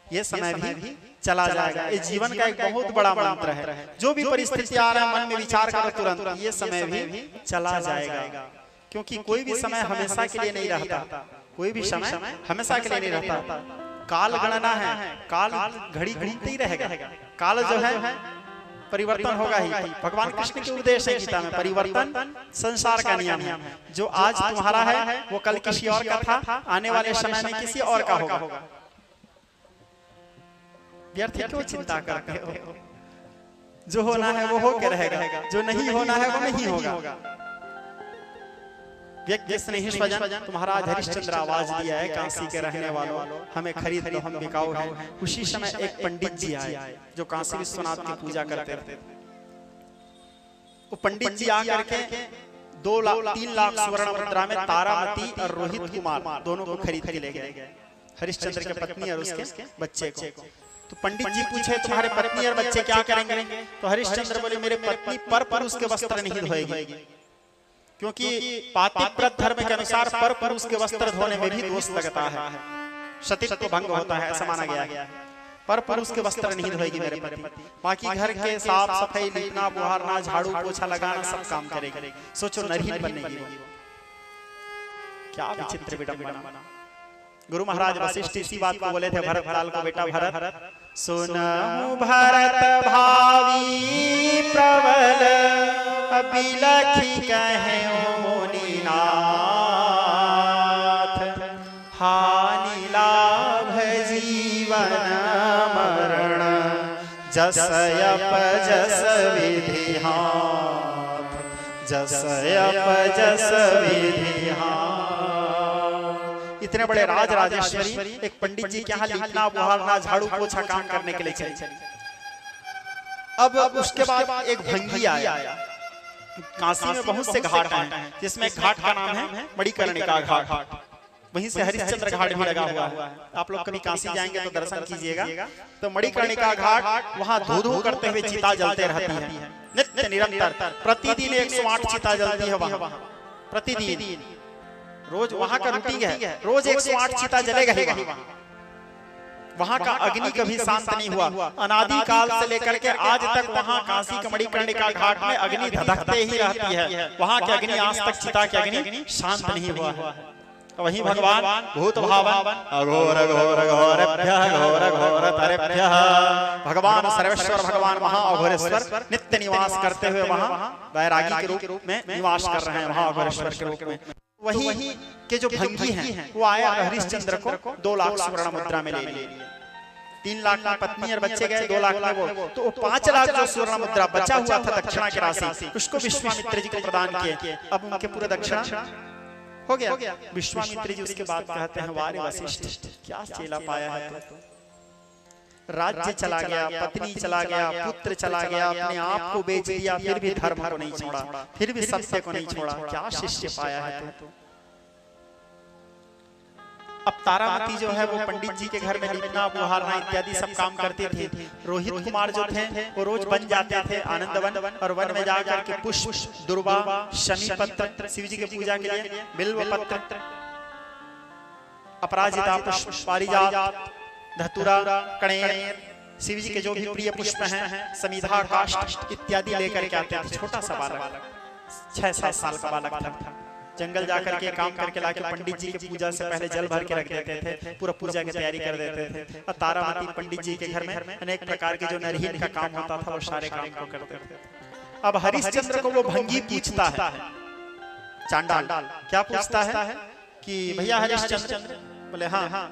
ये समय भी चला जाएगा। ये जीवन का एक बहुत बड़ा मंत्र है। जो भी परिस्थिति आ रहा है, मन में विचार करो तुरंत, ये समय भी चला जाएगा। क्योंकि कोई भी समय हमेशा के लिए नहीं रहता, कोई भी समय हमेशा के लिए नहीं रहता। काल गणना है, काल घड़ी घूमते ही रहेगा। काल जो है परिवर्तन होगा ही। भगवान कृष्ण के उपदेश है गीता में, परिवर्तन संसार का नियम है। जो आज तुम्हारा है वो कल किसी और का था, आने वाले समय में किसी और का होगा। व्यर्थ क्यों चिंता करते हो? जो होना है वो होके रहेगा, जो नहीं होना है वो नहीं होगा। व्यक्ति स्नेही स्वजन, तुम्हारा हरिश्चंद्र आवाज दिया है, काशी के रहने वालों, हमें खरीद लो, हम बिकाऊ हैं। उसी समय एक पंडित जी आए जो काशी विश्वनाथ की पूजा करते थे। वो पंडित जी आकर के 3 लाख स्वर्ण मुद्रा में तारामती और रोहित कुमार दोनों को खरीद के ले गए, हरिश्चंद्र की पत्नी और उसके बच्चे को। तो पंडित जी पूछे, तुम्हारे पत्नी और बच्चे क्या करेंगे? तो हरिश्चंद्र बोले, मेरे पत्नी पर उसके वस्त्र नहीं धोएगी, क्योंकि पातिव्रत धर्म के अनुसार पर पुरुष के वस्त्र धोने में भी दोष लगता है, सतीत्व भंग होता है, ऐसा माना गया है। पर पुरुष के वस्त्र नहीं धोएगी मेरे पति, बाकी घर के साफ सफाई, लीपना बुहारना, झाड़ू पोछा लगाना सब काम करेगी। सोचो नरहीन बनेगी वो। क्या विचित्र विडंबना। गुरु महाराज वशिष्ठ इसी बात को बोले थे भरत लाल को, बेटा भरत सुनहु भरत भावी प्रबल, बिलखी कहे मुनिनाथ, हानि लाभ जीवन मरण, जस अप जस विधि हाथ, जस अप जस विधि हाथ। इतने बड़े राज राजेश्वरी एक पंडित जी के यहाँ लीपना बुहारना झाड़ू पोछा काम करने के लिए चली। अब उसके बाद एक भंगी आया। काशी में बहुत से घाट हैं, जिसमें एक घाट का नाम है मणिकर्णिका घाट। वहीं से हरिश्चंद्र घाट भी लगा हुआ है। आप लोग कभी काशी जाएंगे तो दर्शन कीजिएगा। तो मणिकर्णिका घाट, वहाँ धू-धू करते हुए चिता जलते रहती है नित्य निरंतर। प्रतिदिन 108 चिता जलती है वहाँ, प्रतिदिन। रोज वहाँ का रूटीन है, रोज 108 चिता जलेगा ही वहाँ। वहाँ का अग्नि कभी शांत नहीं हुआ। अनादि काल से लेकर के आज तक वहाँ काशी के मणिकर्णिका घाट में अग्नि धधकते ही रहती है। वहाँ के अग्नि आज तक चिता की अग्नि शांत नहीं हुआ है। वही भगवान भूत भावन अघोर घोर घोरभ्यः घोर घोर तरेभ्यः, भगवान सर्वेश्वर भगवान महा अघोरेश्वर नित्य निवास करते हुए वहाँ वैरागी के रूप में निवास कर रहे हैं, महा अघोरेश्वर के रूप में। वही के जो भंगी हैं वो आया हरिश्चंद्र को 2 लाख स्वर्ण मुद्रा में ले लिए। 3 लाख में पत्नी और बच्चे गए, 2 लाख में वो। तो 5 लाख जो स्वर्ण मुद्रा बचा हुआ था दक्षिणा की राशि, उसको विश्वामित्र जी को प्रदान किए। अब उनके पूरे दक्षिणा हो गया। विश्वामित्र जी उसके बाद कहते हैं, वारे वशिष्ठ, क्या चेला पाया है तू। राज्य चला गया, पत्नी चला गया, पुत्र चला गया, अपने आप को बेच दिया, फिर भी धर्म को नहीं छोड़ा, फिर भी सत्य को नहीं छोड़ा, क्या शिष्य पाया है तू। अब तारामती जो है वो पंडित जी के घर में लिखना, बुहारना इत्यादि सब काम करते थे। रोहित कुमार जो थे वो रोज बन जाते थे आनंदवन, और वन में जाकर के पुष्प, दुर्वा, शमी पत्र, शिव जी की पूजा के लिए बिल्व पत्र, अपराजिता पुष्प, पारिजात, धतूरा, कणेर, शिव जी के जो भी प्रिय पुष्प हैं, समिधा, काष्ठ इत्यादि लेकर के आते थे। छोटा सा बालक, 6-7 साल का बालक था। जंगल जाकर के काम करके लाके पंडित जी की पूजा से पहले जल भर के रख देते थे, पूरा पूजा की तैयारी कर देते थे। और तारामती पंडित जी के घर में अनेक प्रकार के जो नरहीन का काम होता था वो सारे काम को करते थे। अब हरिश्चंद्र को वो भंगी पूछता है, चांडाल क्या पूछता है कि भैया हरिश्चंद्र, बोले हाँ।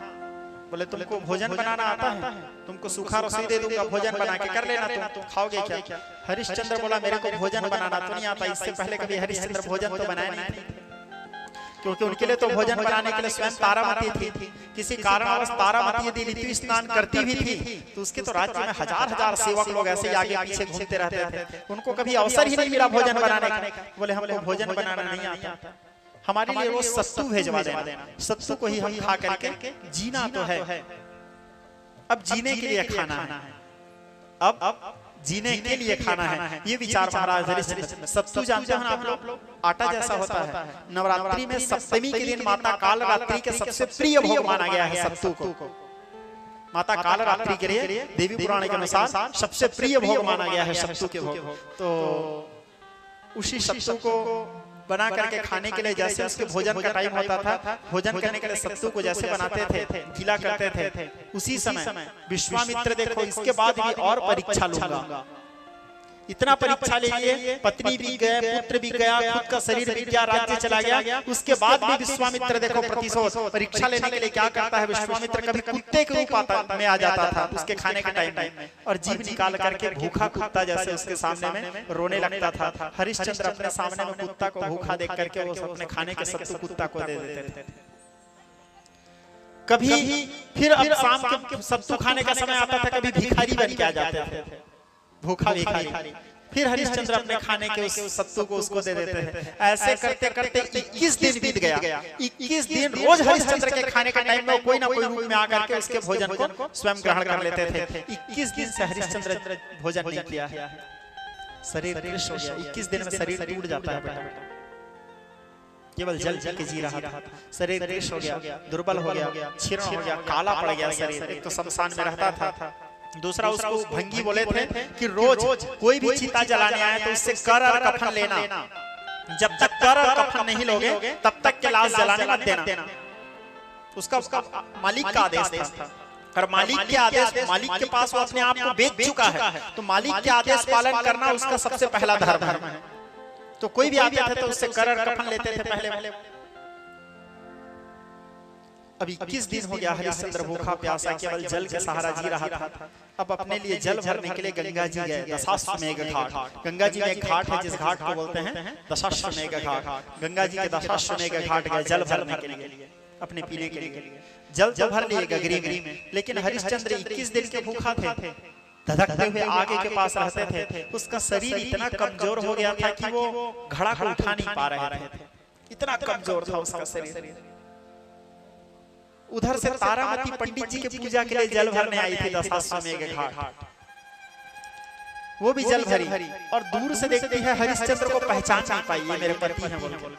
बोले तुमको भोजन बनाना आता है, तुमको सूखा रसोई दे दूंगा, भोजन बना के कर लेना, तुम खाओगे क्या। हरिश्चंद्र बोला मेरे को भोजन बनाना तो नहीं आता। इससे पहले कभी हरिश्चंद्र भोजन तो बनाया नहीं था, क्योंकि उनके लिए तो भोजन बनाने के लिए स्वयं तारामती थी। किसी कारणवश तारामती यदि ऋतु स्नान करती भी थी तो उसके तो राज्य में हजार सेवक लोग ऐसे आगे पीछे घूमते रहते थे, उनको कभी अवसर ही नहीं मिला भोजन बनाने का। बोले हमको भोजन बनाना नहीं आता, हमारे लिए रोज सत्तू भेजवा देना, सत्तू को ही हम खा करके जीना तो है। अब जीने के लिए खाना है, अब जीने के लिए खाना है, ये विचार महाराज हरिश्चंद्र। सत्तू जानते हैं आप लोग, आटा जैसा होता है। नवरात्रि में सप्तमी के दिन माता कालरात्रि के सबसे प्रिय भोग माना गया है सत्तू को। माता कालरात्रि के लिए देवी पुराण के अनुसार सबसे प्रिय भोग माना गया है सत्तू के भोग। तो उसी सत्तू को बना करके खाने के लिए, जैसे उसके भोजन का टाइम होता था, भोजन करने के लिए सत्तू को जैसे बनाते थे, गीला करते थे, उसी समय विश्वामित्र देखो इसके बाद भी और परीक्षा लूंगा, इतना परीक्षा ले लिए, पत्नी भी गए, पुत्र भी गया, खुद का शरीर भी गया, राज्य चला गया, उसके बाद भी विश्वामित्र देखो प्रतिशोध परीक्षा लेने के लिए क्या करता है। विश्वामित्र कभी कुत्ते के रूप में आ जाता था उसके खाने के टाइम में, और जीभ निकाल करके भूखा कुत्ता जैसे उसके सामने में रोने लगता था। हरिश्चंद्र अपने सामने में कुत्ता को भूखा देख करके वो अपने खाने के सत्तू कुत्ता को दे देते थे। कभी फिर अब शाम के सत्तू खाने का समय आता था, कभी भिखारी बन के आ जाते थे, भूखा भिखारी। फिर हरिश्चंद्र अपने खाने के उस सत्तू को उसको दे देते थे। ऐसे करते करते 21 दिन बीत गया। 21 दिन रोज हरिश्चंद्र के खाने के टाइम में कोई ना कोई रूप में आकर के उसके भोजन को स्वयं ग्रहण कर लेते थे। 21 दिन से हरिश्चंद्र भोजन नहीं किया है, शरीर कृश हो गया। 21 दिन में शरीर टूट जाता है बेटा, केवल जल के जी रहा था, शरीर कृश हो गया, दुर्बल हो गया, क्षीण हो गया, काला पड़ गया शरीर। एक तो शमशान में रहता था, दूसरा उसको भंगी बोले थे कि रोज कोई भी चिता जलाने आए तो उससे कर और कफन लेना, जब तक कर और कफन नहीं लोगे तब तक के लाश जलाने मत देना। उसका मालिक का आदेश था, और मालिक के आदेश, मालिक के पास वो अपने आप को बेच चुका है, तो मालिक के आदेश पालन करना उसका सबसे पहला धर्म है। तो कोई भी आते थे तो उससे कर और कफन लेते थे पहले। अब 21 दिन हो गया हरिश्चंद्र भूखा प्यासा केवल जल के सहारा जी रहा था। अब अपने लिए जल भरने के लिए गंगा जी गए, दशाश्वमेध घाट। गंगा जी में एक घाट है जिस घाट को बोलते हैं दशाश्वमेध घाट। गंगा जी के दशाश्वमेध घाट गए जल भरने के लिए, अपने पीने के लिए। जल जब भर लिए गगरी में, लेकिन हरिश्चंद्र 21 दिन के भूखा थे, धधकते हुए आगे के पास रहते थे। उसका शरीर इतना कमजोर हो गया था कि वो घड़ा को उठा नहीं पा रहे थे, इतना कमजोर था उसका शरीर। उधर से तारामती पंडित जी की पूजा के लिए जल भरने आई थी दशाश्वमेध घाट, वो भी जल भरी, और दूर से देखती है हरिश्चंद्र को पहचान नहीं पाई, ये मेरे पति हैं बोल के।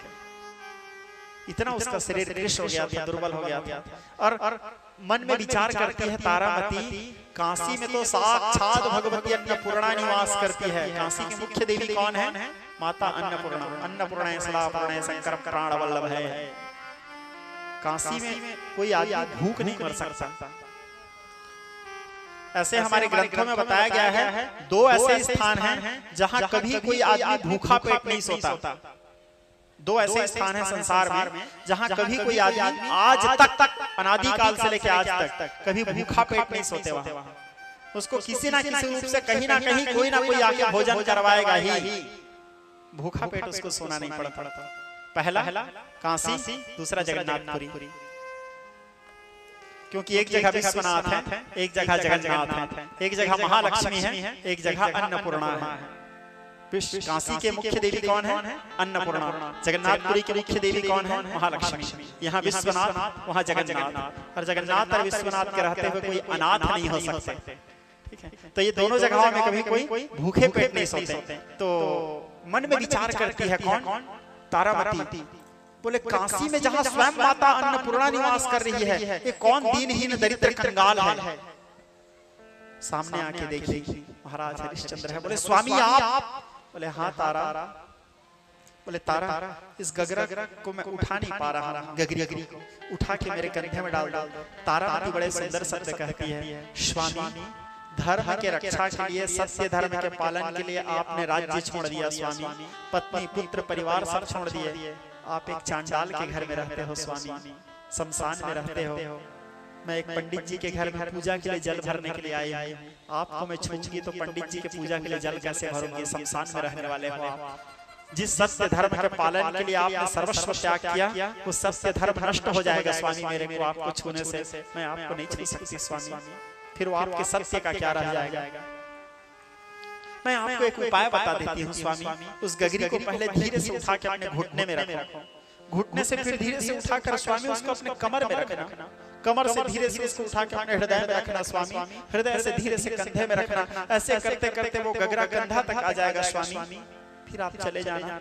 इतना उसका शरीर कृश हो गया था, दुर्बल हो गया था। और मन में विचार करती है तारामती, काशी में तो साक्षात भगवती अन्नपूर्णा निवास करती है। काशी की मुख्य देवी कौन है? माता अन्नपूर्णा। अन्नपूर्णा सलापूर्णा शंकर प्राण वल्लभ है। काशी में कोई आदमी भूख नहीं मर सकता। ऐसे हमारे ग्रंथों में बताया गया है, 2 ऐसे स्थान हैं जहां कभी कोई आदमी भूखा पेट नहीं सोता। 2 ऐसे स्थान हैं संसार में जहां कभी कोई आदमी आज तक अनादिकाल से लेकर आज तक कभी भूखा पेट नहीं सोते। वहां उसको किसी ना किसी रूप से कहीं ना कहीं कोई ना कोई आके भोजन करवाएगा ही, भूखा पेट उसको सोना नहीं पड़ता। पहला काशी, दूसरा जगन्नाथपुरी, क्योंकि एक जगह विश्वनाथ है, एक जगह जगन्नाथ है, एक जगह महालक्ष्मी है, एक जगह अन्नपूर्णा है। काशी के मुख्य देवी कौन है? अन्नपूर्णा। जगन्नाथपुरी की मुख्य देवी कौन है? महालक्ष्मी। यहाँ विश्वनाथ, वहाँ जगन्नाथ। और जगन्नाथ और विश्वनाथ के रहते हुए कोई अनाथ नहीं हो सकते, ठीक है। तो ये दोनों जगहों में कभी कोई भूखे पेट नहीं सोते। तो मन में विचार करती है कौन? तारामती। बोले काशी में जहाँ स्वयं माता अन्नपूर्णा निवास कर रही है, ये कौन दीनहीन दरिद्र कंगाल है? सामने आके देखी महाराज हरिश्चंद्र है। बोले स्वामी आप? बोले हाँ तारा। बोले तारा, इस गगरा को मैं उठा नहीं पा रहा हूँ, गगरी को उठा के मेरे कंधे में डाल दो। तारामती बड़े सुंदर शब्द कहती है, स्वामी धर्म के रक्षा के लिए, सत्य धर्म के पालन के लिए आपने राज्य छोड़ दिया स्वामी, पत्नी पुत्र परिवार सब छोड़ दिए, आप एक चांडाल के घर में रहते हो स्वामी, शमशान में रहते हो। मैं एक पंडित जी के घर में पूजा के लिए जल भरने के लिए आई हूँ, आपको मैं छूंगी तो पंडित जी के पूजा के लिए जल कैसे भरूंगी? शमशान में रहने वाले हो आप। जिस सत्य धर्म के पालन के लिए आपने सर्वस्व त्याग किया, वो सत्य धर्म नष्ट हो जाएगा स्वामी मेरे को आपको छूने से। मैं आपको नहीं छू सकती स्वामी, फिर वो आपके सत्य का क्या रह जाएगा? मैं आपको एक उपाय बता देती हूँ स्वामी। उस गगरी को पहले धीरे से उठा के अपने घुटने में रखो, घुटने से फिर धीरे से उठाकर स्वामी उसको अपने कमर में रखना, कमर से धीरे से उसको उठा के अपने हृदय में रखना स्वामी, हृदय से धीरे से कंधे में रखना। ऐसे करते करते वो गगरा कंधा तक आ जाएगा स्वामी, फिर आप चले जाना।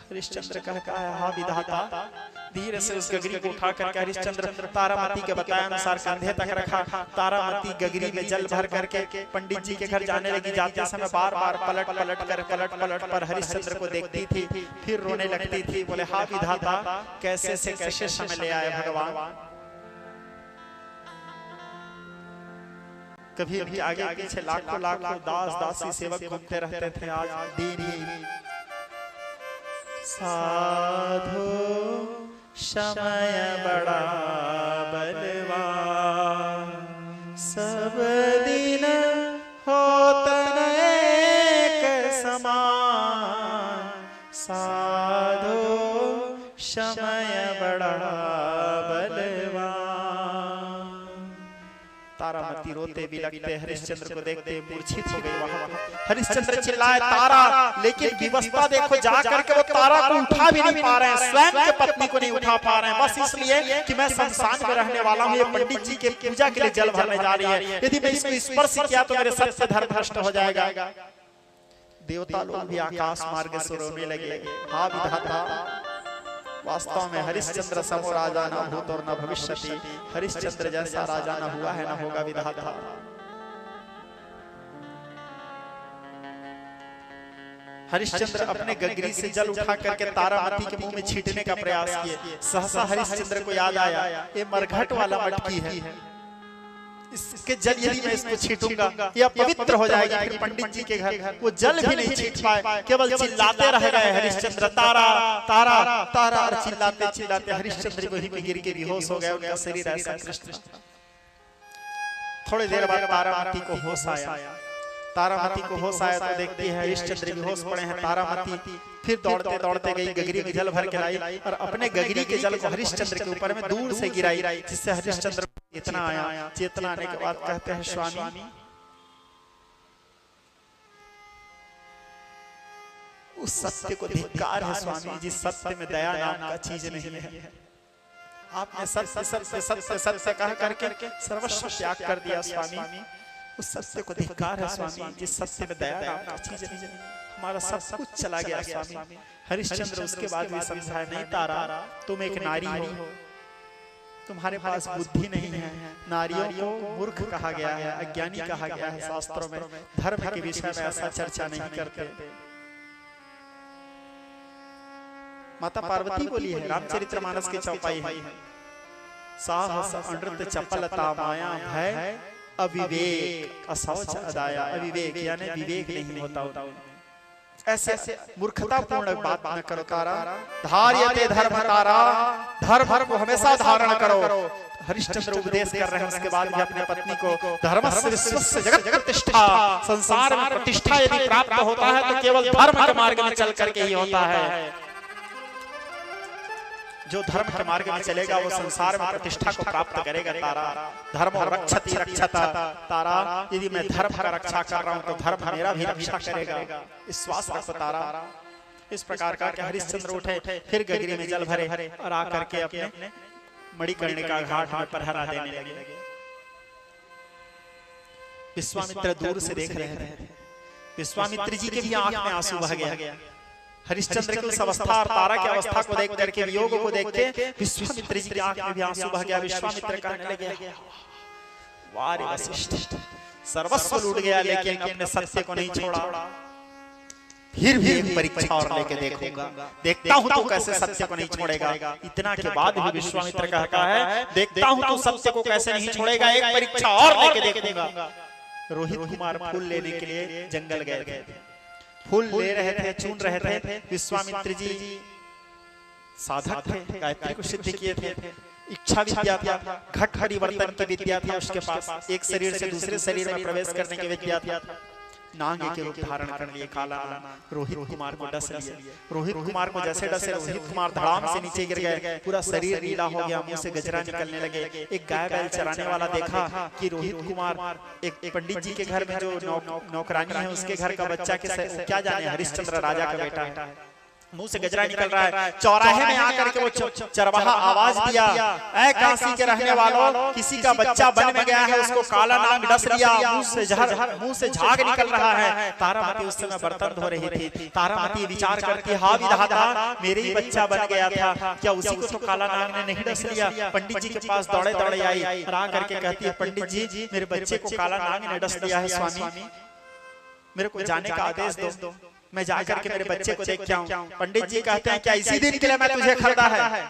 हरिश्चंद्र कहता है, हाँ विधाता। धीरे से उस गगरी को उठा करके हरिश्चंद्र तारामती के बताए अनुसार कंधे तक रखा। तारामती गगरी में जल भर करके पंडित जी के घर जाने लगी। जाते समय बार बार पलट पर हरिश्चंद्र को देखती थी, फिर रोने लगती थी। बोले हाँ विधाता, कैसे से कैसे समय ले आए भगवान। कभी भी आगे पीछे लाखों लाखों दास दासी सेवक घूमते रहते थे, आज दीन साधो समय बड़ा बलवान, सब दिन होतन एक समान, साधो समय बड़ा बलवान। तारामती रोते बिलखते हरिश्चंद्र को देखते मूर्छित हो गई। वहां हरिश्चंद्र चिल्लाए तारा, लेकिन विवस्ता देखो जा करके वो तारा को उठा भी नहीं पा रहे हैं, स्वयं के पत्नी को नहीं उठा पा रहे हैं, बस इसलिए कि मैं शमशान में रहने वाला हूँ, ये पंडित जी के पूजा के लिए जल भरने जा रही है, यदि मैं इसको स्पर्श किया तो मेरे सत्य धर्म नष्ट हो जाएगा। देवता लोग भी आकाश मार्ग से रोने लगे। हाँ विधाता, वास्तव में हरिश्चंद्र समो राजा न भूत और न भविष्यति, हरिश्चंद्र जैसा राजा न हुआ है न होगा विधाता। हरिश्चंद्र अपने गगरी से जल उठा करके तारामती के मुंह में छींटने का प्रयास किए। सहसा हरिश्चंद्र को याद आया, ये मरघट वाला मटकी है, इसके जल यदि मैं इसको छींटूंगा यह पवित्र हो जाएगी। फिर पंडित जी के घर वो जल भी नहीं छींट पाए, केवल चिल्लाते रह गए हरिश्चंद्र तारा तारा तारा, और चिल्लाते चिल्लाते हरिश्चंद्र वहीं पे गिर के बेहोश हो गए। उनका शरीर ऐसा कृष्ण। थोड़ी देर बाद तारामती को होश आया। तारामती को होश आया तो देखती है हरिश्चंद्र बेहोश पड़े हैं। तारामती फिर दौड़ते दौड़ते गई, गगरी में जल भर के लाई और अपने गगरी के जल को हरिश्चंद्र के ऊपर में दूर से गिराई, जिससे हरिश्चंद्र चेतना आया। चेतना आने के बाद कहते हैं स्वामी, उस सत्य को धिक्कार है स्वामी, जिस सत्य में दया नाम का चीज नहीं है। आपने सत्य सत्य सत्य सत्य कह करके सर्वस्व त्याग कर दिया स्वामी। उस सत्य को धिक्कार है स्वामी, जिस सत्य में दया नाम का चीज नहीं है। हमारा सब कुछ चला गया स्वामी। हरिश्चंद्र उसके बाद भी समझाया, नहीं तारा, तुम एक नारी हो, तुम्हारे पास बुद्धि नहीं है। नारियों को मूर्ख कहा गया है, अज्ञानी कहा गया है शास्त्रों में। धर्म के विषय में ऐसा चर्चा नहीं करते। माता पार्वती बोली है, रामचरितमानस की चौपाई है, साहस अनृत चपलता माया भय अविवेक अशौच अदाया। अविवेक यानी विवेक नहीं होता। ऐसे मूर्खतापूर्ण बात न करो तारा। धार्यते धर्म तारा, धर्म को हमेशा धारण करो। हरिश्चंद्र उपदेश कर रहे हैं, उसके बाद भी अपने पत्नी को धर्मस्य विश्वस्य जगत प्रतिष्ठा, संसार में प्रतिष्ठा यदि प्राप्त होता है तो केवल धर्म के मार्ग में चल करके ही होता है। जो धर्म के मार्ग में चलेगा वो संसार में प्रतिष्ठा को प्राप्त करेगा। तारा धर्म रक्षति रक्षता, तारा यदि मैं धर्म का रक्षा कर रहा हूँ तो धर्म मेरा भी रक्षा करेगा। विश्वास रखो तारा। इस प्रकार का हरिश्चंद्र उठे, फिर गगरी में जल भरे और आकर के अपने मणिकर्णिका घाट में पहरा देने लगे। विश्वामित्र दूर से देख रहे थे। विश्वामित्र जी के भी आंख में आंसू बह गया। हरिश्चंद्र की उस अवस्था और तारा की अवस्था को देख करके, वियोग को देख के विश्वामित्र जी की आंख में भी आंसू बह गया। विश्वामित्र कहने लगे, वाह रे वशिष्ठ, सर्वस्व लूट गया लेकिन अपने सत्य को नहीं छोड़ा। फिर भी एक परीक्षा और लेके देखूंगा, देखता हूं तू कैसे सत्य को नहीं छोड़ेगा। इतना के बाद भी विश्वामित्र कहता है, देखता हूं तू सत्य को कैसे नहीं छोड़ेगा, एक परीक्षा और लेके देखूंगा। रोहित कुमार फूल लेने के लिए जंगल गए थे। फूल ले रहे थे, चुन रहे थे। विश्वामित्र जी साधक थे, गायत्री को सिद्ध किए थे, इच्छा विद्या था, घट परिवर्तन की विद्या थी उसके पास, एक शरीर से दूसरे शरीर में प्रवेश करने की विद्या था। नाग के रूप धारण कर लिए काला रोहित कुमार को डस लिया। रोहित कुमार को जैसे डसे, रोहित कुमार धड़ाम से नीचे गिर गए, पूरा शरीर नीला हो गया, मुंह से गजरा निकलने लगे। एक गाय बैल चराने वाला देखा कि रोहित कुमार एक पंडित जी के घर में जो नौकरानी है उसके घर का बच्चा के क्या जाने हरिश्चंद्र राजा का बेटा है, मुंह से गजरा निकल रहा है। चौराहे में आकर के वो चरवाहा आवाज दिया, ऐ काशी के रहने वालों, किसी का बच्चा बन में गया है, उसको काला नाग डस लिया, मुंह से झाग निकल रहा है। तारामती उस समय बर्तन धो रही थी। तारामती विचार करती, हा विधाता, मेरे ही बच्चा बन गया था, क्या उसी को तो काला नाग ने नहीं डस लिया। पंडित जी के पास दौड़े दौड़े आई और आकर के कहती है, पंडित जी मेरे बच्चे को काला नाग ने डस लिया है, स्वामी मेरे को जाने का आदेश दो, मैं जाकर के मेरे बच्चे को देख के आऊं। पंडित जी कहते हैं, क्या इसी दिन के लिए मैं तुझे खरीदा है,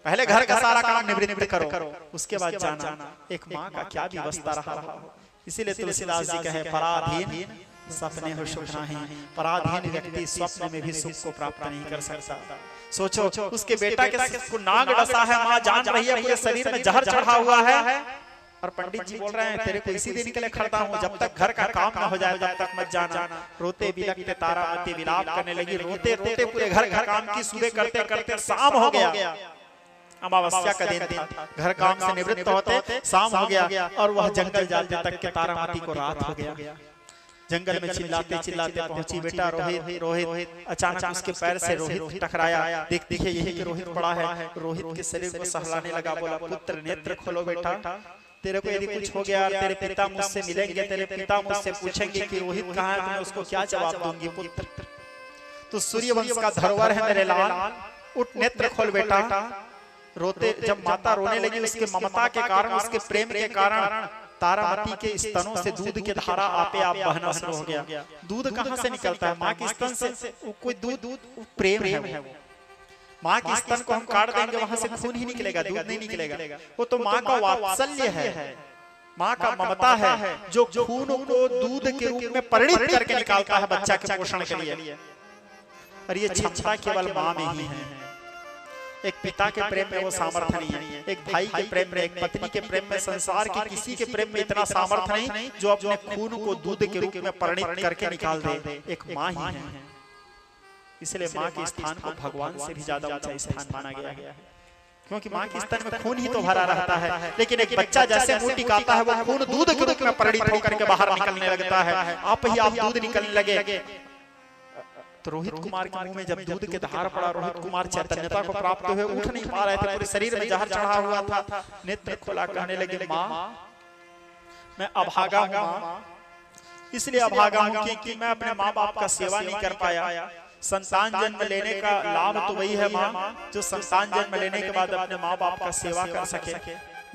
पहले घर का सारा काम निवृत्त करो, उसके बाद जाना। एक माँ का क्या व्यवस्था रहा हो। इसीलिए तुलसीदास जी कहे, पराधीन सपने हो सुख नहीं, पराधीन व्यक्ति स्वप्न में भी सुख को प्राप्त नहीं कर सकता। सोचो उसके बेटा के नाग डसा है, माँ जान रही है पूरे शरीर में जहर चढ़ा हुआ है, और पंडित जी बोल रहे हैं तेरे को इसी दिन के लिए खड़ता हूँ, जब तक घर का काम ना हो जाए तब तक मत जाना। रोते बिलखते तारामती विलाप करने लगी, रोते रोते पूरे घर काम की सुबह करते करते शाम हो गया। अमावस्या का दिन था, घर काम से निवृत्त होते शाम हो गया और वह जंगल जाते तक के तारामती को रात हो गया। जंगल में चिल्लाते चिल्लाते पहुंची बेटा रोहित। अचानक उसके पैर से रोहित टकराया, देखती है यही कि रोहित पड़ा है। रोहित के शरीर को सहलाने लगा, बोला पुत्र नेत्र खोलो बेटा, तेरे को यदि कुछ हो गया, तेरे पिता मुझसे मिलेंगे, तेरे पिता मुझसे पूछेंगे कि रोहित कहाँ है, तो मैं उसको क्या जवाब दूंगी। पुत्र तो सूर्यवंश का धरोहर है मेरे लाल, उठ नेत्र खोल बेटा। रोते जब माता रोने लगी, उसके ममता के कारण, उसके प्रेम के कारण तारामती के स्तनों से दूध की धारा आपे आप बहना शुरू हो गया। दूध कहाँ से निकलता है, माँ के स्तन से। कोई दूध प्रेम है, वो माँ के स्तन को हम काट देंगे, वहां से खून ही निकलेगा, दूध नहीं निकलेगा। वो तो माँ का वात्सल्य है, माँ का ममता है, जो खून को दूध के रूप में परिणित करके निकालता है बच्चा के पोषण के लिए। और ये क्षमता केवल माँ में ही है। एक पिता के प्रेम में वो सामर्थ्य नहीं है, एक भाई के प्रेम में, एक पत्नी के प्रेम में, संसार के किसी के प्रेम में इतना सामर्थ्य नहीं जो अपने खून को दूध के रूप में परिणित करके निकाल दे। एक माँ ही है। इसलिए माँ के स्थान को भगवान से भी ज्यादा ऊंचा स्थान माना गया है, क्योंकि माँ के स्तन में खून ही तो भरा रहता है। लेकिन एक बच्चा जैसे मुंह टिकाता है, वो खून दूध के रूप में परिणित होकर के बाहर निकलने लगता है। आप ही आप दूध निकलने लगे। तो रोहित कुमार के मुंह में जब दूध के धार पड़ा, रोहित कुमार चैतन्यता को प्राप्त हुए, उठ नहीं पा रहे थे, पूरे शरीर में जहर चढ़ा हुआ था। नेत्र खोला, कहने लगे, माँ मैं अभागा हूँ, इसलिए अभागा हूँ कि मैं अपने माँ बाप का सेवा नहीं कर पाया। संतान जन्म लेने का लाभ तो वही है माँ, जो संतान जन्म लेने के बाद अपने माँ बाप का सेवा कर सके।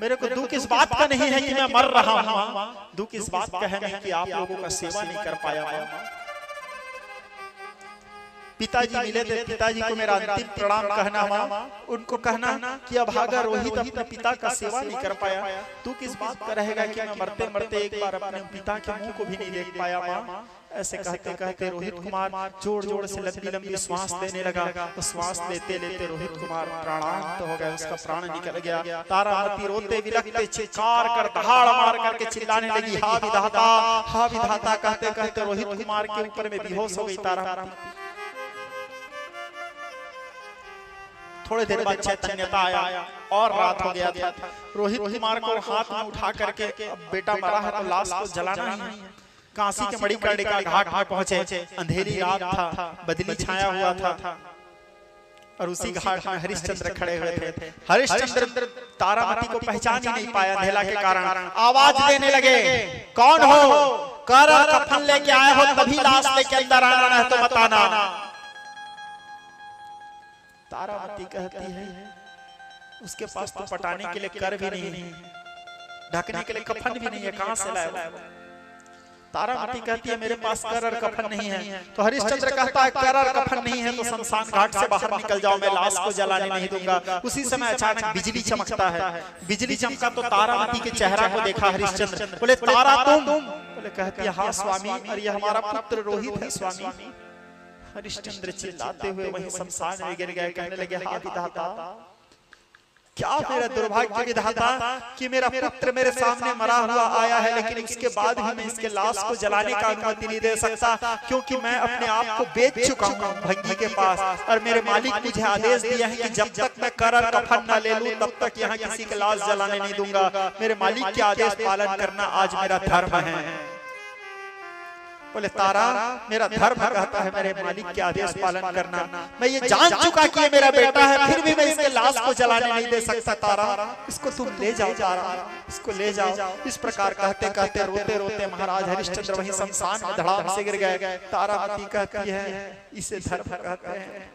मेरे को दुख इस बात का नहीं है कि मैं मर रहा हूँ, दुख इस बात का है नहीं कि आप लोगों का सेवा नहीं कर पाया। पिताजी मिले थे, पिताजी को मेरा अंतिम प्रणाम कहना माँ, उनको कहना कि अभागा रोहित अपने पिता का सेवा नहीं कर पाया। तू किस बात का रहेगा कि मैं मरते मरते एक बार अपने पिता के मुंह को भी नहीं देख पाया माँ। ऐसे कहते कहते रोहित कुमार जोर जोर से लंबी लंबी श्वास लेने लगा। तो श्वास लेते लेते रोहित कुमार प्राणांत हो गया, उसका प्राण निकल गया। तारामती रोते विलखते चिल्लाकर कर दहाड़ मार करके चिल्लाने लगी, हा विधाता, हा विधाता कहते कहते रोहित कुमार के ऊपर में बेहोश हो गई तारामती। थोड़ी देर बाद चैतन्यता आया और रात हो गया था। रोहित कुमार को हाथ में उठा करके अब बेटा मरा है तो लाश को जलाना ही है। काशी के मणिकर्णिका घाट में पहुंचे, अंधेरी रात था, बदली छाया हुआ था और उसी घाट में हरिश्चंद्र खड़े हुए थे। हरिश्चंद्र तारामती को पहचान ही नहीं पाया अंधेला के कारण। आवाज देने लगे, कौन हो? कर कफन लेके आए हो तभी लाश लेके अंदर आना, नहीं तो मत आना। तारामती कहती है उसके पास तो पटाने के लिए कर भी नहीं है, ढकने के लिए कफन भी नहीं है, कहां से लाया? तारामती कहती है मेरे पास कर और कफन नहीं है। तो हरिश्चंद्र कहता है कर और कफन नहीं है तो शमशान घाट से बाहर निकल जाओ, मैं लाश को जलाने नहीं दूंगा। उसी समय अचानक बिजली चमकता है। बिजली चमका तो तारामती के चेहरा को देखा हरिश्चंद्र। बोले तारा तुम? बोले कहती है हाँ स्वामी, और ये हमारा पुत्र रोहित है स्वामी। हरिश्चंद्र चिल्लाते हुए वहीं शमशान में गिर गए, कहने लगे हाथ विधाता, क्या मेरा दुर्भाग्य विधाता कि मेरा पुत्र मेरे सामने मरा हुआ आया है, लेकिन उसके बाद भी मैं इसके लाश को जलाने का अनुमति नहीं दे सकता, क्योंकि मैं अपने आप को बेच चुका हूँ भंगी के पास, और मेरे मालिक मुझे आदेश दिया है कि जब तक मैं कर और कफन न ले लूं तब तक यहाँ किसी के लाश जलाने नहीं दूंगा। मेरे मालिक के आदेश पालन करना आज मेरा धर्म है। बोले तारा मेरा धर्म कहता है मेरे मालिक के आदेश पालन करना। मैं ये जान चुका कि ये मेरा बेटा है, फिर भी मैं इसके लाश को जलाने नहीं दे सकता। तारा इसको तुम ले जाओ, तारा इसको ले जाओ। इस प्रकार कहते कहते रोते रोते महाराज हरिश्चंद्र वहीं शमशान में धड़ाम से गिर गए। तारामती कहती है इसे धर्म कहते हैं।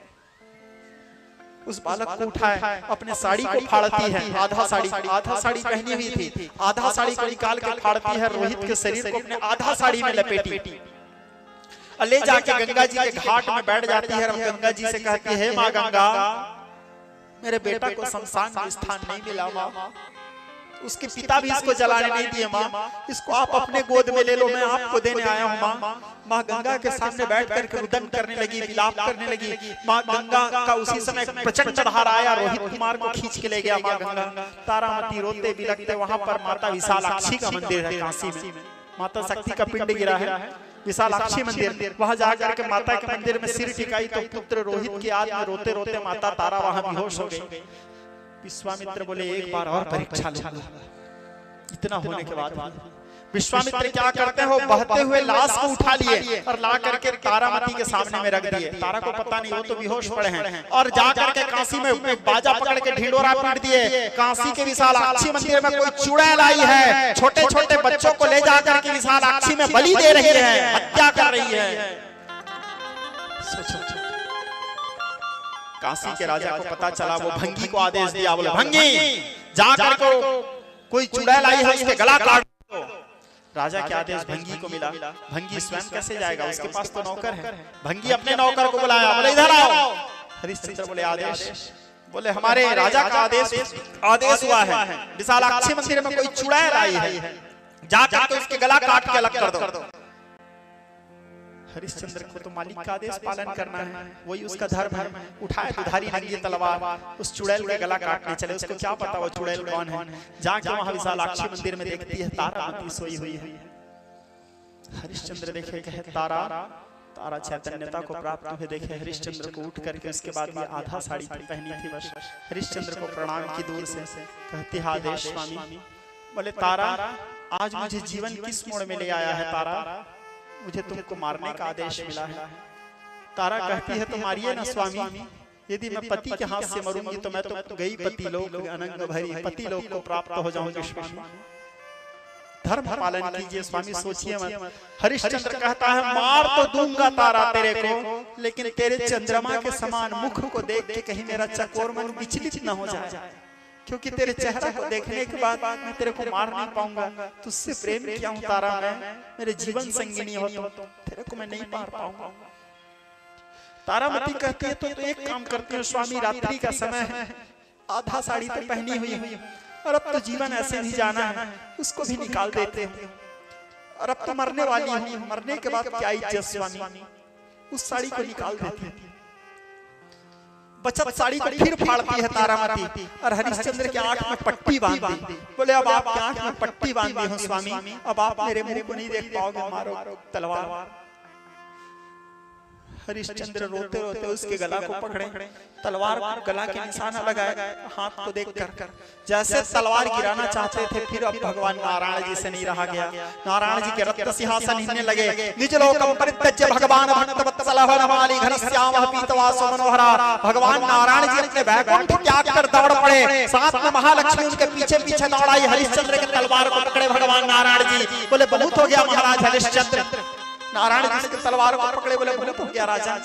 उस बालक को उठाए, अपने साड़ी को फाड़ती है, आधा साड़ी पहनी हुई थी, आधा साड़ी को निकाल के फाड़ती है, रोहित के शरीर को अपने आधा साड़ी में लपेटी ले जाके गंगा जी के घाट में बैठ जाती है। गंगा जी से कहती है माँ गंगा, मेरे बेटा को शमशान में स्थान नहीं मिला माँ, उसके पिता भी इसको जलाने नहीं दिए माँ, इसको आप अपने गोद में ले लो, मैं आपको देने आया हूँ माँ। माँ गंगा के सामने बैठकर रुदन करने लगी, विलाप करने लगी। माँ गंगा का उसी समय प्रचंड धार आया, रोहित कुमार को खींच के ले गया माँ गंगा। तारामती रोते बिलखते, वहां पर माता विशालाक्षी का मंदिर है काशी में, माता शक्ति का पिंड गिरा है, विशालाक्षी मंदिर। वहां जाकर के माता के मंदिर में सिर टिकाई तो पुत्र रोहित की याद में रोते रोते माता तारा वहां बेहोश हो गई। विश्वामित्र बोले एक बार और परीक्षा लूंगा। इतना होने के बाद विश्वामित्र क्या करते हो, बहते हुए लाश को उठा लिए और ला करके तारामती के सामने में रख दिए। तारा को पता नहीं, वो तो बेहोश पड़े हैं, और जा करके काशी में बाजा पकड़ के ढिंडोरा पीट दिए। काशी के विशालाक्षी मंदिर में कोई चुड़ैल आई है, छोटे छोटे बच्चों को ले जा करके विशालाक्षी में बलि दे रही है, हत्या कर रही है। काशी के राजा को पता चला, वो भंगी को आदेश दिया, बोले भंगी जाकर को कोई चुड़ैल आई है उसके गला काट दो। राजा के आदेश भंगी को मिला। भंगी स्वयं कैसे जाएगा, उसके पास तो नौकर है। भंगी अपने नौकर को बुलाया, बोले इधर आओ। हरिश्चंद्र बोले आदेश, बोले हमारे राजा का आदेश हुआ है, विशालाक्षी मंदिर में कोई चुड़ैल आई है, जाकर के उसके गला काट के अलग कर दो। हरिश्चंद्र को तो मालिक का आदेश पालन करना है, वही उसका धर्म है। उठाए दुधारी नंगी तलवार उस चुड़ैल का गला काटने चले। उसको क्या पता वो चुड़ैल कौन है। जाके वहां विशालाक्षी मंदिर में देखती है तारामती सोई हुई है। हरिश्चंद्र देखे कहे तारा चैतन्यता को प्राप्त हुए देखे हरिश्चंद्र को उठ करके, उसके बाद ये आधा साड़ी पहनी थी बस। हरिश्चंद्र को प्रणाम की दूर से, कहती है आदेश स्वामी। बोले तारा आज मुझे जीवन किस मोड़ में ले आया है तारा, मुझे तुमको मारने का आदेश मिला है। तारा कहती है तो मारिए ना स्वामी, यदि मैं पति के हाथ से मरूंगी तो मैं तो गई पति लोक, अनंग भरी पति लोक को प्राप्त हो जाऊंगी स्वामी। धर्म पालन कीजिए स्वामी, सोचिए मत। हरिश्चंद्र कहता है मार तो दूंगा तारा तेरे को, लेकिन तेरे चंद्रमा के समान मुख को देख के कहीं मेरा चकोर मन विचलित न हो जाए, क्योंकि तेरे चेहरा को देखने के बाद मैं तेरे को मार नहीं पाऊंगा। तुझसे प्रेम किया हूं तारा मैं, मेरे जीवन संगिनी हो तुम, तेरे को मैं नहीं मार पाऊंगा। तारामती कहती है तो एक काम करते हो स्वामी, रात्रि का समय है, आधा साड़ी तो पहनी हुई है, और अब तो जीवन ऐसे ही जाना है, उसको भी निकाल देते हैं, और अब तो मरने वाली हूं, मरने के बाद क्या इज्जत स्वामी। उस साड़ी को निकाल देती है, बचत साड़ी को फिर फाड़ती है तारामती, और हरिश्चंद्र के आंख में पट्टी बांध दी। बोले अब आपके आंख में पट्टी बांध दी हूं स्वामी, अब आप मेरे मुंह को नहीं देख पाओगे, मारो तलवार। हरिश्चंद्र रोते रोते उसके गला को पकड़े, तलवार को गला के निशाना लगाए, हाथ को देखकर जैसे तलवार गिराना चाहते थे, फिर अब भगवान नारायण जी से नहीं रहा गया। नारायण जी के रत्न सिंहासन हिलने लगे। निज लोकम परित्यज्य भगवान भक्तवत्सलः वनमाली घनश्यामः पीतवासो मनोहरा। भगवान नारायण जी अपने वैकुंठ त्याग कर दौड़ पड़े, साथ में महालक्ष्मी उनके पीछे पीछे दौड़ाई। हरिश्चंद्र के तलवार को पकड़े भगवान नारायण जी, बोले बहुत हो गया महाराज हरिश्चंद्र। नारायण जी की तलवार को पकड़े, बोले बहुत हो गया राजा,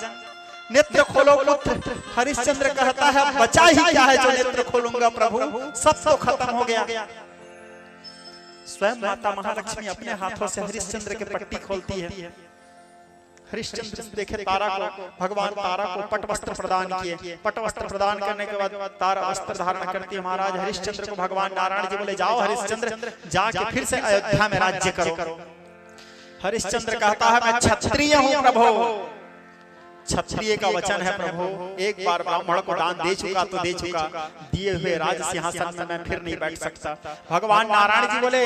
नेत्र खोलो पुत्र। हरिश्चंद्र कहता है बचा ही क्या है जो नेत्र खोलूंगा प्रभु, सब तो खत्म हो गया। स्वयं माता महालक्ष्मी अपने हाथों से हरिश्चंद्र के पट्टी खोलती है। हरिश्चंद्र देखे तारा को, भगवान तारा को पट वस्त्र प्रदान किए। पट वस्त्र प्रदान करने के बाद तारा वस्त्र धारण करती है। महाराज हरिश्चंद्र को भगवान नारायण जी बोले जाओ हरिश्चंद्र, जाके फिर से अयोध्या में राज्य करो। हरिश्चंद्र कहता है मैं क्षत्रिय हूं प्रभु। क्षत्रिय का वचन है प्रभु, एक बार ब्राह्मण को दान दे चुका तो दे चुका, दिए हुए राज सिंहासन में मैं फिर नहीं बैठ सकता। भगवान नारायण जी बोले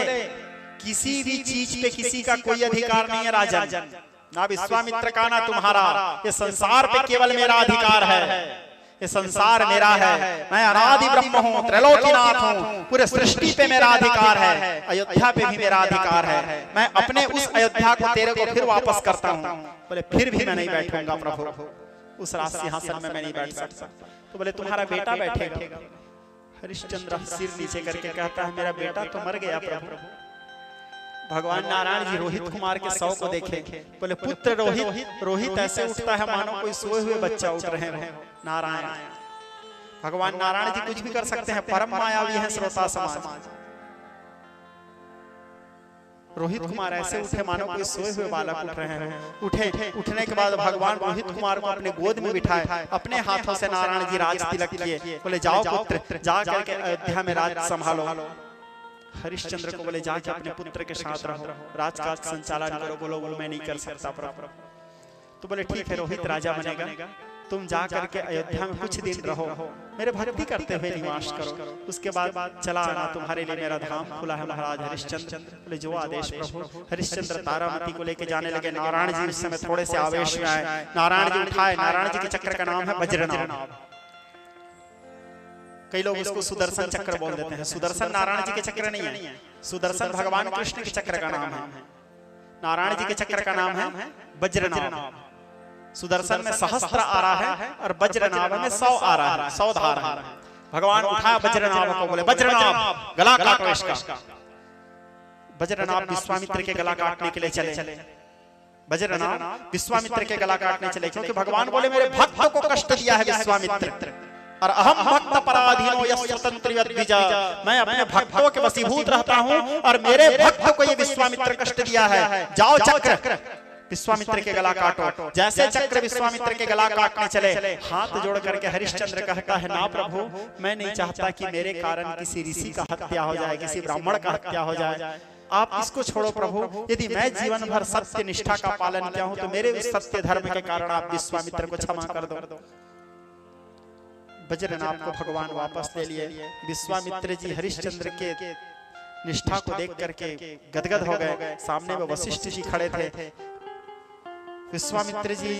किसी भी चीज पे किसी का कोई अधिकार नहीं है राजन, ना विश्वामित्र का ना तुम्हारा। ये संसार पे केवल मेरा अधिकार है, ये संसार मेरा है। मैं अनादि ब्रह्म हूँ, त्रैलोकीनाथ हूँ, पूरे सृष्टि पे मेरा अधिकार है, अयोध्या पे भी मेरा अधिकार है। मैं अपने उस अयोध्या को तेरे को फिर वापस करता हूँ। बोले फिर भी मैं नहीं बैठूंगा प्रभु, उस राज सिंहासन में मैं नहीं बैठ सकता। तो बोले तुम्हारा बेटा बैठेगा। हरिश्चंद्र सिर नीचे करके कहता है मेरा बेटा तो मर गया प्रभु। भगवान नारायण जी रोहित कुमार के शव को देखे, बोले पुत्र रोहित। रोहित ऐसे उठता है मानो कोई सोए हुए बच्चा उठ रहे हो। नारायण भगवान नारायण जी कुछ भी कर सकते हैं, परम मायावी है श्रोता समाज। रोहित कुमार ऐसे उठे मानो कोई सोए हुए बालक उठ रहे हो। उठने के बाद भगवान रोहित कुमार को अपने गोद में बिठाए, अपने हाथों से नारायण जी राज तिलक किए। बोले जाओ पुत्र, जा करके अयोध्या में राज संभालो। हरिश्चंद्र को बोले जाके अपने पुत्र के साथ रहो, राजकाज संचालन करो। बोलो मैं नहीं कर सकता प्रभु। तो बोले ठीक है रोहित राजा बनेगा, तुम जा करके अयोध्या में कुछ दिन रहो, मेरे भक्ति करते हुए निवास करो, उसके बाद चला आना, तुम्हारे लिए मेरा धाम खुला है। महाराज हरिश्चंद्र बोले जो आदेश प्रभु। हरिश्चंद्र तारामती को लेके जाने लगे। नारायण जी उस समय थोड़े से आवेश में आए, नारायण जी उठाए। नारायण जी के चक्र का नाम है वज्रनाभ। कई लोग उसको सुदर्शन चक्र बोल देते हैं। सुदर्शन नारायण जी के चक्र नहीं है, सुदर्शन भगवान कृष्ण के चक्र का नाम है। नारायण जी के चक्र का नाम है वज्रनाभ। सुदर्शन में सहस्त्र आ रहा है और वज्रनाभ में 100 आ रहा है, 100 धार है। भगवान उठाया वज्रनाभ को, बोले वज्रनाभ गला काटो इसका। वज्रनाभ विश्वामित्र के गला काटने के लिए चले। वज्रनाभ विश्वामित्र के गला काटने चले, क्योंकि भगवान बोले मेरे भक्त को कष्ट दिया है विश्वामित्र, और अहम भक्त पराधीनो यस्वतंत्र यद्विजा। मैं अपने भक्तों के वशीभूत रहता हूँ और मेरे भक्त को ये विश्वामित्र कष्ट दिया है। जाओ चक्र विश्वामित्र के गला काटो। जैसे चक्र विश्वामित्र के गला काटने चले, हाथ जोड़ करके हरिश्चंद्र कहता है ना प्रभु, मैं नहीं चाहता कि मेरे कारण किसी ऋषि का हत्या हो जाए, किसी ब्राह्मण का हत्या हो जाए। आप इसको छोड़ो प्रभु, यदि मैं जीवन भर सत्य निष्ठा का पालन किया हूं तो मेरे सत्य धर्म के कारण आप विश्वामित्र को क्षमा कर दो। वज्रनाभ को भगवान वापस ले लिए। विश्वामित्र जी हरिश्चंद्र के निष्ठा को देख करके गदगद हो गए। सामने में वशिष्ठ जी खड़े थे। विश्वामित्र जी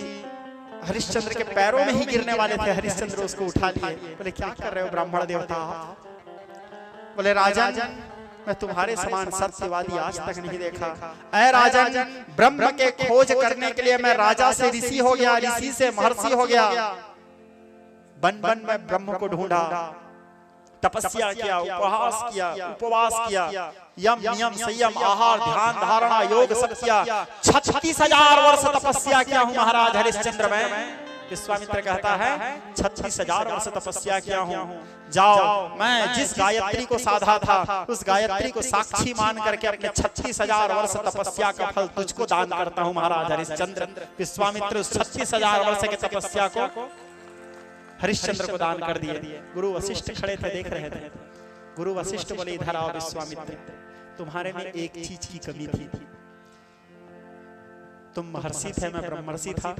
हरिश्चंद्र के पैरों में ही गिरने वाले थे। हरिश्चंद्र उसको उठा लिए, बोले क्या कर रहे हो ब्राह्मण देवता। बोले राजन, मैं तुम्हारे समान सत्यवादी आज तक नहीं देखा। ऐ राजन, ब्रह्म के खोज करने के लिए मैं राजा से ऋषि हो गया, ऋषि से महर्षि हो गया। बन बन में ब्रह्म को ढूंढा, तपस्या किया, उपवास किया, यम नियम संयम आहार ध्यान धारणा योग सब किया। 36,000 वर्ष तपस्या किया हूँ महाराज हरिश्चंद्र में। विश्वामित्र कहता है 36,000 वर्ष तपस्या किया हूँ। जाओ, मैं जिस गायत्री को साधा था उस गायत्री को साक्षी मान करके अपने 36,000 वर्ष तपस्या का फल तुझको दान करता हूँ महाराज हरिश्चंद्र। विश्वामित्र 36,000 वर्ष की तपस्या को हरिश्चंद्र को दान कर दिए। गुरु वशिष्ठ खड़े थे, देख रहे थे। गुरु वशिष्ठ बोले इधर आओ विश्वामित्र, तुम्हारे में एक चीज की कमी थी। तुम महर्षि थे, मैं ब्रह्मर्षि था।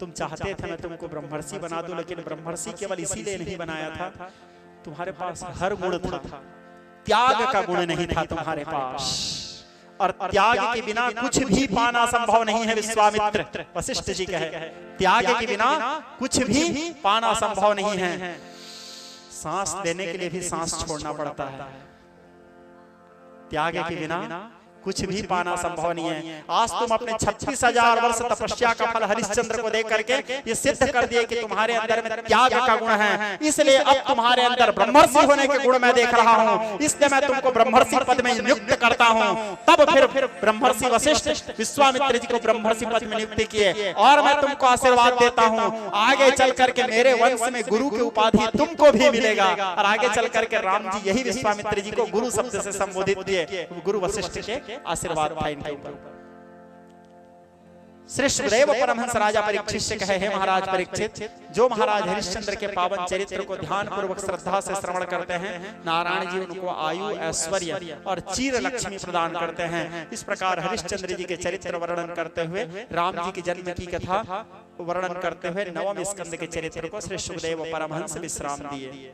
तुम चाहते थे मैं तुमको ब्रह्मर्षि बना दूं, लेकिन ब्रह्मर्षि केवल इसीलिए नहीं बनाया था, तुम्हारे पास हर गुण था, त्याग का गुण नहीं था तुम्हारे पास। और त्याग के बिना कुछ भी पाना संभव नहीं है। विश्वामित्र वशिष्ठ जी कहे, त्याग के बिना कुछ भी पाना संभव नहीं है। सांस देने के लिए भी सांस छोड़ना पड़ता है। त्याग के बिना कुछ भी पाना संभव नहीं है। आज तुम अपने 36,000 वर्ष तपस्या का फल हरिश्चंद्र को देख करके ये सिद्ध कर दिए कि तुम्हारे अंदर में त्याग का गुण है, इसलिए अब तुम्हारे अंदर ब्रह्मर्षि होने के गुण मैं देख रहा हूँ, इसलिए मैं तुमको ब्रह्मर्षि पद में नियुक्त करता हूँ। तब फिर ब्रह्मर्षि वशिष्ठ विश्वामित्र जी को ब्रह्मर्षि पद में नियुक्त किए और मैं तुमको आशीर्वाद देता हूँ, आगे चल करके मेरे वंश में गुरु की उपाधि तुमको भी मिलेगा। और आगे चल करके राम जी यही विश्वामित्र जी को गुरु शब्द से संबोधित किए। गुरु वशिष्ठ के आशीर्वाद था इनके ऊपर। श्री सुखदेव परमहंस राजा परीक्षित से कहे, हे महाराज परीक्षित, जो महाराज हरिश्चंद्र के पावन चरित्र को ध्यान पूर्वक श्रद्धा से श्रवण करते हैं, नारायण जी उनको आयु, ऐश्वर्य और चीर लक्ष्मी प्रदान करते हैं। इस प्रकार हरिश्चंद्र जी के चरित्र वर्णन करते हुए, राम जी के जन्म की कथा वर्णन करते हुए 9वें स्कंद के चरित्र को श्री सुखदेव परमहंस विश्राम दिए।